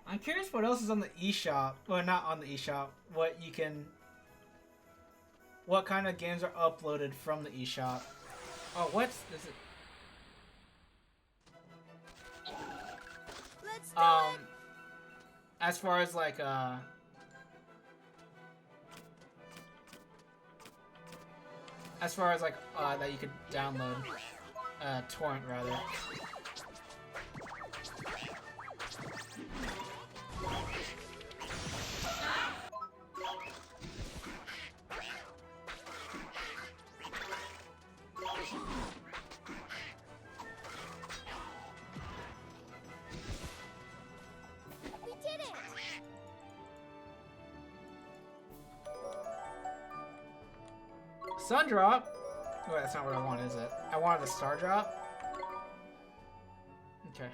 I'm curious what else is on the eShop. Well, not on the eShop. What you can... What kind of games are uploaded from the eShop. Oh, what's... Is it... Let's do it. As far as like, As far as like, that you could download. Torrent, rather. We did it. Sun drop? Wait, that's not what I want, is it? I wanted a star drop? Okay.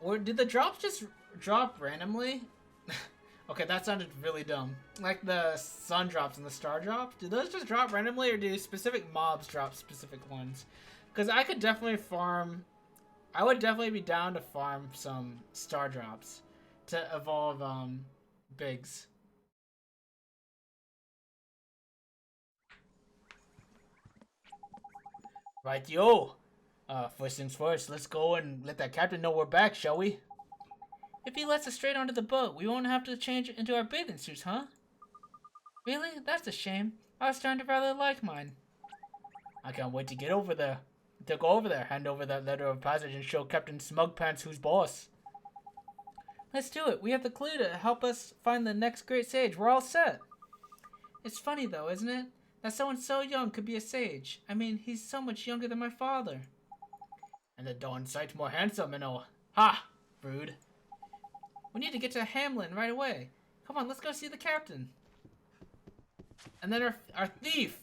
Or did the drops just drop randomly? Okay, that sounded really dumb. Like the sun drops and the star drop? Do those just drop randomly or do specific mobs drop specific ones? Because I could definitely farm... I would definitely be down to farm some star drops. to evolve Biggs. Right, yo. First things first, let's go and let that captain know we're back, shall we? If he lets us straight onto the boat, we won't have to change into our bathing suits, huh? Really? That's a shame. I was starting to rather like mine. I can't wait to get over there. To go over there, hand over that letter of passage and show Captain Smugpants who's boss. Let's do it. We have the clue to help us find the next great sage. We're all set. It's funny though, isn't it? That someone so young could be a sage. I mean, he's so much younger than my father. And the darn sight more handsome and all. Ha! Rude. We need to get to Hamlin right away. Come on, let's go see the captain. And then our thief.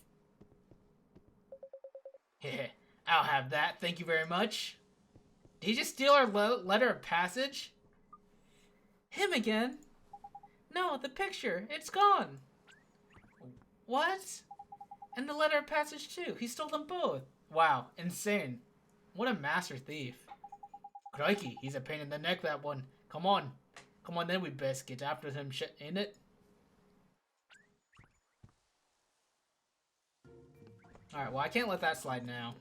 Heh, I'll have that. Thank you very much. Did he just steal our letter of passage? Him again? No, the picture. It's gone. What? And the letter of passage too. He stole them both. Wow, insane. What a master thief. Crikey, he's a pain in the neck, that one. Come on. Come on then, we best get after him, ain't it? Alright, well I can't let that slide now.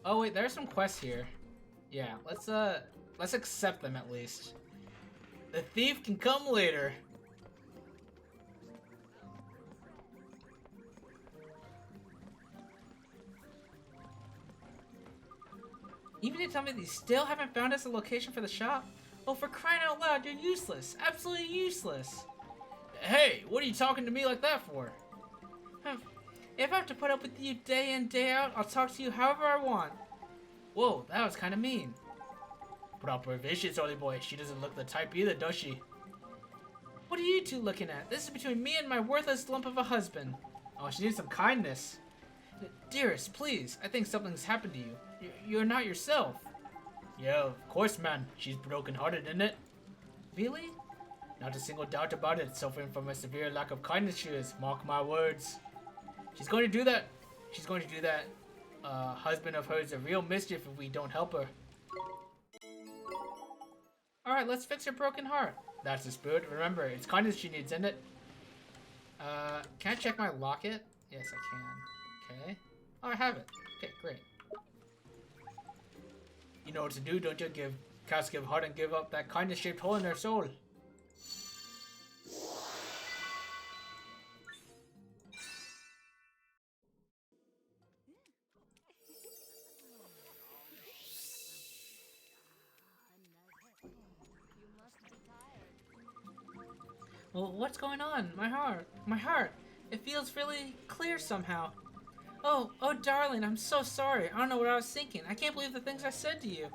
Oh wait, there's some quests here. Yeah, let's accept them at least. The thief can come later. You mean to tell me that you still haven't found us a location for the shop? Oh, for crying out loud, you're useless. Absolutely useless. Hey, what are you talking to me like that for? If I have to put up with you day in, day out, I'll talk to you however I want. Whoa, that was kind of mean. Proper vicious, old boy. She doesn't look the type either, does she? What are you two looking at? This is between me and my worthless lump of a husband. Oh, she needs some kindness. Dearest, please. I think something's happened to you. You're not yourself. Yeah, of course, man. She's broken-hearted, isn't it? Really? Not a single doubt about it. Suffering from a severe lack of kindness she is. Mark my words. She's going to do that. She's going to do that husband of hers a real mischief if we don't help her. Alright, let's fix her broken heart. That's the spirit. Remember, it's kindness she needs, isn't it? Can I check my locket? Yes, I can. Okay. Oh, I have it. Okay, great. You know what to do, don't you? Give heart and give up that kindness-shaped hole in their soul. Well, what's going on? My heart. It feels really clear somehow. Oh, darling, I'm so sorry. I don't know what I was thinking. I can't believe the things I said to you.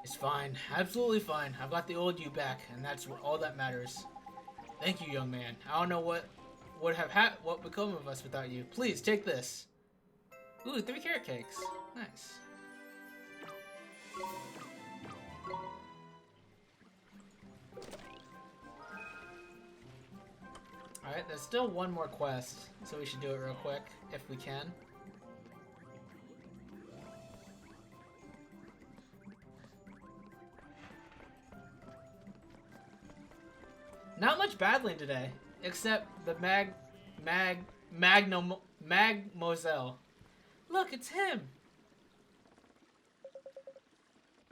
It's fine. Absolutely fine. I've got the old you back, and that's all that matters. Thank you, young man. I don't know what would become of us without you. Please, take this. Ooh, 3 carrot cakes. Nice. Alright, there's still one more quest, so we should do it real quick, if we can. Not much battling today, except the Magmoselle. Look, it's him!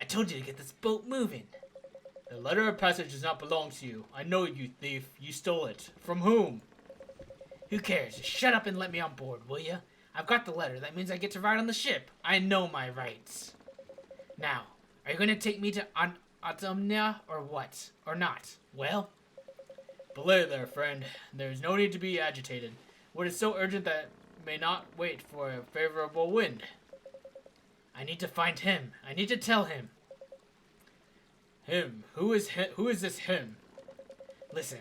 I told you to get this boat moving. The letter of passage does not belong to you. I know you, thief. You stole it. From whom? Who cares? Just shut up and let me on board, will you? I've got the letter. That means I get to ride on the ship. I know my rights. Now, are you going to take me to Autumnia or what? Or not? Well? Belay there, friend. There is no need to be agitated. What is so urgent that may not wait for a favorable wind? I need to find him. I need to tell him. Him? Who is this him? Listen,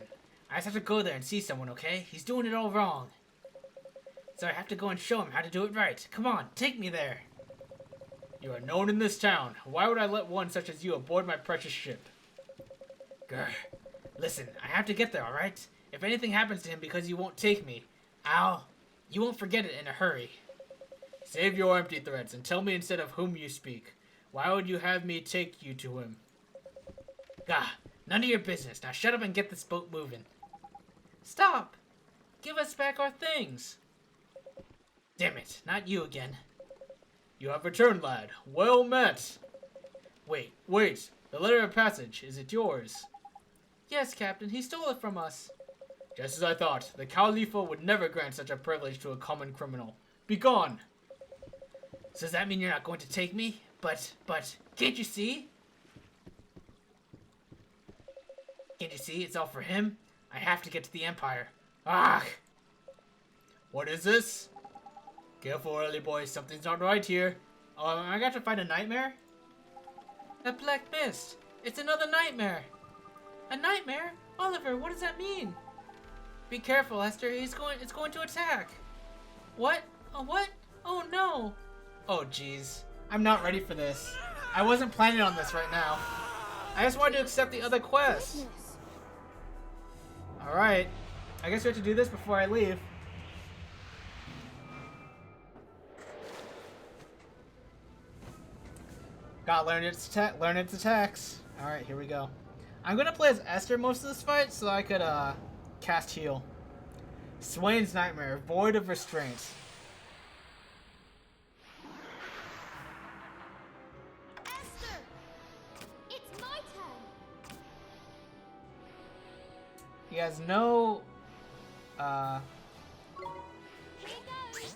I just have to go there and see someone, okay? He's doing it all wrong. So I have to go and show him how to do it right. Come on, take me there. You are known in this town. Why would I let one such as you aboard my precious ship? Grr. Listen, I have to get there, alright? If anything happens to him because you won't take me, you won't forget it in a hurry. Save your empty threats and tell me instead of whom you speak. Why would you have me take you to him? Gah, none of your business. Now shut up and get this boat moving. Stop! Give us back our things! Damn it, not you again. You have returned, lad. Well met. Wait. The letter of passage, is it yours? Yes, Captain. He stole it from us. Just as I thought. The Khalifa would never grant such a privilege to a common criminal. Begone! So does that mean you're not going to take me? But, can't you see? Can't you see? It's all for him. I have to get to the Empire. Ah! What is this? Careful, early boy. Something's not right here. Oh, I got to find a nightmare? A black mist. It's another nightmare. A nightmare? Oliver, what does that mean? Be careful, Esther. It's going to attack. What? Oh, what? Oh, no. Oh, jeez. I'm not ready for this. I wasn't planning on this right now. I just wanted to accept the other quest. Alright. I guess we have to do this before I leave. Gotta learn its attacks. Alright, here we go. I'm gonna play as Esther most of this fight so I could cast heal. Swain's Nightmare, void of restraint. Esther! It's my turn! He has no Here goes!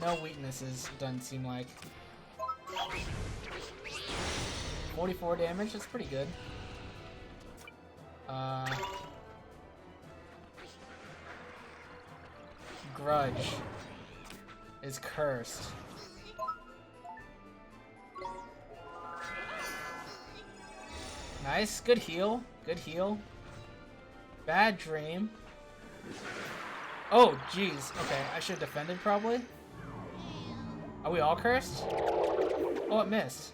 no weaknesses, doesn't seem like. 44 damage, that's pretty good. Grudge is cursed. Nice, good heal. Good heal. Bad dream. Oh, jeez. Okay, I should have defended probably. Are we all cursed? Oh, it missed.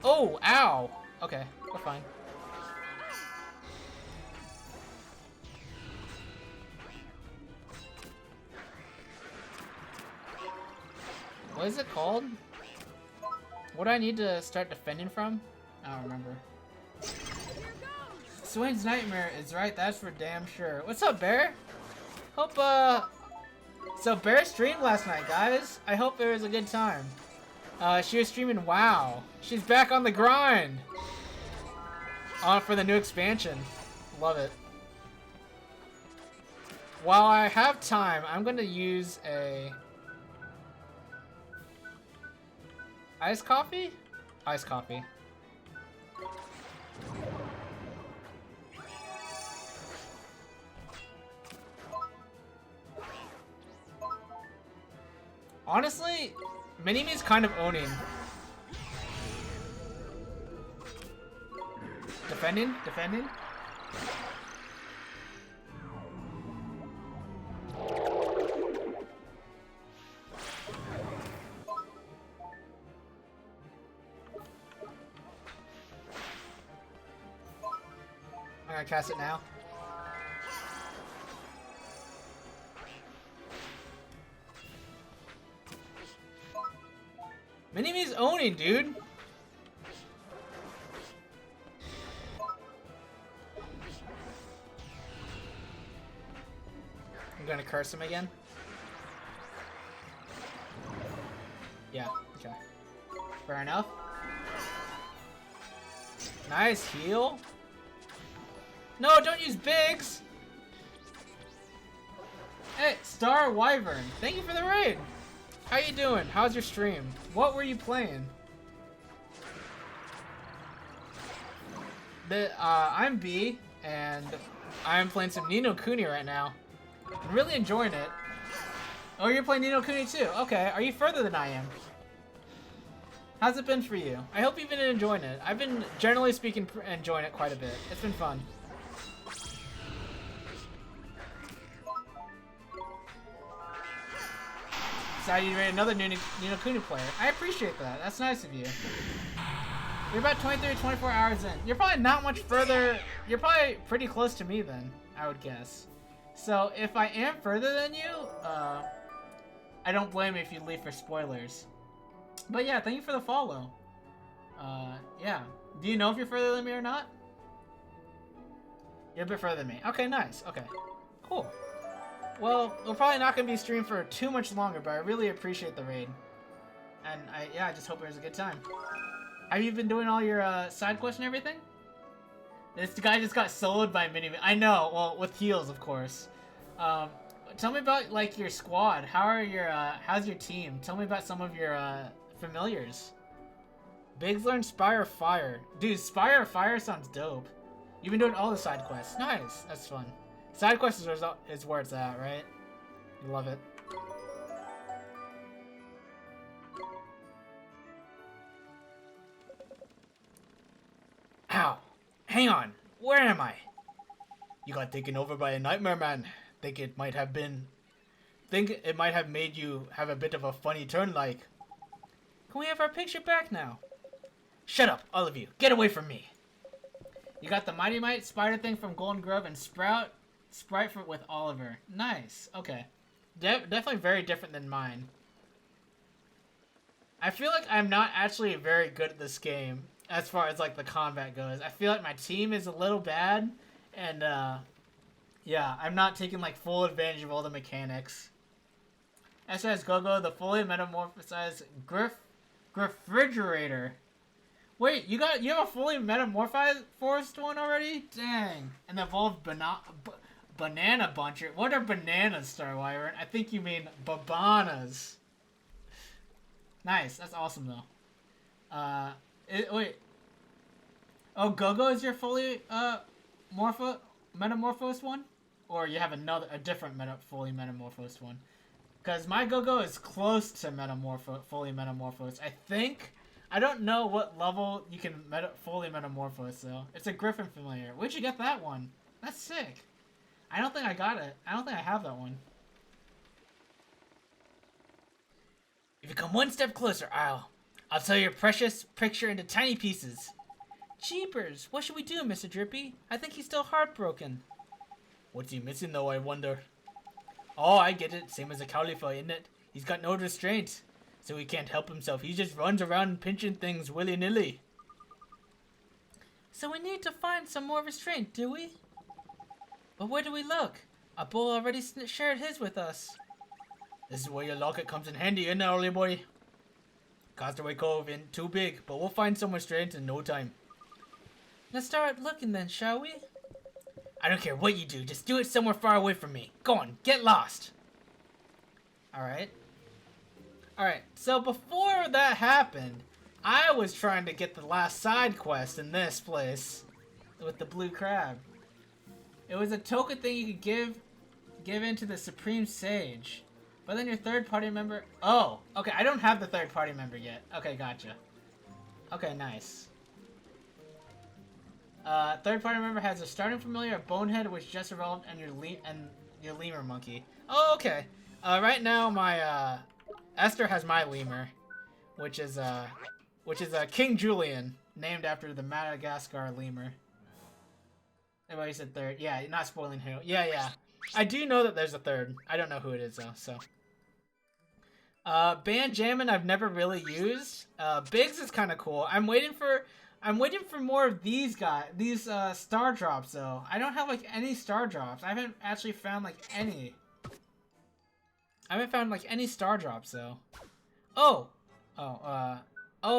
Oh, ow. Okay, we're fine. What is it called? What do I need to start defending from? I don't remember. Swain's Nightmare is right, that's for damn sure. What's up, Bear? Hope, So, Bear streamed last night, guys. I hope it was a good time. She was streaming WoW. She's back on the grind! For the new expansion. Love it. While I have time, I'm gonna use a... Iced coffee? Iced coffee. Honestly, Mini-Me's kind of owning. Defending? Defending? I'm gonna cast it now. Mini-Me's owning, dude. I'm gonna curse him again. Yeah, okay. Fair enough. Nice heal. No, don't use Biggs! Hey, Star Wyvern, thank you for the raid! How you doing? How's your stream? What were you playing? I'm B, and I'm playing some Ni no Kuni right now. I'm really enjoying it. Oh, you're playing Ni no Kuni too? Okay, are you further than I am? How's it been for you? I hope you've been enjoying it. I've been, generally speaking, enjoying it quite a bit. It's been fun. Decided you rate another Ni no Kuni player. I appreciate that. That's nice of you. You're about 23 or 24 hours in. You're probably not much further. You're probably pretty close to me then, I would guess. So if I am further than you, I don't blame you if you leave for spoilers. But yeah, thank you for the follow. Yeah. Do you know if you're further than me or not? You're a bit further than me. Okay, nice. Okay. Cool. Well, we're probably not going to be streamed for too much longer, but I really appreciate the raid. And I just hope it was a good time. Have you been doing all your side quests and everything? This guy just got soloed by Mini. I know. Well, with heals, of course. Tell me about like your squad. How's your team? Tell me about some of your familiars. Biggs learned Spire Fire. Dude, Spire Fire sounds dope. You've been doing all the side quests. Nice. That's fun. Side quests is where it's at, right? You love it. Ow. Hang on. Where am I? You got taken over by a nightmare man. Think it might have made you have a bit of a funny turn like. Can we have our picture back now? Shut up, all of you. Get away from me. You got the Mighty Might spider thing from Golden Grove and Sprite with Oliver. Nice. Okay. Definitely very different than mine. I feel like I'm not actually very good at this game as far as like the combat goes. I feel like my team is a little bad and yeah, I'm not taking like full advantage of all the mechanics. SOS Go-Go, the fully metamorphosized refrigerator. Wait, you have a fully metamorphosed one already? Dang. And the evolved banana buncher. What are bananas, Star Wyvern? I think you mean babanas. Nice. That's awesome though. Wait. Oh, Go-Go is your fully metamorphosed one? Or you have a different fully metamorphosed one? Because my Go-Go is close to fully metamorphosed. I think. I don't know what level you can fully metamorphose though. It's a Griffin familiar. Where'd you get that one? That's sick. I don't think I got it. I don't think I have that one. If you come one step closer, I'll tear your precious picture into tiny pieces. Jeepers, what should we do, Mr. Drippy? I think he's still heartbroken. What's he missing though, I wonder? Oh, I get it. Same as a Califa, isn't it? He's got no restraint. So he can't help himself. He just runs around pinching things willy-nilly. So we need to find some more restraint, do we? But where do we look? Our bull already shared his with us. This is where your locket comes in handy, isn't it, early boy? Castaway Cove ain't too big, but we'll find some restraint in no time. Let's start looking then, shall we? I don't care what you do. Just do it somewhere far away from me. Go on, get lost. Alright. Alright, so before that happened, I was trying to get the last side quest in this place with the blue crab. It was a token thing you could give into the Supreme Sage. But then your third party member... Oh, okay, I don't have the third party member yet. Okay, gotcha. Okay, nice. Third party member has a starting familiar, a bonehead which just evolved, and your lemur monkey. Oh, okay. Right now my Esther has my lemur, which is King Julian, named after the Madagascar lemur. Everybody said third. Yeah, not spoiling who. Yeah. I do know that there's a third. I don't know who it is though. So, Banjamin I've never really used. Biggs is kind of cool. I'm waiting for more of these star drops though. I don't have like any star drops. I haven't actually found like any. I haven't found like any star drops though. Oh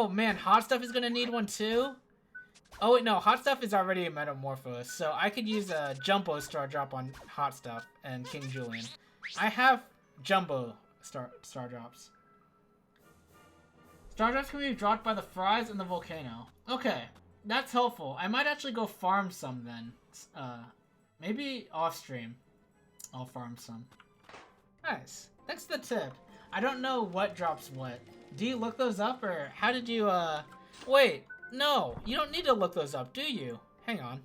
man, Hot Stuff is gonna need one too. Oh wait, no, Hot Stuff is already a metamorphose, so I could use a Jumbo Star Drop on Hot Stuff and King Julian. I have Jumbo Star Drops. Star Drops can be dropped by the fries in the volcano. Okay, that's helpful. I might actually go farm some then. Maybe off stream. I'll farm some. Nice. Thanks for the tip. I don't know what drops what. Do you look those up, or how did you, Wait, no, you don't need to look those up, do you? Hang on.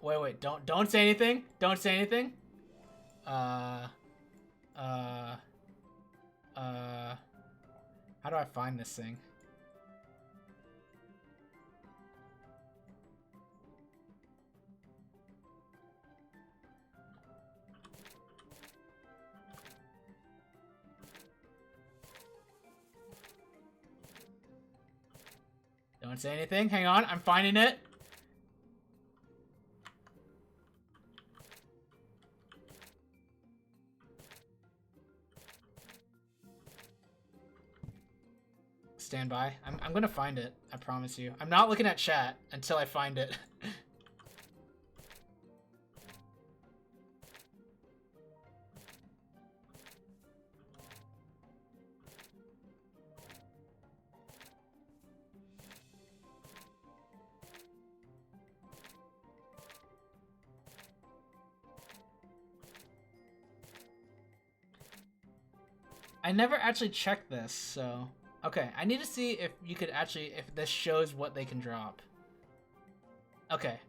Wait, don't say anything. Don't say anything. How do I find this thing? Don't say anything. Hang on, I'm finding it. Stand by. I'm gonna find it. I promise you. I'm not looking at chat until I find it. I never actually checked this, so... Okay, I need to see if you could actually... If this shows what they can drop. Okay.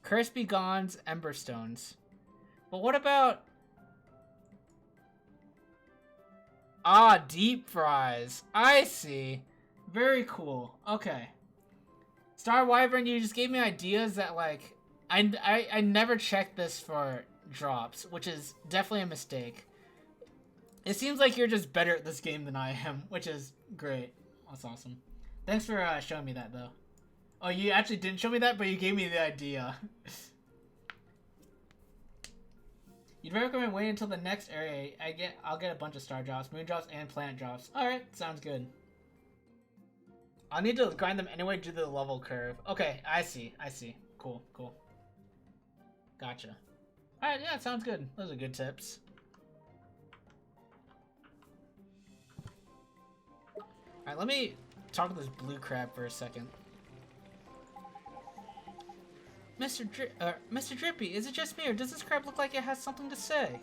Curse Be Gone's Emberstones. But what about... Ah, deep fries. I see. Very cool. Okay. Star Wyvern, you just gave me ideas that, like... I never checked this for drops, which is definitely a mistake. It seems like you're just better at this game than I am, which is great. That's awesome. Thanks for showing me that, though. Oh, you actually didn't show me that, but you gave me the idea. You'd recommend waiting until the next area. I'll get a bunch of star drops, moon drops, and planet drops. Alright, sounds good. I'll need to grind them anyway due to the level curve. Okay, I see. Cool. Gotcha. Alright, yeah, sounds good. Those are good tips. Alright, let me talk to this blue crab for a second. Mr. Drippy, is it just me, or does this crab look like it has something to say?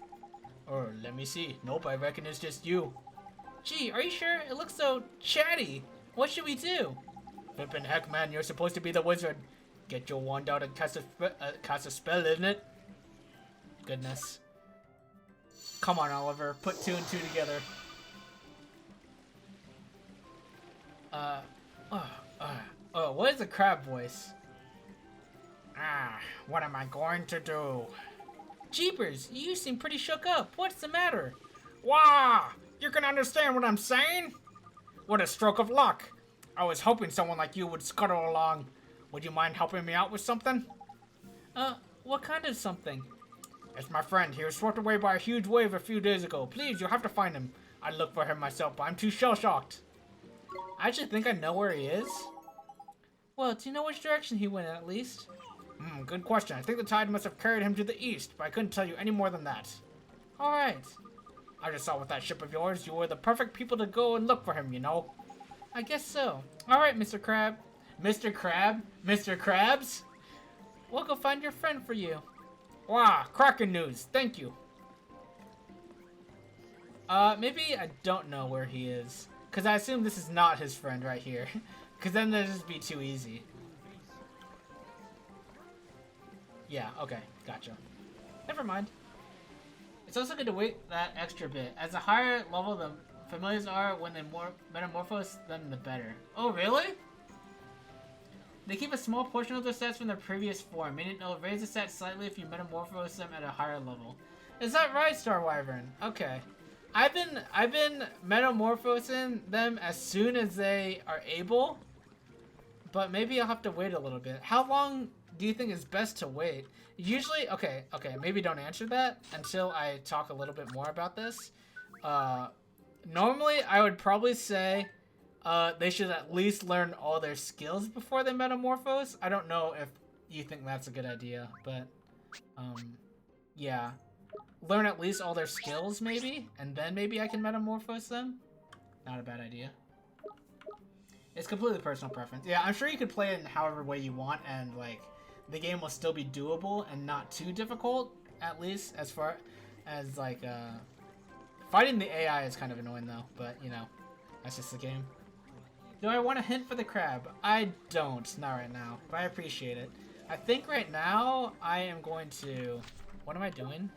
Oh, let me see. Nope, I reckon it's just you. Gee, are you sure? It looks so chatty. What should we do? Flippin' heck, man, you're supposed to be the wizard. Get your wand out and cast a spell, isn't it? Goodness. Come on, Oliver. Put 2 and 2 together. What is the crab voice? What am I going to do? Jeepers, you seem pretty shook up. What's the matter? Wah! You can understand what I'm saying? What a stroke of luck. I was hoping someone like you would scuttle along. Would you mind helping me out with something? What kind of something? It's my friend. He was swept away by a huge wave a few days ago. Please, you'll have to find him. I'd look for him myself, but I'm too shell-shocked. I actually think I know where he is. Well, do you know which direction he went at least? Good question. I think the tide must have carried him to the east, but I couldn't tell you any more than that. Alright. I just saw with that ship of yours, you were the perfect people to go and look for him, you know? I guess so. Alright, Mr. Crab. Mr. Crab? Mr. Krabs? We'll go find your friend for you. Wow, cracking news. Thank you. Maybe I don't know where he is. Because I assume this is not his friend right here. Because then that'd just be too easy. Yeah, okay. Gotcha. Never mind. It's also good to wait that extra bit. As the higher level the familiars are, when they metamorphose them, the better. Oh, really? They keep a small portion of their stats from their previous form, meaning it'll raise the stats slightly if you metamorphose them at a higher level. Is that right, Star Wyvern? Okay. I've been metamorphosing them as soon as they are able, but maybe I'll have to wait a little bit. How long do you think is best to wait? Usually, okay, maybe don't answer that until I talk a little bit more about this. Normally, I would probably say they should at least learn all their skills before they metamorphose. I don't know if you think that's a good idea, but yeah. Learn at least all their skills, maybe, and then maybe I can metamorphose them. Not a bad idea. It's completely personal preference. Yeah, I'm sure you could play it in however way you want, and like the game will still be doable and not too difficult, at least as far as like fighting the AI is kind of annoying though, but you know, that's just the game. Do I want a hint for the crab? I don't, not right now, but I appreciate it. I think right now I am going to, what am I doing?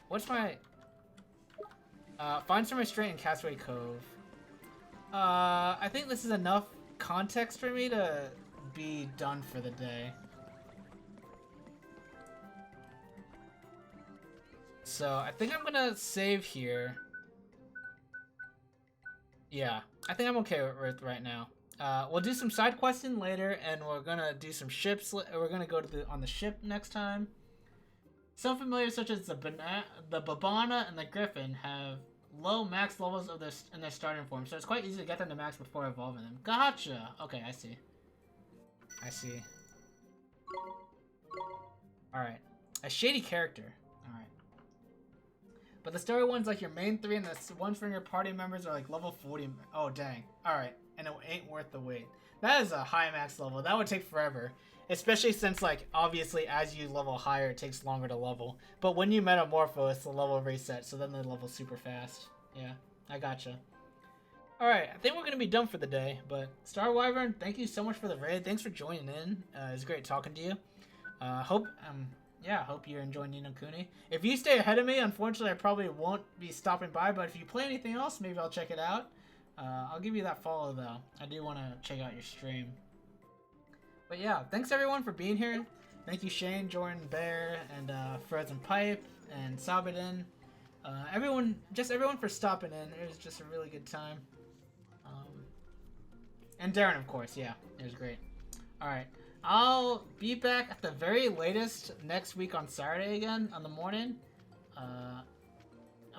What's my... find some restraint in Castaway Cove. I think this is enough context for me to be done for the day. So, I think I'm gonna save here. Yeah, I think I'm okay with right now. We'll do some side questing later, and we're gonna do some ships. We're gonna go to on the ship next time. Some familiars such as the Babana and the Griffin have low max levels of in their starting form, so it's quite easy to get them to max before evolving them. Gotcha! Okay, I see. I see. Alright. A shady character. Alright. But the story ones, like your main three and the ones from your party members, are like level 40. Oh, dang. Alright. And it ain't worth the wait. That is a high max level. That would take forever. Especially since, like, obviously as you level higher, it takes longer to level. But when you metamorphose, the level resets, so then they level super fast. Yeah, I gotcha. Alright, I think we're going to be done for the day. But Star Wyvern, thank you so much for the raid. Thanks for joining in. It was great talking to you. Hope you're enjoying Ni no Kuni. If you stay ahead of me, unfortunately, I probably won't be stopping by. But if you play anything else, maybe I'll check it out. I'll give you that follow, though. I do want to check out your stream. But yeah, thanks everyone for being here. Thank you, Shane, Jordan, Bear, and Frozen Pipe, and Sabadin. Everyone for stopping in. It was just a really good time. And Darren, of course. Yeah, it was great. Alright. I'll be back at the very latest next week on Saturday again, on the morning.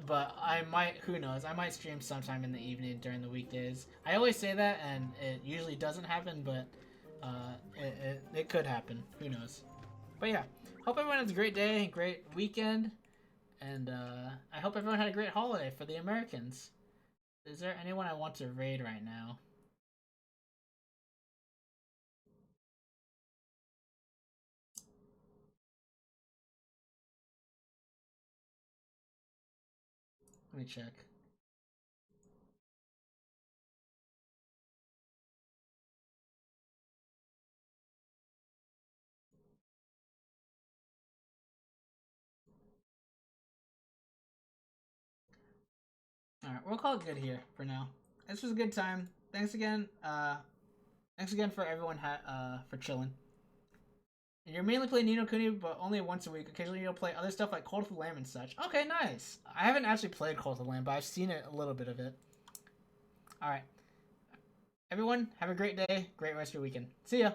But I might, who knows, I might stream sometime in the evening during the weekdays. I always say that, and it usually doesn't happen, but it could happen. Who knows? But yeah, hope everyone has a great day, great weekend, and I hope everyone had a great holiday for the Americans. Is there anyone I want to raid right now? Let me check. Alright, we'll call it good here for now. This was a good time. Thanks again. Thanks again for everyone for chilling. And you're mainly playing Ni no Kuni, but only once a week. Occasionally you'll play other stuff like Cult of the Lamb and such. Okay, nice. I haven't actually played Cult of the Lamb, but I've seen it a little bit of it. Alright. Everyone, have a great day. Great rest of your weekend. See ya.